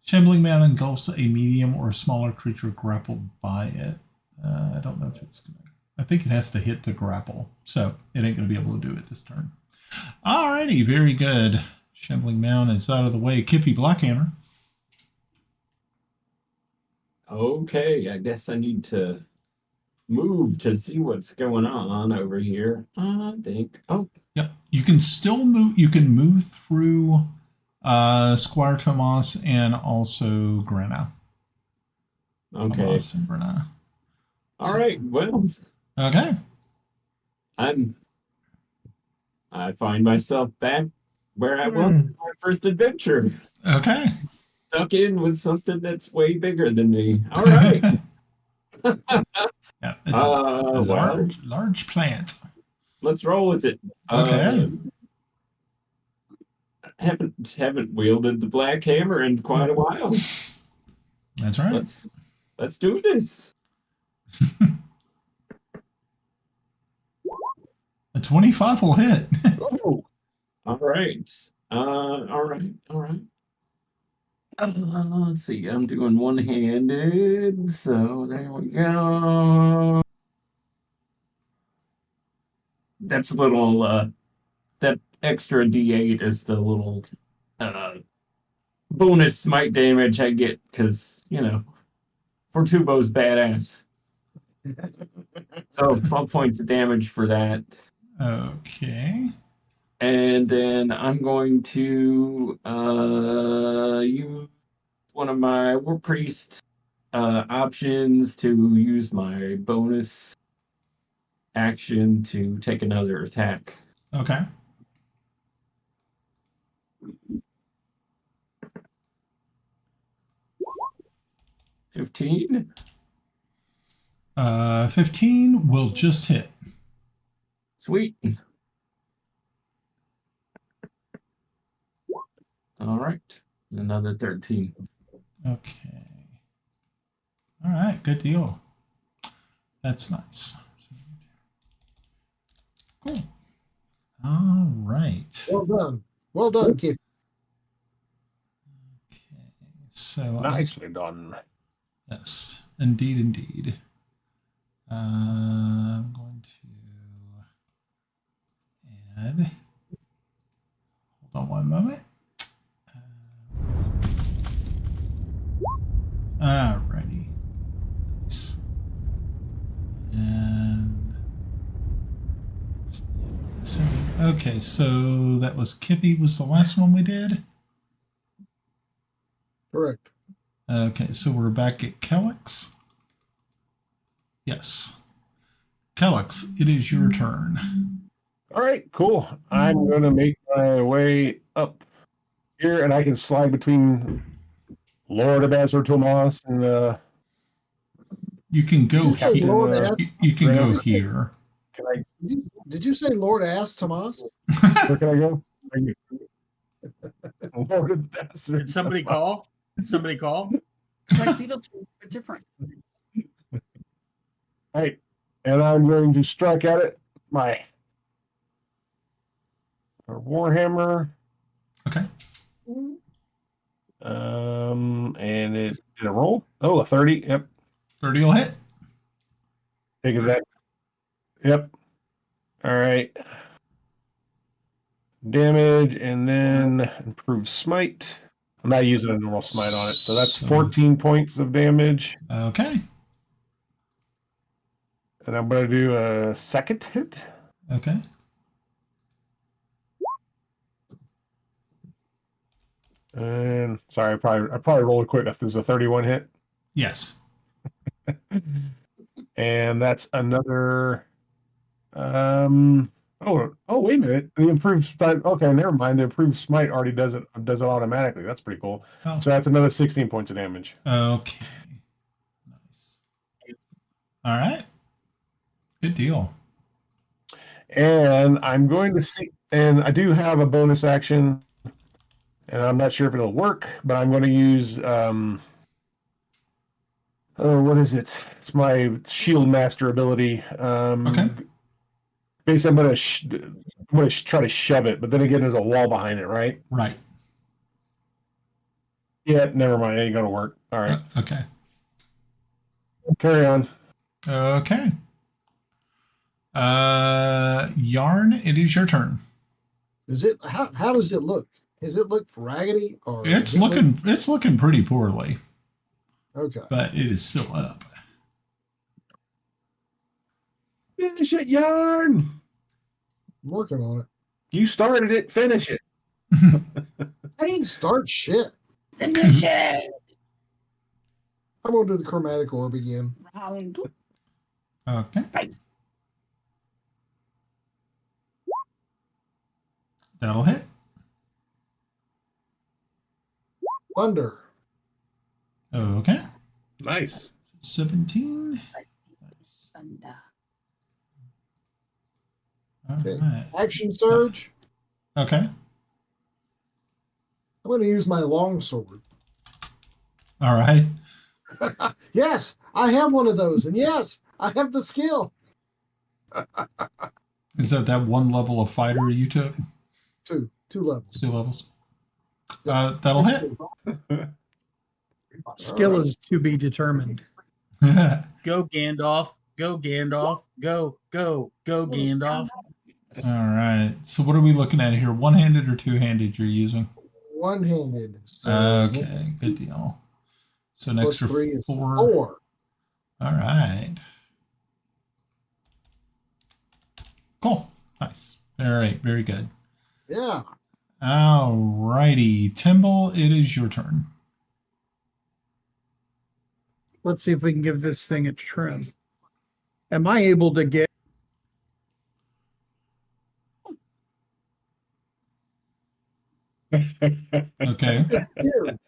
Shambling Mound engulfs a medium or smaller creature grappled by it. I don't know if it's going to... I think it has to hit the grapple, so it ain't going to be able to do it this turn. Alrighty, very good. Shambling Mound is out of the way. Kiffi, Blackhammer. Okay, I guess I need to move to see what's going on over here. I think. Oh. Yep. You can still move. You can move through Squire Tomas and also Grenna. Okay. Tomas and Grenna. All right. Well. Okay. I find myself back where I was in my first adventure. Okay. Stuck in with something that's way bigger than me. All right. Yeah, it's a large plant. Let's roll with it. Okay. Haven't wielded the Blackhammer in quite a while. That's right. Let's do this. A 25 will hit. Oh. All right. All right. Let's see. I'm doing one-handed, so there we go. That's a little. That extra D8 is the little bonus smite damage I get because Fortubo's badass. So 12 points of damage for that. Okay. And then I'm going to use one of my War Priest options to use my bonus action to take another attack. Okay. $15. 15 will just hit. Sweet. All right. Another 13. Okay. All right. Good deal. That's nice. Cool. All right. Well done, Kiffi. Okay. So nicely done. Yes, indeed. I'm going to add. Hold on one moment. Alrighty. Nice. And Okay, so that was Kiffi was the last one we did. Correct. Okay, so we're back at Kelex. Yes. Kelex, it is your turn. All right, cool. I'm going to make my way up here, and I can slide between Lord Abazar Tomas and the. You can go Did you say here. Lord Ass? You can go Right. here. Can I? Did you say Lord Ass, Tomas? Where can I go? Lord Abazar. Did somebody call? Did somebody call? It's like Beetlejuice, but different. Right, and I'm going to strike at it. My Warhammer. Okay. And it did a roll. Oh, a 30. Yep. 30 will hit. Take that. Yep. All right. Damage and then improve smite. I'm not using a normal smite on it, so that's 14 points of damage. Okay. And I'm going to do a second hit. Okay. And sorry, I probably rolled quick. If there's a 31 hit. Yes. And that's another. Oh, wait a minute. The improved smite. Okay, never mind. The improved smite already does it automatically. That's pretty cool. Oh. So that's another 16 points of damage. Okay. Nice. All right. Good deal. And I'm going to see. And I do have a bonus action, and I'm not sure if it'll work, but I'm going to use. What is it? It's my Shield Master ability. Okay. Basically, I'm going to try to shove it, but then again, there's a wall behind it, right? Right. Yeah, never mind. It ain't going to work. All right. Okay. Carry on. Okay. Yarn, it is your turn. Is it how does it look? Does it look raggedy or It's looking pretty poorly, okay? but it is still up. Finish it, Yarn. I'm working on it. You started it. Finish it. I didn't start shit. Finish it. I'm gonna do the chromatic orb again. Round. Okay. Right. That'll hit. Thunder. Okay. Nice. 17. Thunder. All Okay. right. Action surge. Okay. I'm going to use my longsword. All right. Yes, I have one of those, and yes, I have the skill. Is that one level of fighter you took? Two levels. 2 levels. That'll hit. Skill is to be determined. Go Gandalf. Go Gandalf. Go Gandalf. All right. So what are we looking at here? One-handed or two-handed you're using? One-handed. So Okay. Good deal. So an plus extra 3 is 4. 4. All right. Cool. Nice. All right. Very good. Yeah. All righty. Timble, it is your turn. Let's see if we can give this thing a trim. Am I able to get Okay. Here.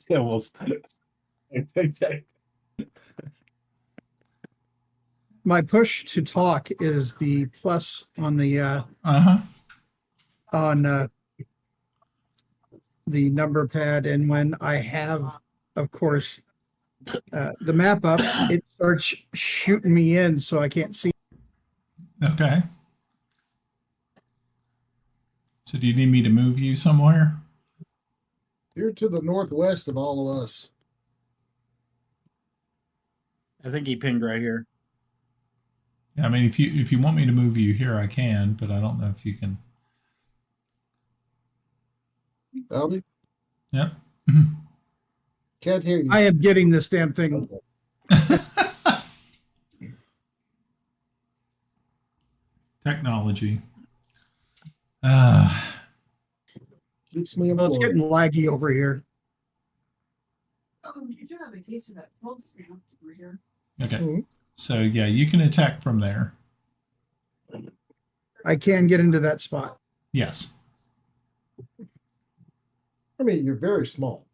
Yeah, well, my push to talk is the plus on the Uh-huh. on the number pad, and when I have, of course, the map up, it starts shooting me in, so I can't see. Okay. So do you need me to move you somewhere? You're to the northwest of all of us. I think he pinged right here. I mean, if you want me to move you here, I can, but I don't know if you can. Aldi? Yep. Can't hear you. I am getting this damn thing. Technology. Keeps me Well, it's employed. getting laggy over here. Oh, you do have a case of that cold snap over here. Okay. Mhm. So yeah, you can attack from there. I can get into that spot. Yes. I mean, you're very small.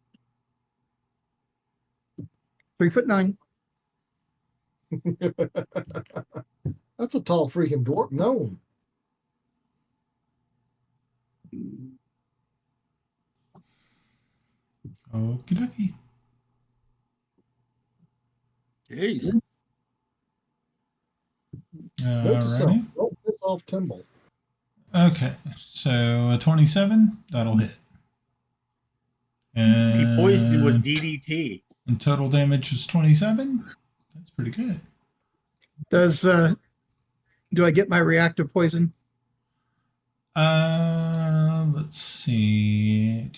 3'9". That's a tall freaking dwarf gnome. Okie dokie. Jeez. Note to self, Alrighty. don't piss off Timble. Okay. So a 27, that'll hit. He poisoned with And, DDT. and total damage is 27. That's pretty good. Do I get my reactive poison? Let's see.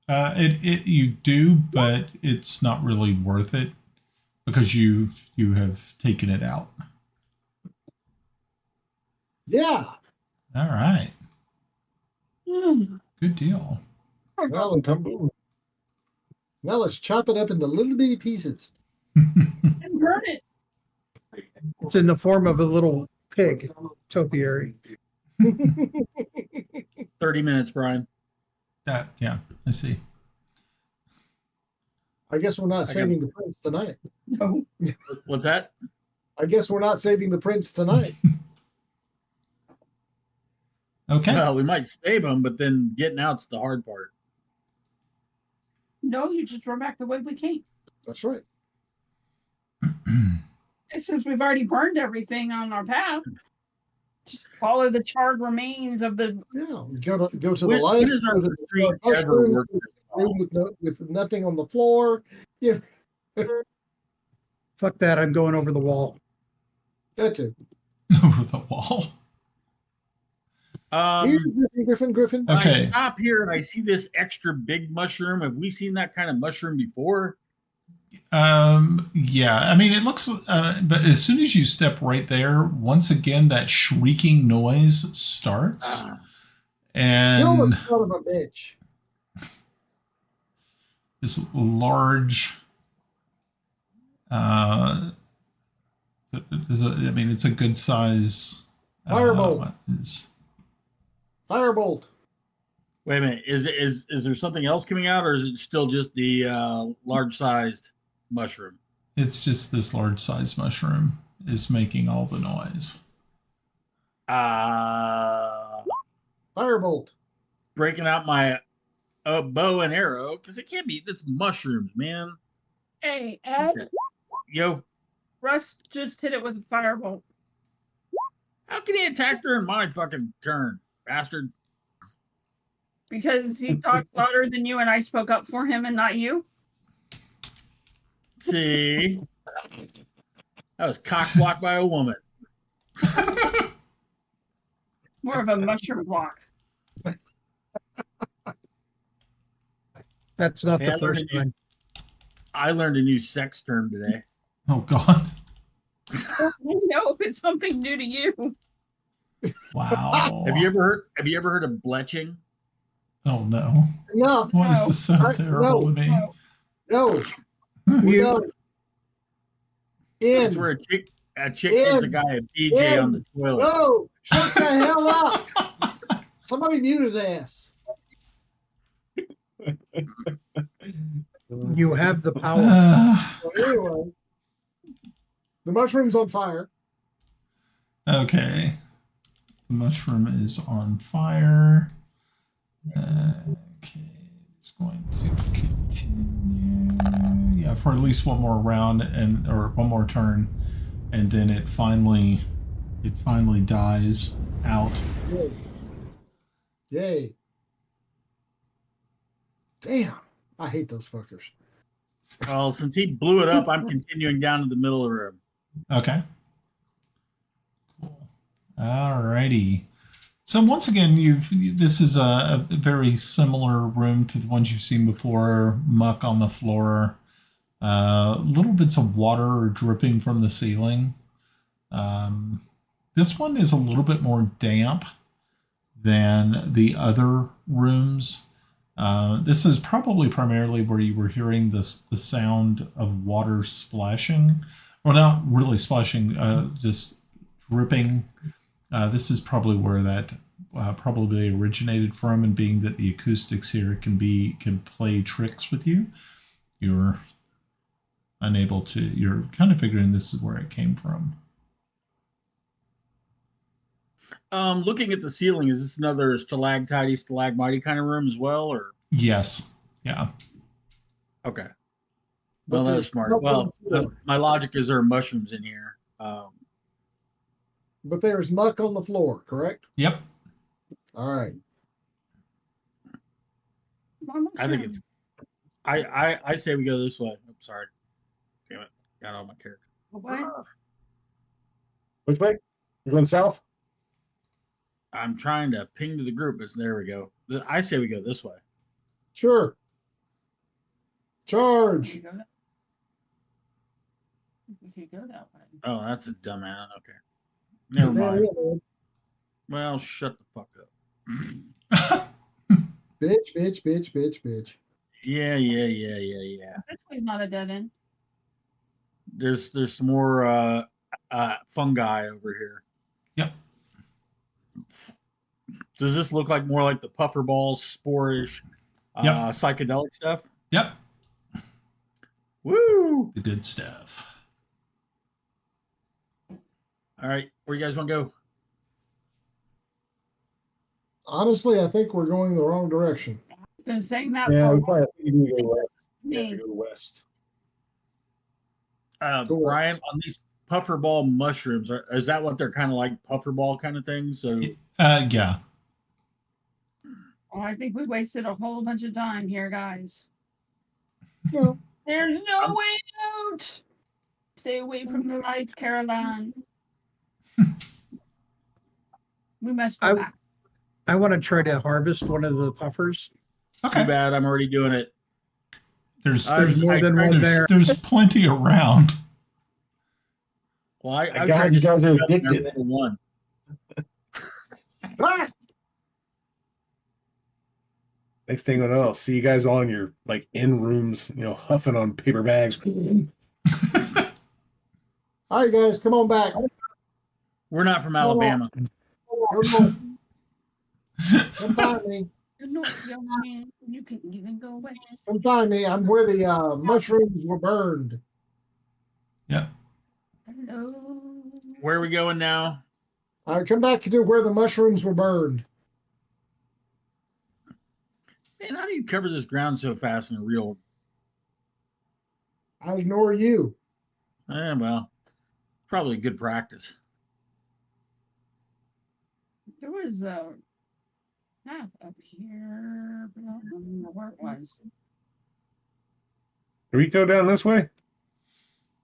You do, but it's not really worth it because you have taken it out. Yeah. All right. Mm. Good deal. Now, now let's chop it up into little bitty pieces. And burn it. It's in the form of a little pig topiary. 30 minutes, Brian. Yeah, I see. I guess we're not saving the prince tonight. No. What's that? I guess we're not saving the prince tonight. Okay. Well, we might save him, but then getting out's the hard part. No, you just run back the way we came. That's right. Since we've already burned everything on our path, just follow the charred remains of the. Yeah. Go to the When light. does our go to the retreat dark ever room work this well? with nothing on the floor. Yeah. Fuck that! I'm going over the wall. That's it. Over the wall. Here, Griffin. Okay. I stop here and I see this extra big mushroom. Have we seen that kind of mushroom before? Yeah, I mean, it looks, but as soon as you step right there, once again, that shrieking noise starts. You're And a son of a bitch. this large, it's a good size. Firebolt. Firebolt. Wait a minute. Is there something else coming out, or is it still just the large-sized mushroom? It's just this large size mushroom is making all the noise. Firebolt. Breaking out my bow and arrow, because it can't be. It's mushrooms, man. Hey, Ed, Shit. Yo, Russ just hit it with a firebolt. how can he attack during my fucking turn, bastard? Because he talked louder than you and I spoke up for him and not you. See, that was cock-blocked by a woman. More of a mushroom block. That's not Hey, the first time. I learned a new sex term today. Oh God! I don't know if it's something new to you. Wow! Have you ever heard of bletching? Oh no! No. Why does this sound No. terrible to me? No. No. It's In. where a chick gives a guy a BJ on the toilet. No. Shut the hell up. Somebody mute his ass. You have the power. Well, anyway, the mushroom's on fire. Okay. The mushroom is on fire. Okay. It's going to continue. Yeah, for at least one more round or one more turn. And then it finally dies out. Yay. Yay. Damn. I hate those fuckers. Well, since he blew it up, I'm continuing down to the middle of the room. Okay. Cool. Alrighty. So once again, this is a very similar room to the ones you've seen before. Muck on the floor, little bits of water are dripping from the ceiling. This one is a little bit more damp. than the other rooms. This is probably primarily where you were hearing the sound of water splashing. Well, not really splashing, just dripping. This is probably where that probably originated from, and being that the acoustics here can play tricks with you, you're unable to. You're kind of figuring this is where it came from. Looking at the ceiling, is this another stalactite, stalagmite kind of room as well, or? Yes. Yeah. Okay. But Well, that's there's smart. muck on Well, the floor. my logic is there are mushrooms in here. But there's muck on the floor, correct? Yep. All right. I think it's. I say we go this way. I'm sorry. Damn it. Got all my character. What? Which way? You're going south? I'm trying to ping to the group. There we go. I say we go this way. Sure. Charge. We could go that way. Oh, that's a dumbass. Okay. Never mind. Well, shut the fuck up. Bitch. Yeah. This way's not a dead end. There's some more fungi over here. Yep. Does this look like more like the puffer balls, sporish, psychedelic stuff? Yep. Woo! The good stuff. All right, where you guys want to go? Honestly, I think we're going the wrong direction. Been saying that Yeah, for we probably need to go west. me. Go west. Brian, on these puffer ball mushrooms, is that what they're kind of like, puffer ball kind of things? So, yeah. Oh, I think we wasted a whole bunch of time here, guys. No. There's no way out. Stay away from the light, Caroline. We must go back. I want to try to harvest one of the puffers. Okay. Too bad, I'm already doing it. There's more than one there. There's plenty around. Well, I God, you guys are addicted. One. Ah! Next thing I know, I'll see you guys all in your in rooms, huffing on paper bags. All right, guys, come on back. We're not from Alabama. Come find me. Young man, you can even go west. Come find me. I'm where the mushrooms were burned. Yep. Hello. Where are we going now? All right, come back to where the mushrooms were burned. Man, how do you cover this ground so fast in a real? I ignore you. Well, probably good practice. There was a path up here, but I don't remember where it was. Do we go down this way?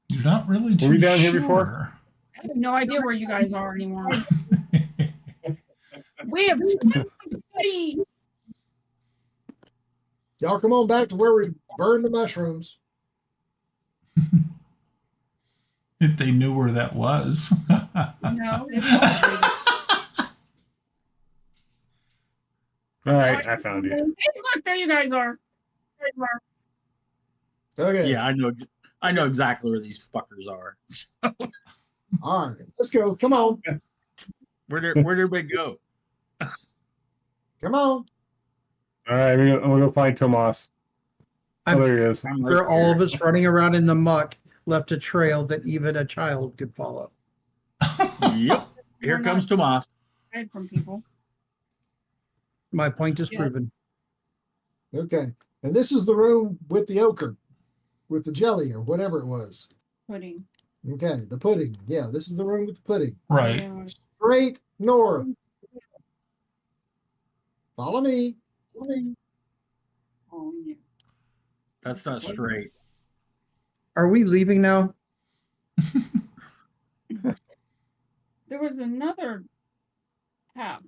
You're not really too Were we down here sure. before? I have no idea where you guys are anymore. We have Y'all come on back to where we burned the mushrooms. If they knew where that was. no. All right, I found you. Hey, look, there you guys are. There you are. Okay. Yeah, I know exactly where these fuckers are. All right, let's go. Come on. Where did everybody go? Come on. All right, I'm gonna go find Tomas. Oh, there he is. Where all of us running around in the muck left a trail that even a child could follow. Yep. Here We're comes not Tomas. hide from people. My point is Yeah. proven. Okay. And this is the room with the ochre, with the jelly or whatever it was. Pudding. Okay, the pudding. Yeah, this is the room with the pudding. Right. Yeah. Straight north. Follow me. Follow me. Oh, yeah. That's not straight. Are we leaving now? There was another path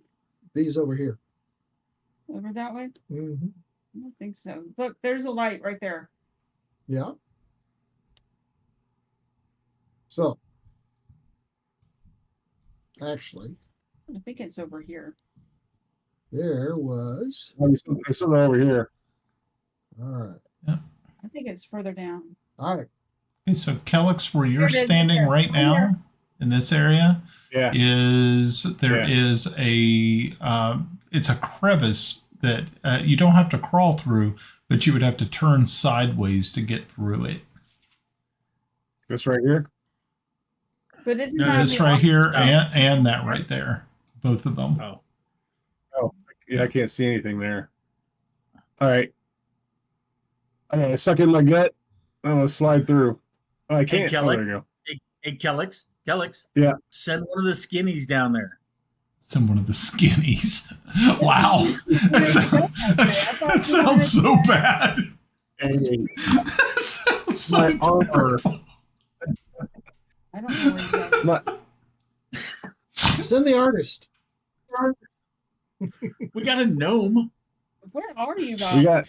These over here. over that way. hmm I don't think so. Look, there's a light right there. Yeah. So, actually, I think it's over here. There was. There's something over here. All right. I think it's further down. All right. Okay, so Kelex, where you're Here it is, standing here. right now in this area, Yeah. is a it's a crevice that you don't have to crawl through, but you would have to turn sideways to get through it. This right here. But isn't No, that this the right here opposite? and that right there, both of them. Oh, Oh, yeah, I can't see anything there. All right. I gotta suck in my gut. I'm gonna slide through. Oh, I can't. Oh, Kelex. there you go. hey, Kelex. Yeah. Send one of the skinnies down there. Some one of the skinnies. Wow, that sounds so bad. That sounds so My armor. terrible. I don't know where you go. Send the artist. We got a gnome. Where are you We guys? got.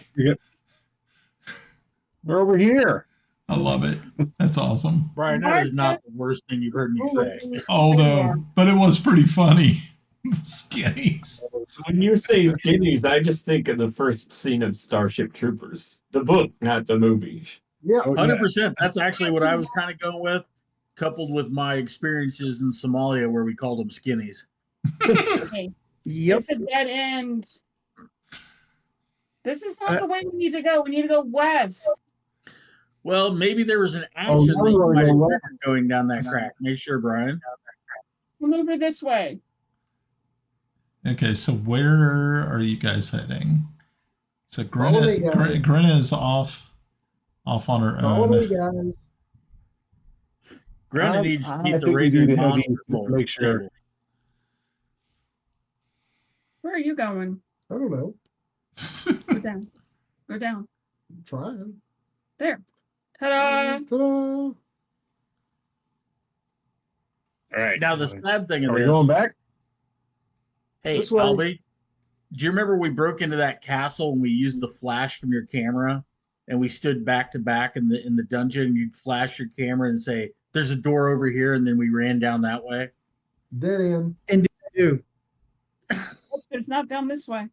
We're over here. I love it. That's awesome. Brian, that is not the worst thing you've heard me say. Although, but it was pretty funny. Skinnies. When you say skinnies, I just think of the first scene of Starship Troopers, the book, not the movie. Yeah. Oh, yeah. 100%. That's actually what I was kind of going with, coupled with my experiences in Somalia where we called them skinnies. Okay. Yep. It's a dead end. This is not the way we need to go. We need to go west. Well, maybe there was an action that you might have triggered going down that crack. Make sure, Brian. Come over this way. Okay, so where are you guys heading? So Follow me, guys. Grenna is off on her Follow me, own. guys. Grenna I- needs to I keep the think we do Raven the heavy monster to bowl make sure. table. Where are you going? I don't know. Go down. Go down. I'm trying. There. Ta-da! Ta-da! All right. Now, the sad thing of Are we this, going back? hey, This way. Albie, do you remember we broke into that castle and we used the flash from your camera and we stood back to back in the dungeon and you'd flash your camera and say, there's a door over here, and then we ran down that way? Dead end. You. It's not down this way.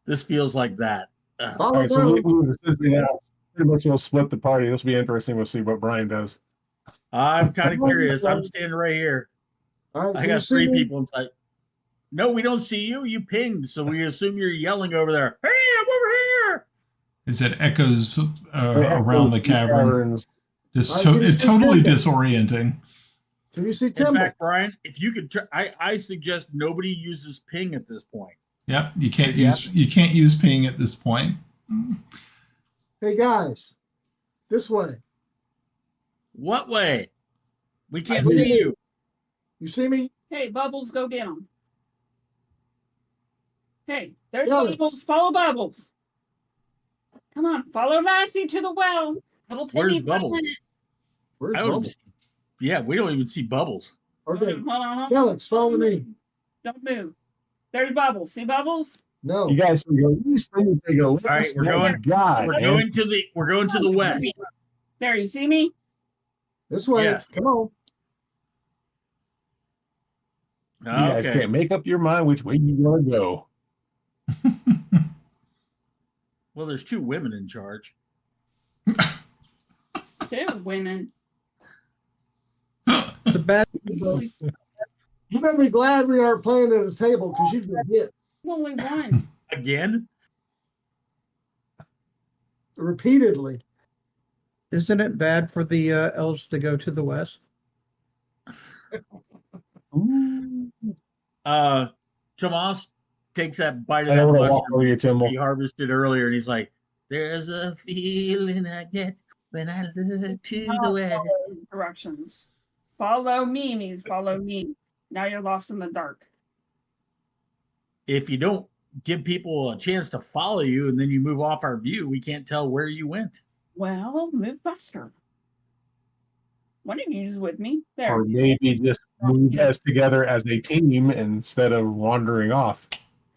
This feels like that. All Follow right, so through. we essentially have pretty much will split the party. This will be interesting. We'll see what Brian does. I'm kind of curious. I'm standing right here. All right, I do got you see 3 me? people inside. No, we don't see you. You pinged, so we assume you're yelling over there. Hey, I'm over here. As it echoes around the cavern. Caverns. Just Can you it's see totally Timble? disorienting. Can you see In Timble? fact, Brian, if you could, I suggest nobody uses ping at this point. Yep, you can't Yeah. use ping at this point. Hey, guys. This way. What way? We can't I see see you. you. You see me? Hey, Bubbles, go get them. Hey, there's Kelex. Bubbles. Follow Bubbles. Come on, follow Lassie to the well. It'll take Where's me 5 Bubbles? minutes. Where's I don't Bubble? Yeah, we don't even see Bubbles. Okay. Hold on. Kelex, follow me. Don't move. There's Bubbles. See Bubbles? No. You guys think of these things. They go. All right, we're going. God, We're man. going to the west. There, you see me? This way. Yes. Come on. You guys Okay. can't make up your mind which way you want to go. Well, there's 2 women in charge. 2 women. The bad. You better be glad we aren't playing at a table because you'd get hit Only one. Again? repeatedly. Isn't it bad for the elves to go to the west? Tomas takes that bite of I that don't want to walk mushroom over you, Timble. he harvested earlier, and he's like, "There's a feeling I get when I look to the west." Directions. Follow me means follow me. Now you're lost in the dark. If you don't give people a chance to follow you and then you move off our view, we can't tell where you went. Well, move faster. One of you is with me. There. Or maybe just move us together as a team instead of wandering off.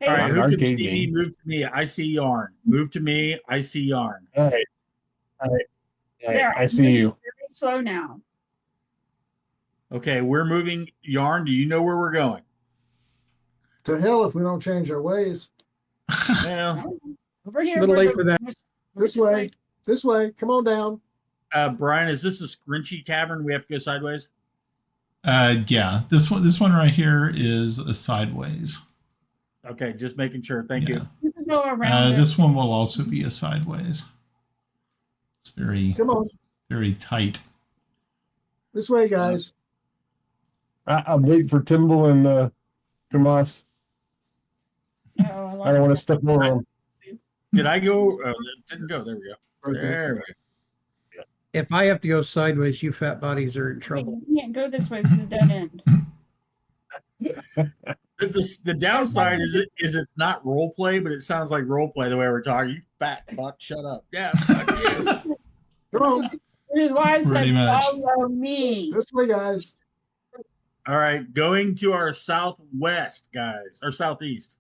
Hey, All right, an who can arcade see me? game. Move to me. I see yarn. Move to me. I see yarn. All right. All right. All right. there. I see you. Very slow now. Okay, we're moving yarn. Do you know where we're going? To hell if we don't change our ways. Yeah. Over here. Little where late the- for that. This way. This way. Come on down. Brian, is this a scrunchy cavern? We have to go sideways. Yeah, this one right here is a sideways. Okay, just making sure. Thank you. You can go around it. This one will also be a sideways. It's very Come on. very tight. This way, guys. I'm waiting for Timble and Tomas. Oh, I don't want to step over them. Did I go? It didn't go. There we go. There we go. If I have to go sideways, you fat bodies are in trouble. You can't go this way. This is a dead end. The downside is it's not role play, but it sounds like role play the way we're talking. You fat fuck, shut up. Yeah, fuck you. Come on. This is why I Pretty said much. follow me. This way, guys. All right, going to our southwest, guys, or southeast.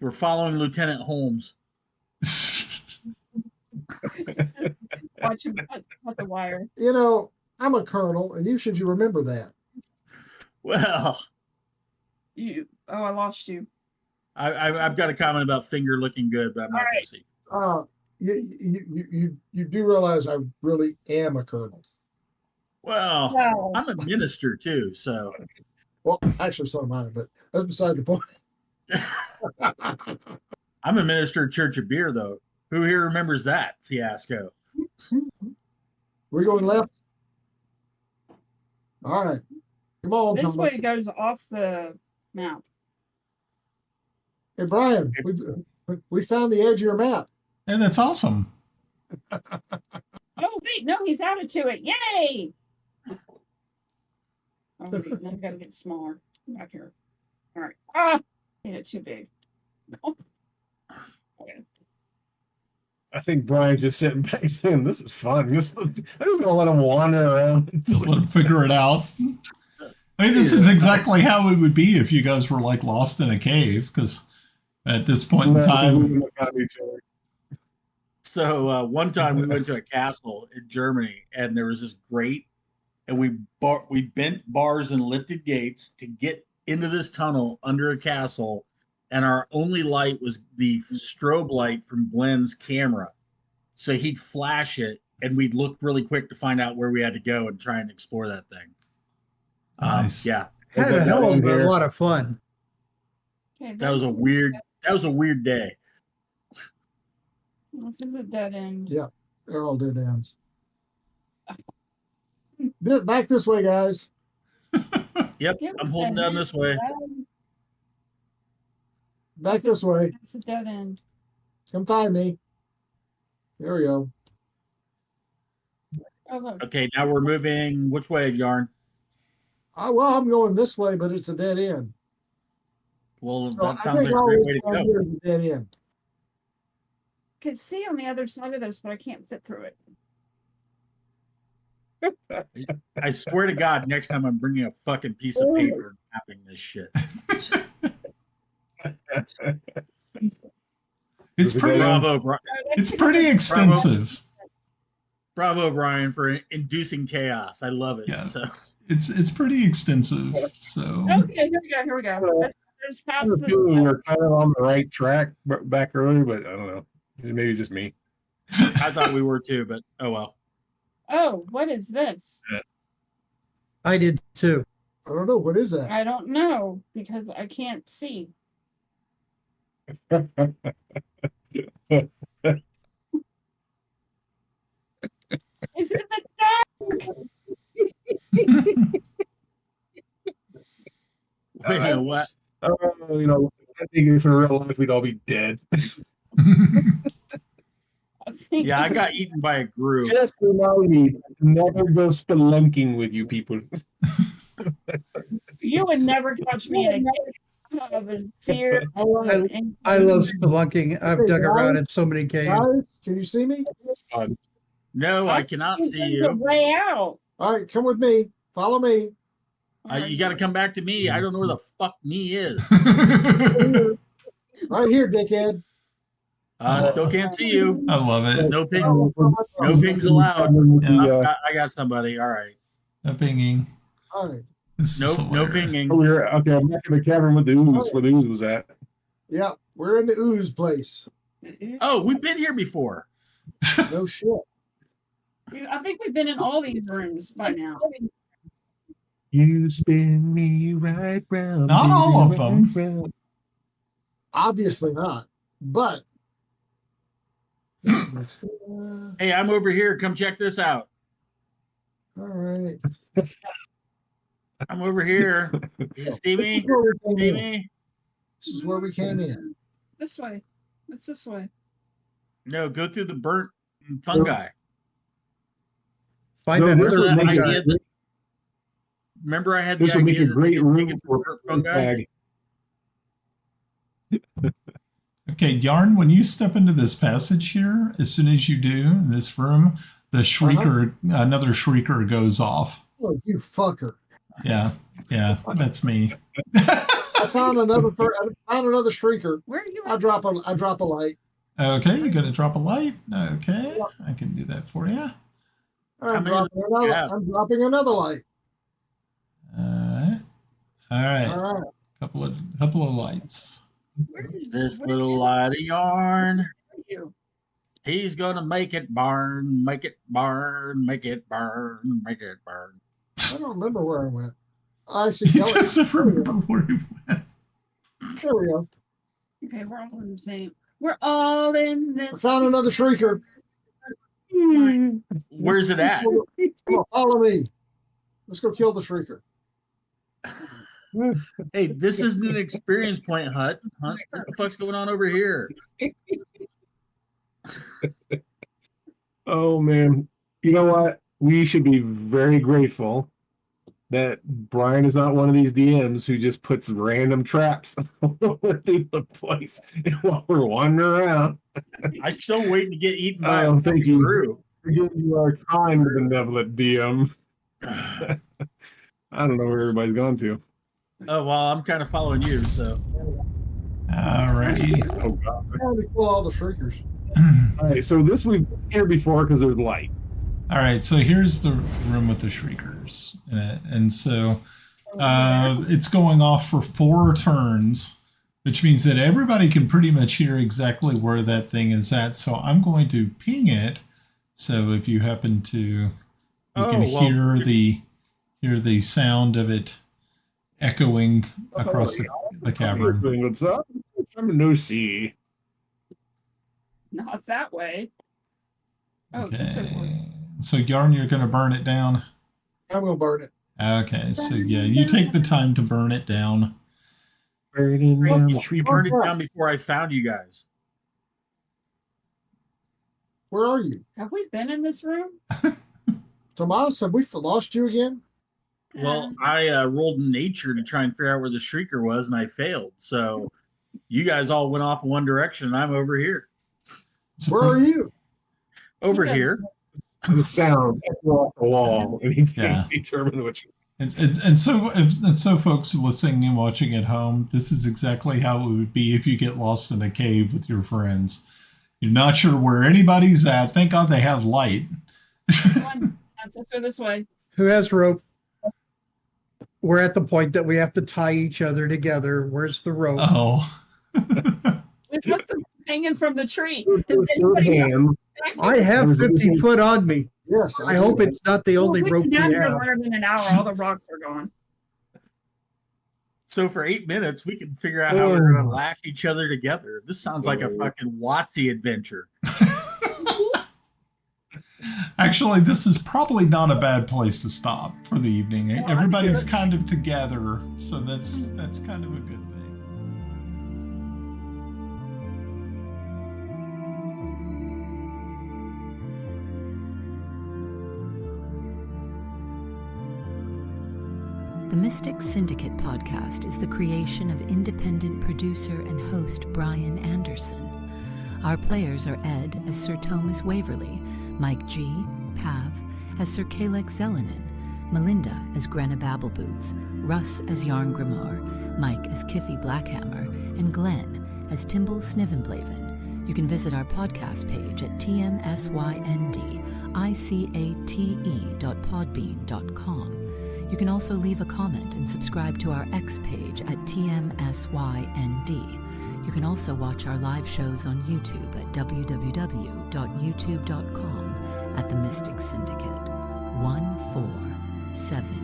We're following Lieutenant Holmes. Watch him cut the wire. You know, I'm a colonel, and you should remember that. Well, I lost you. I've got a comment about finger looking good, but I'm not going to see. You do realize I really am a colonel. Well, No. I'm a minister too, so. Well, actually, so am I, but that's beside the point. I'm a minister of Church of Beer, though. Who here remembers that fiasco? We're going left. All right. Come on. This Thomas. way goes off the map. Hey, Brian, we found the edge of your map. And that's awesome. Oh, wait, no, he's added to it. Yay! Oh, wait, now I've got to get smaller. Back here. All right. Ah! Made it too big. Okay. I think Brian's just sitting back saying, "This is fun. I'm just gonna let him wander around. Just let them figure it out. I mean, this is exactly how it would be if you guys were like lost in a cave, because at this point in time, So one time we went to a castle in Germany, and there was this grate, and we bent bars and lifted gates to get into this tunnel under a castle, and our only light was the strobe light from Glenn's camera. So he'd flash it, and we'd look really quick to find out where we had to go and try and explore that thing. nice. Yeah, Had a hell of a lot of fun. Okay, that was a weird day. This is a dead end. Yeah, they're all dead ends. Back this way, guys. Yep, I'm holding down this way. Back this way. It's a dead end. Come find me. There we go. Oh, look. Okay, now we're moving. Which way, Yarn? Well, I'm going this way, but it's a dead end. Well, So that I sounds think like a great way to always go. here's a dead end. I could see on the other side of this, but I can't fit through it. I swear to God, next time I'm bringing a fucking piece of paper and mapping this shit. It's pretty. Bravo, It's pretty extensive. Bravo, Brian, for inducing chaos. I love it. Yeah. So It's pretty extensive. So Okay, here we go. There's I past have a this. feeling we're kind of on the right track back earlier, but I don't know. Maybe just me. I thought we were too, but oh well. Oh, what is this? I did too. I don't know. What is that? I don't know because I can't see. It's in the dark. Wait a minute, what? You know, I think if in real life we'd all be dead. Yeah, I got eaten by a group. Just remind me, never go spelunking with you people. You would never catch me in a cave of fear. I love spelunking. I've dug around in so many caves. Guys, can you see me? Fun. No, I cannot see There's a you. way out. All right, come with me. Follow me. You got to come back to me. I don't know where the fuck me is. Right here, dickhead. Still can't see you. I love it. No ping. No pings allowed. I got somebody. All right. No pinging. All right. This is No hilarious. pinging. Oh, okay. I'm back in the cavern with the ooze, where the ooze was at. Yeah, we're in the ooze place. Oh, we've been here before. No shit. I think we've been in all these rooms by now. You spin me right round. Not baby, all of right them. round. Obviously not. But Hey, I'm over here. Come check this out. all right. I'm over here. You see me? This is where we See came in. me? This is where we came in. This way. It's this way. No, go through the burnt fungi. Find No, that this other would make fungi. idea that- Remember, I had the This would make idea a that great they could room take it for from burnt fungi. bag. Okay, Yarn, when you step into this passage here, as soon as you do in this room, the shrieker, another shrieker goes off. Oh, you fucker. Yeah, that's me. I found another shrieker. Where are you I at? drop a light. Okay, you gonna drop a light? Okay, I can do that for you. I'm many dropping another light. All right. All right. Couple of lights. This little light of yarn. Where are you? He's gonna make it burn, make it burn, make it burn, make it burn. I don't remember where I went. I see He Kelex. doesn't remember where he went. There we go. Okay, we're all in the same. We're all in I this. found another shrieker. Where's it at? Come on, follow me. Let's go kill the shrieker. Hey, this isn't an experience point, Hunt. What the fuck's going on over here? Oh man, you know what? We should be very grateful that Brian is not one of these DMs who just puts random traps all over the place while we're wandering around. I'm still waiting to get eaten by Oh, a thank you. brew. You are kind, benevolent DM. I don't know where everybody's gone to. Oh well, I'm kind of following you, so. Alrighty. Oh god. How do we kill all the shriekers? All right, so this we've been here before because there's light. All right, so here's the room with the shriekers in it, and so it's going off for 4 turns, which means that everybody can pretty much hear exactly where that thing is at. So I'm going to ping it. So if you happen to, you can hear the sound of it echoing across the cavern. What's up? I'm no see. Not that way. Oh, this way. Okay. So Yarn, you're going to burn it down. I'm going to burn it. Okay, so yeah, you take the time to burn it down. Burning down the tree. Burned it down before I found you guys. Where are you? Have we been in this room? Tomas, have we lost you again? Well, I rolled nature to try and figure out where the shrieker was, and I failed. So you guys all went off in one direction, and I'm over here. Where are you? Over here. The sound off the wall, and he Yeah. can't determine which. And so folks listening and watching at home, this is exactly how it would be if you get lost in a cave with your friends. You're not sure where anybody's at. Thank God they have light. Come on, let's go this way. Who has rope? We're at the point that we have to tie each other together. Where's the rope? Oh. It's what's hanging from the tree. With Does your anybody know? hand, I have 50 foot on me. Yes. I hope it's not the only rope we Down here have. longer than an hour. All the rocks are gone. So for 8 minutes, we can figure out how we're going to lash each other together. This sounds like a fucking WotC adventure. Actually, this is probably not a bad place to stop for the evening. Everybody's kind of together, so that's kind of a good thing. The Mystic Syndicate podcast is the creation of independent producer and host Brian Anderson. Our players are Ed as Sir Thomas Waverly, Mike G. Pav as Sir Kelex Zelenen, Melinda as Grenna Babbleboots, Russ as Járngrímur, Mike as Kiffi Blackhammer, and Glenn as Timble Snivenblaven. You can visit our podcast page at tmsyndice.podbean.com. You can also leave a comment and subscribe to our X page at TMSYND. You can also watch our live shows on YouTube at www.youtube.com at the Mystic Syndicate 147.